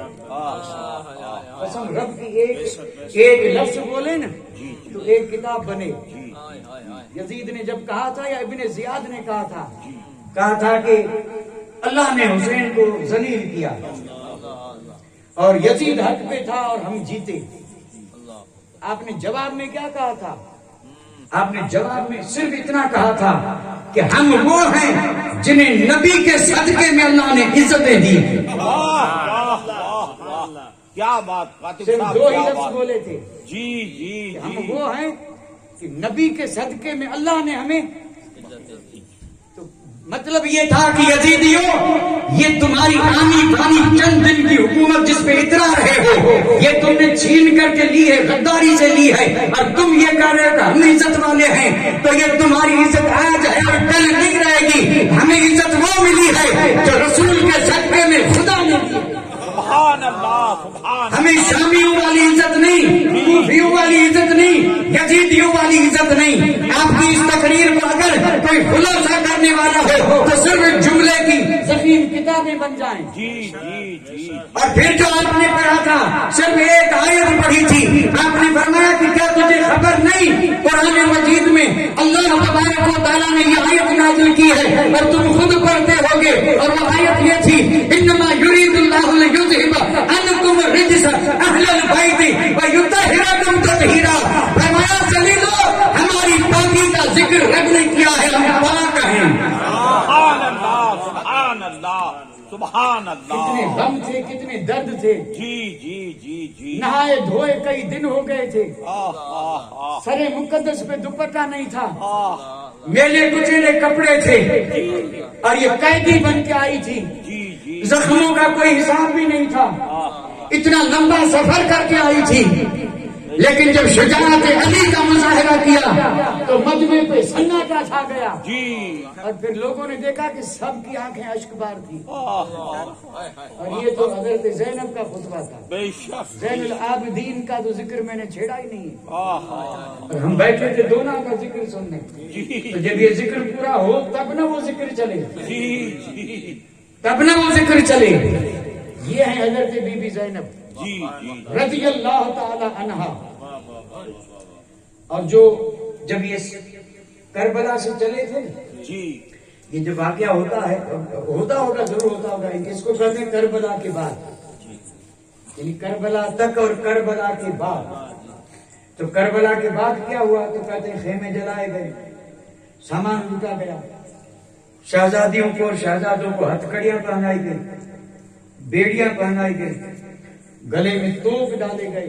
قسم رب کی، ایک لفظ بولے نا تو ایک کتاب بنے. یزید نے جب کہا تھا یا ابن زیاد نے کہا تھا کہ اللہ نے حسین کو ذلیل کیا اور یزید حق پہ تھا اور ہم جیتے، آپ نے جواب میں کیا کہا تھا؟ آپ نے جواب میں صرف اتنا کہا تھا کہ ہم وہ ہیں جنہیں نبی کے صدقے میں اللہ نے عزتیں دی. کیا بات، صرف 2 ہی لفظ بولے تھے. جی جی. ہم وہ ہیں کہ نبی کے صدقے میں اللہ نے ہمیں. تو مطلب یہ تھا کہ یزیدیوں، یہ تمہاری آنی بانی چند دن کی حکومت جس پہ اترا رہے ہو، یہ تم نے چھین کر کے لی ہے، غداری سے لی ہے، اور تم یہ کہہ رہے ہو کہ ہم عزت والے ہیں، تو یہ تمہاری عزت آج ہے اور کل نہیں رہے گی. ہمیں عزت وہ ملی ہے جو رسول کے صدقے میں خدا نے دی. سبحان اللہ سبحان. ہمیں شامیوں والی عزت نہیں، کوفیوں والی عزت نہیں، یزیدیوں والی عزت نہیں. آپ کی اس تقریر کو اگر کوئی خلاصہ کرنے والا ہو تو صرف جملے کی ضخیم کتابیں بن جائیں. جی جی جی. اور پھر جو آپ نے پڑھا تھا صرف ایک آیت پڑھی تھی، آپ نے فرمایا کہ کیا تجھے خبر نہیں قرآن مجید میں اللہ تبارک و تعالیٰ نے یہ آیت نازل کی ہے اور تم خود پڑھتے ہوگے، اور وہ آیت یہ تھی انما یرید اللہ لیذھب عنکم الرجس اہل البیت ویطہرکم تطہیرا. فرمایا ذلیلو، ہماری پاکی کا ذکر رب نے کیا ہے، ہم پاک ہیں. سبحان اللہ سبحان اللہ سبحان کتنے اللہ. غم تھے، کتنے درد تھے. جی جی جی جی. نہائے دھوئے کئی دن ہو گئے تھے، آہ سرے مقدس پہ دوپٹہ نہیں تھا، آہ. میلے کچیلے کپڑے تھے، اور یہ قیدی بن کے آئی تھی. جی جی. زخموں کا کوئی حساب بھی نہیں تھا، اتنا لمبا سفر کر کے آئی تھی. لیکن جب شجاعت علی کا مظاہرہ کیا تو مجمع پہ سناٹا چھا گیا. جی. اور پھر لوگوں نے دیکھا کہ سب کی آنکھیں اشک بار تھی. اور یہ تو حضرت زینب کا خطبہ تھا. بے شک. زین العابدین کا تو ذکر میں نے چھیڑا ہی نہیں. آہ. اور ہم بیٹھے تھے دونوں کا ذکر سننے. تو جب یہ ذکر پورا ہو تب نہ وہ ذکر چلے، جی جی تب نہ وہ ذکر چلے. یہ ہے حضرت بی بی زینب جی جی. رضی اللہ تعالی عنہا. اور جو جب یہ کربلا سے چلے تھے، جی. یہ جو واقعہ ہوتا ہے، ہوتا ہوگا ضرور ہوتا ہوگا، اس کو کہتے ہیں کربلا کے بعد، یعنی کربلا تک اور کربلا کے بعد. تو کربلا کے بعد کیا ہوا؟ تو کہتے ہیں خیمے جلائے گئے، سامان لوٹا گیا، شہزادیوں کو اور شہزادوں کو ہتھکڑیاں پہنائی گئی، بیڑیاں پہنائی گئی، گلے میں توپ ڈالے گئے،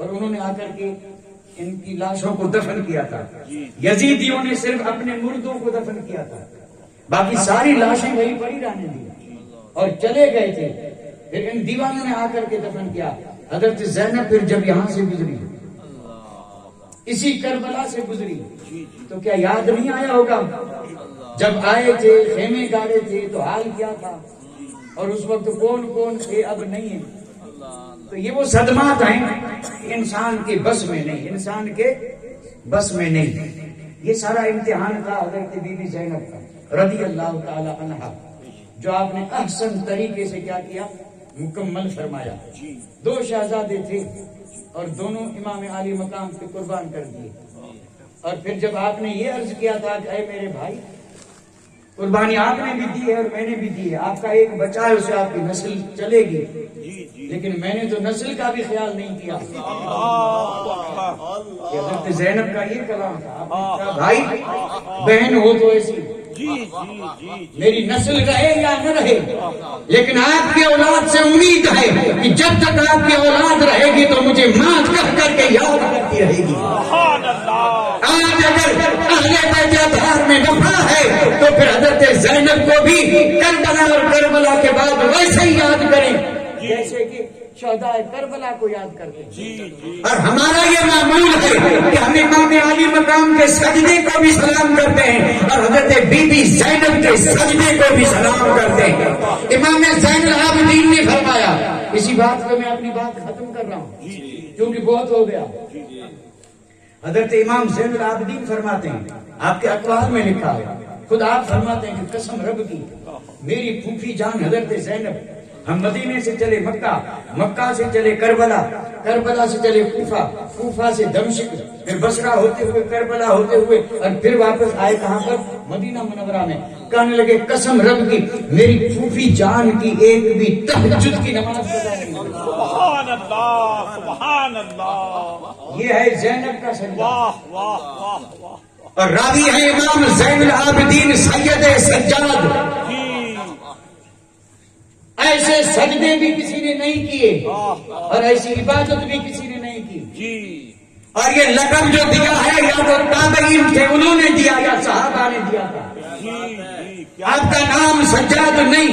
اور انہوں نے آ کر کے ان کی لاشوں کو دفن کیا تھا. یزیدیوں نے صرف اپنے مردوں کو دفن کیا تھا، باقی ساری لاشیں وہی پڑی رہنے دی اور چلے گئے تھے. پھر ان دیوانوں نے آ کر کے دفن کیا. حضرت زینب پھر جب یہاں سے گزری، اسی کربلا سے گزری، تو کیا یاد نہیں آیا ہوگا جب آئے تھے خیمے گاڑے تھے تو حال کیا تھا، اور اس وقت کون کون تھے اب نہیں ہے. تو یہ وہ صدمات ہیں انسان کے بس میں نہیں، انسان کے بس میں نہیں. یہ سارا امتحان تھا حضرت بی بی زینب کا رضی اللہ تعالی عنہا، جو آپ نے احسن طریقے سے کیا کیا، مکمل فرمایا. 2 شہزادے تھے اور دونوں امام عالی مقام پہ قربان کر دیے. اور پھر جب آپ نے یہ عرض کیا تھا کہ اے میرے بھائی، قربانی آپ نے بھی دی ہے اور میں نے بھی دی ہے، آپ کا ایک بچہ ہے، اسے آپ کی نسل چلے گی، لیکن میں نے تو نسل کا بھی خیال نہیں کیا. حضرت زینب کا یہ کلام تھا، آپ نے کہا بھائی بہن ہو تو ایسی، میری نسل رہے یا نہ رہے، لیکن آپ کی اولاد سے امید ہے کہ جب تک آپ کی اولاد رہے گی تو مجھے ماں کہہ کر کے یاد کرتی رہے گی. آج اگر اہل بیت اطہار میں نفع ہے تو پھر حضرت زینب کو بھی کربلا اور کربلا کے بعد ویسے ہی یاد کریں جیسے کہ شہداء کربلا کو یاد کرتے ہیں. اور ہمارا یہ معمول ہے کہ ہم امام عالی مقام کے سجدے کو بھی سلام کرتے ہیں اور حضرت بی بی زینب کے سجدے کو بھی سلام کرتے ہیں. امام زین العابدین نے فرمایا، اسی بات کو میں اپنی بات ختم کر رہا ہوں کیونکہ بہت ہو گیا. حضرت امام زین العابدین فرماتے ہیں، آپ کے اقوال میں لکھا ہے، خود آپ فرماتے ہیں کہ قسم رب کی، میری پھوپھی جان حضرت زینب، ہم مدینے سے چلے مکہ، مکہ سے چلے کربلا، کربلا سے چلے کوفہ، کوفہ سے دمشق، پھر بصرہ ہوتے ہوئے کربلا ہوتے ہوئے اور پھر واپس آئے کہاں پر؟ مدینہ منورہ میں. کہنے لگے قسم رب کی، میری پھوپھی جان کی ایک بھی تہجد کی نماز قضا نہیں. سبحان اللہ، سبحان اللہ. یہ ہے زینب کا سجدہ. واہ واہ واہ واہ. اور راوی ہے امام زین العابدین سید سجاد. ایسے سجدے بھی کسی نے نہیں کیے اور ایسی عبادت بھی کسی نے نہیں کی. اور یہ لقب جو دیا ہے یا تو تابعین تھے انہوں نے دیا یا صحابہ نے دیا تھا. آپ کا نام سجاد نہیں،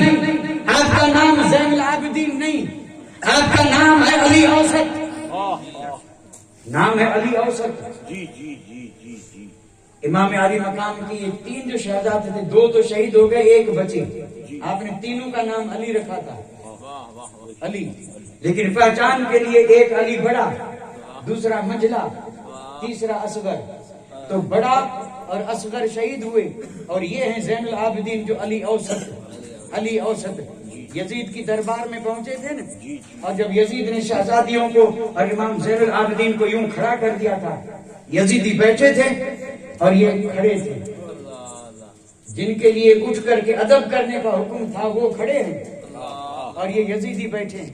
آپ کا نام زین العابدین نہیں، آپ کا نام ہے علی اوسط. نام ہے علی اوسط. امام علی مقام کی 3 جو شہزادے تھے، 2 تو شہید ہو گئے، 1 بچے. آپ نے تینوں کا نام علی رکھا تھا، علی، لیکن پہچان کے لیے ایک علی بڑا، دوسرا منجلا، تیسرا اصغر. تو بڑا اور اصغر شہید ہوئے اور یہ ہیں زین العابدین جو علی اوسط. علی اوسط یزید کی دربار میں پہنچے تھے نا، اور جب یزید نے شہزادیوں کو اور امام زین العابدین کو یوں کھڑا کر دیا تھا، یزیدی بیٹھے تھے اور یہ کھڑے تھے. جن کے لیے اٹھ کر کے ادب کرنے کا حکم تھا وہ کھڑے ہیں اور یہ یزیدی بیٹھے ہیں.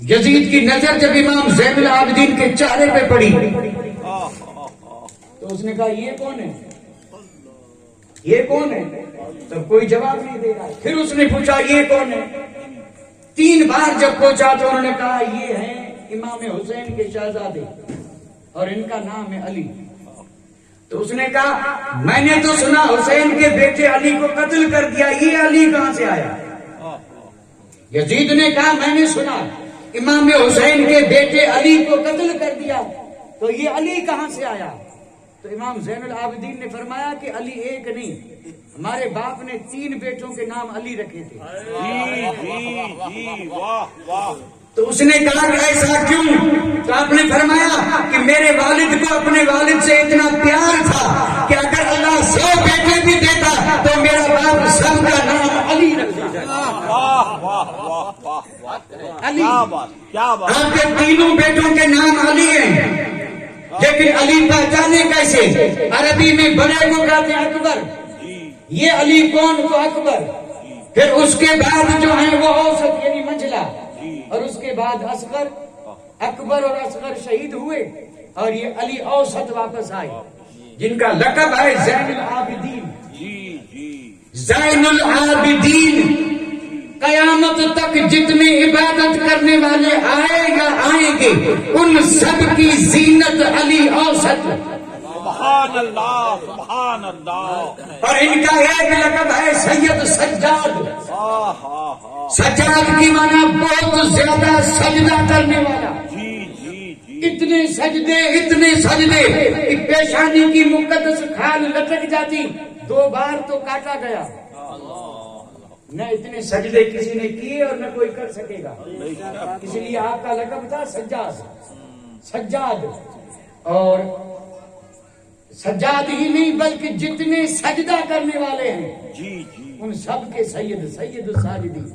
یزید کی نظر جب امام زین العابدین کے چہرے پہ پڑی تو اس نے کہا یہ کون ہے، یہ کون ہے؟ تو کوئی جواب نہیں دے رہا. پھر اس نے پوچھا یہ کون ہے. 3 بار جب پوچھا تو انہوں نے کہا یہ ہیں امام حسین کے شہزادے اور ان کا نام ہے علی. تو اس نے کہا میں نے تو سنا حسین کے بیٹے علی کو قتل کر دیا، یہ علی کہاں سے آیا؟ یزید نے کہا میں نے سنا امام حسین کے بیٹے علی کو قتل کر دیا، تو یہ علی کہاں سے آیا؟ تو امام زین العابدین نے فرمایا کہ علی ایک نہیں، ہمارے باپ نے 3 بیٹوں کے نام علی رکھے تھے. واہ واہ. تو اس نے کہا کہ ایسا کیوں؟ تو آپ نے فرمایا کہ میرے والد کو اپنے والد سے اتنا پیار تھا کہ اگر اللہ 100 بیٹے بھی دیتا تو میرا باپ سب کا نام علی رکھتا. علی. آپ کے 3 بیٹوں کے نام علی ہیں، لیکن علی پہچانے کیسے؟ عربی میں بڑے کو کہتے ہیں اکبر، یہ علی کون؟ تو اکبر. پھر اس کے بعد جو ہیں وہ اوسط یعنی منجلا، اور اس کے بعد اصغر. اکبر اور اصغر شہید ہوئے اور یہ علی اوسط واپس آئے جن کا لقب ہے زین العابدین. زین العابدین قیامت تک جتنے عبادت کرنے والے آئے یا آئیں گے ان سب کی زینت علی اوسط، سبحان اللہ سبحان اللہ، اور ان کا ایک لقب ہے سید سجاد۔ سجاد کی معنی بہت زیادہ سجدہ کرنے والا، جی جی جی، اتنے سجدے کہ پیشانی کی مقدس کھال لٹک جاتی، 2 بار تو کاٹا گیا، نہ اتنے سجدے کسی نے کیے اور نہ کوئی کر سکے گا، اس لیے آپ کا لقب تھا سجاد۔ اور سجاد ہی نہیں بلکہ جتنے سجدہ کرنے والے ہیں جی جی، ان سب کے سید الساجدین،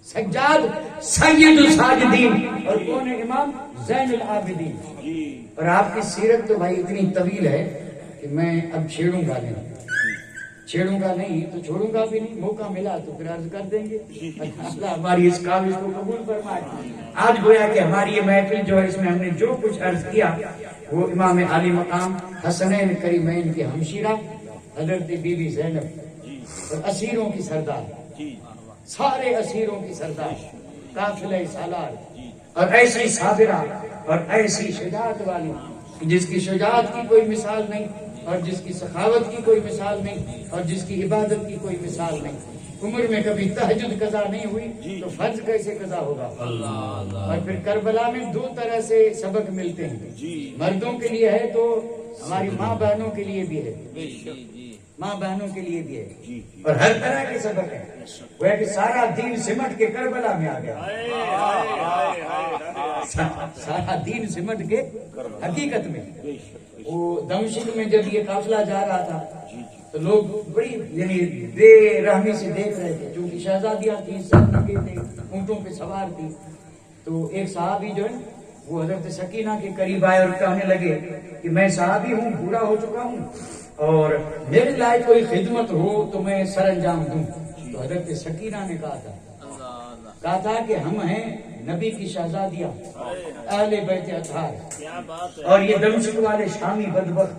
سجاد سید الساجدین، اور کون ہے امام زین العابدین۔ اور آپ کی سیرت تو بھائی اتنی طویل ہے کہ میں اب چھیڑوں گا نہیں تو چھوڑوں گا بھی نہیں، موقع ملا تو پھر عرض کر دیں گے۔ اللہ ہماری اس کاوش کو قبول فرمائے۔ آج گویا کہ ہماری یہ محفل جو ہے اس میں ہم نے جو کچھ عرض کیا وہ امام عالی مقام حسنین کریمین کے ہمشیرہ حضرت بی بی زینب اور اسیروں کی سردار، سارے اسیروں کی سردار، قافلہ سالار، اور ایسی صابرہ اور ایسی شجاعت والی جس کی شجاعت کی کوئی مثال نہیں، اور جس کی سخاوت کی کوئی مثال نہیں، اور جس کی عبادت کی کوئی مثال نہیں۔ عمر میں کبھی تہجد قضا نہیں ہوئی تو فرض کیسے قضا ہوگا؟ اور پھر کربلا میں 2 طرح سے سبق ملتے ہیں، مردوں کے لیے ہے تو ہماری ماں بہنوں کے لیے بھی ہے، ماں بہنوں کے لیے بھی ہے، اور ہر طرح کے سبق ہے۔ وہ ہے کہ سارا دین سمٹ کے کربلا میں آ گیا، سارا دین سمٹ کے حقیقت میں۔ وہ دمشق میں جب یہ قافلہ جا رہا تھا تو لوگ بڑی یعنی بے رحمی سے دیکھ رہے تھے، چونکہ شہزادیاں تھیں، سب لگے تھے، اونٹوں پہ سوار تھی۔ تو ایک صحابی جو ہے وہ حضرت سکینہ کے قریب آئے اور کہنے لگے کہ میں صحابی ہوں، بوڑھا ہو چکا ہوں، اور میرے لائق کوئی خدمت ہو تو میں سر انجام دوں۔ تو حضرت سکینہ نے کہا تھا کہ ہم ہیں نبی کی شہزادیاں، اہل بیت اطہار، اور یہ دمشق والے شامی بدبخت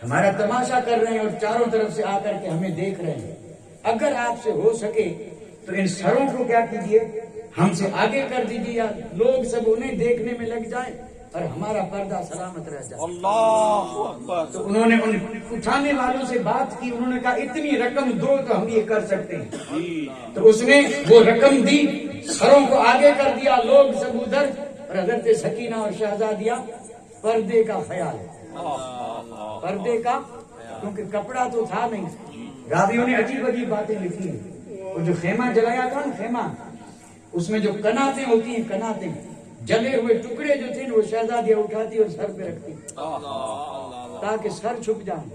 ہمارا تماشا کر رہے ہیں اور چاروں طرف سے آ کر کے ہمیں دیکھ رہے ہیں۔ اگر آپ سے ہو سکے تو ان سروں کو کیا کیجئے، ہم سے آگے کر دیجئے، یا لوگ سب انہیں دیکھنے میں لگ جائیں اور ہمارا پردہ سلامت رہ جائے۔ اللہ اکبر۔ تو انہوں نے ان اٹھانے والوں سے بات کی، انہوں نے کہا اتنی رقم دو تو ہم یہ کر سکتے ہیں۔ تو اس نے وہ رقم دی، سروں کو آگے کر دیا، لوگ سب ادھر، اور حضرت سکینہ اور شہزادیاں پردے کا خیال، پردے کا، کیونکہ کپڑا تو تھا نہیں۔ راویوں نے عجیب عجیب باتیں لکھی ہیں۔ وہ جو خیمہ جلایا تھا نا، خیمہ، اس میں جو کناتیں ہوتی ہیں، کناتیں، جلے ہوئے ٹکڑے جو تھے وہ شہزادیاں اٹھاتی اور سر پہ رکھتی تاکہ سر چھپ جائیں۔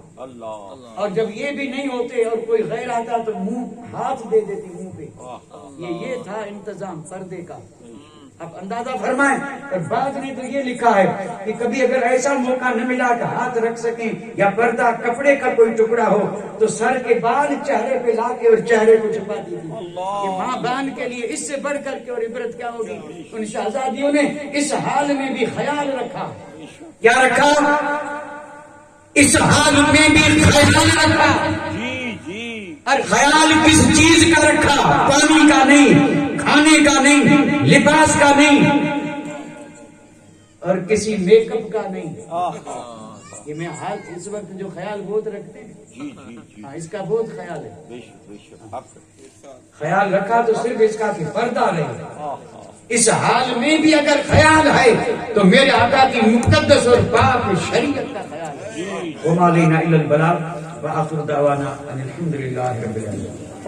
اور جب یہ بھی نہیں ہوتے اور کوئی غیر آتا تو منہ ہاتھ دے دیتی منہ پہ۔ یہ تھا انتظام پردے کا۔ اب اندازہ فرمائیں۔ اور بعض نے تو یہ لکھا ہے کہ کبھی اگر ایسا موقع نہ ملا کہ ہاتھ رکھ سکیں یا پردہ کپڑے کا کوئی ٹکڑا ہو تو سر کے بال چہرے پہ لا کے اور چہرے کو چھپاتی تھی۔ یہ ماں بہن کے لیے اس سے بڑھ کر کے اور عبرت کیا ہوگی۔ ان شہزادیوں نے اس حال میں بھی خیال رکھا۔ کیا رکھا؟ اس حال میں بھی خیال رکھا۔ اور خیال کس چیز کا رکھا؟ پانی کا نہیں، کھانے کا نہیں، لباس کا نہیں، اور کسی میک اپ کا نہیں۔ یہ میں حال اس وقت جو خیال بہت رکھتے ہیں، اس کا بہت خیال ہے۔ خیال رکھا تو صرف اس کا کہ پردہ رہے۔ اس حال میں بھی اگر خیال ہے تو میرے آقا کی مقدس اور پاک شریعت کا خیال ہے۔ وما علینا الا البلاغ وآخر دعوانا ان الحمد للہ رب العالمین۔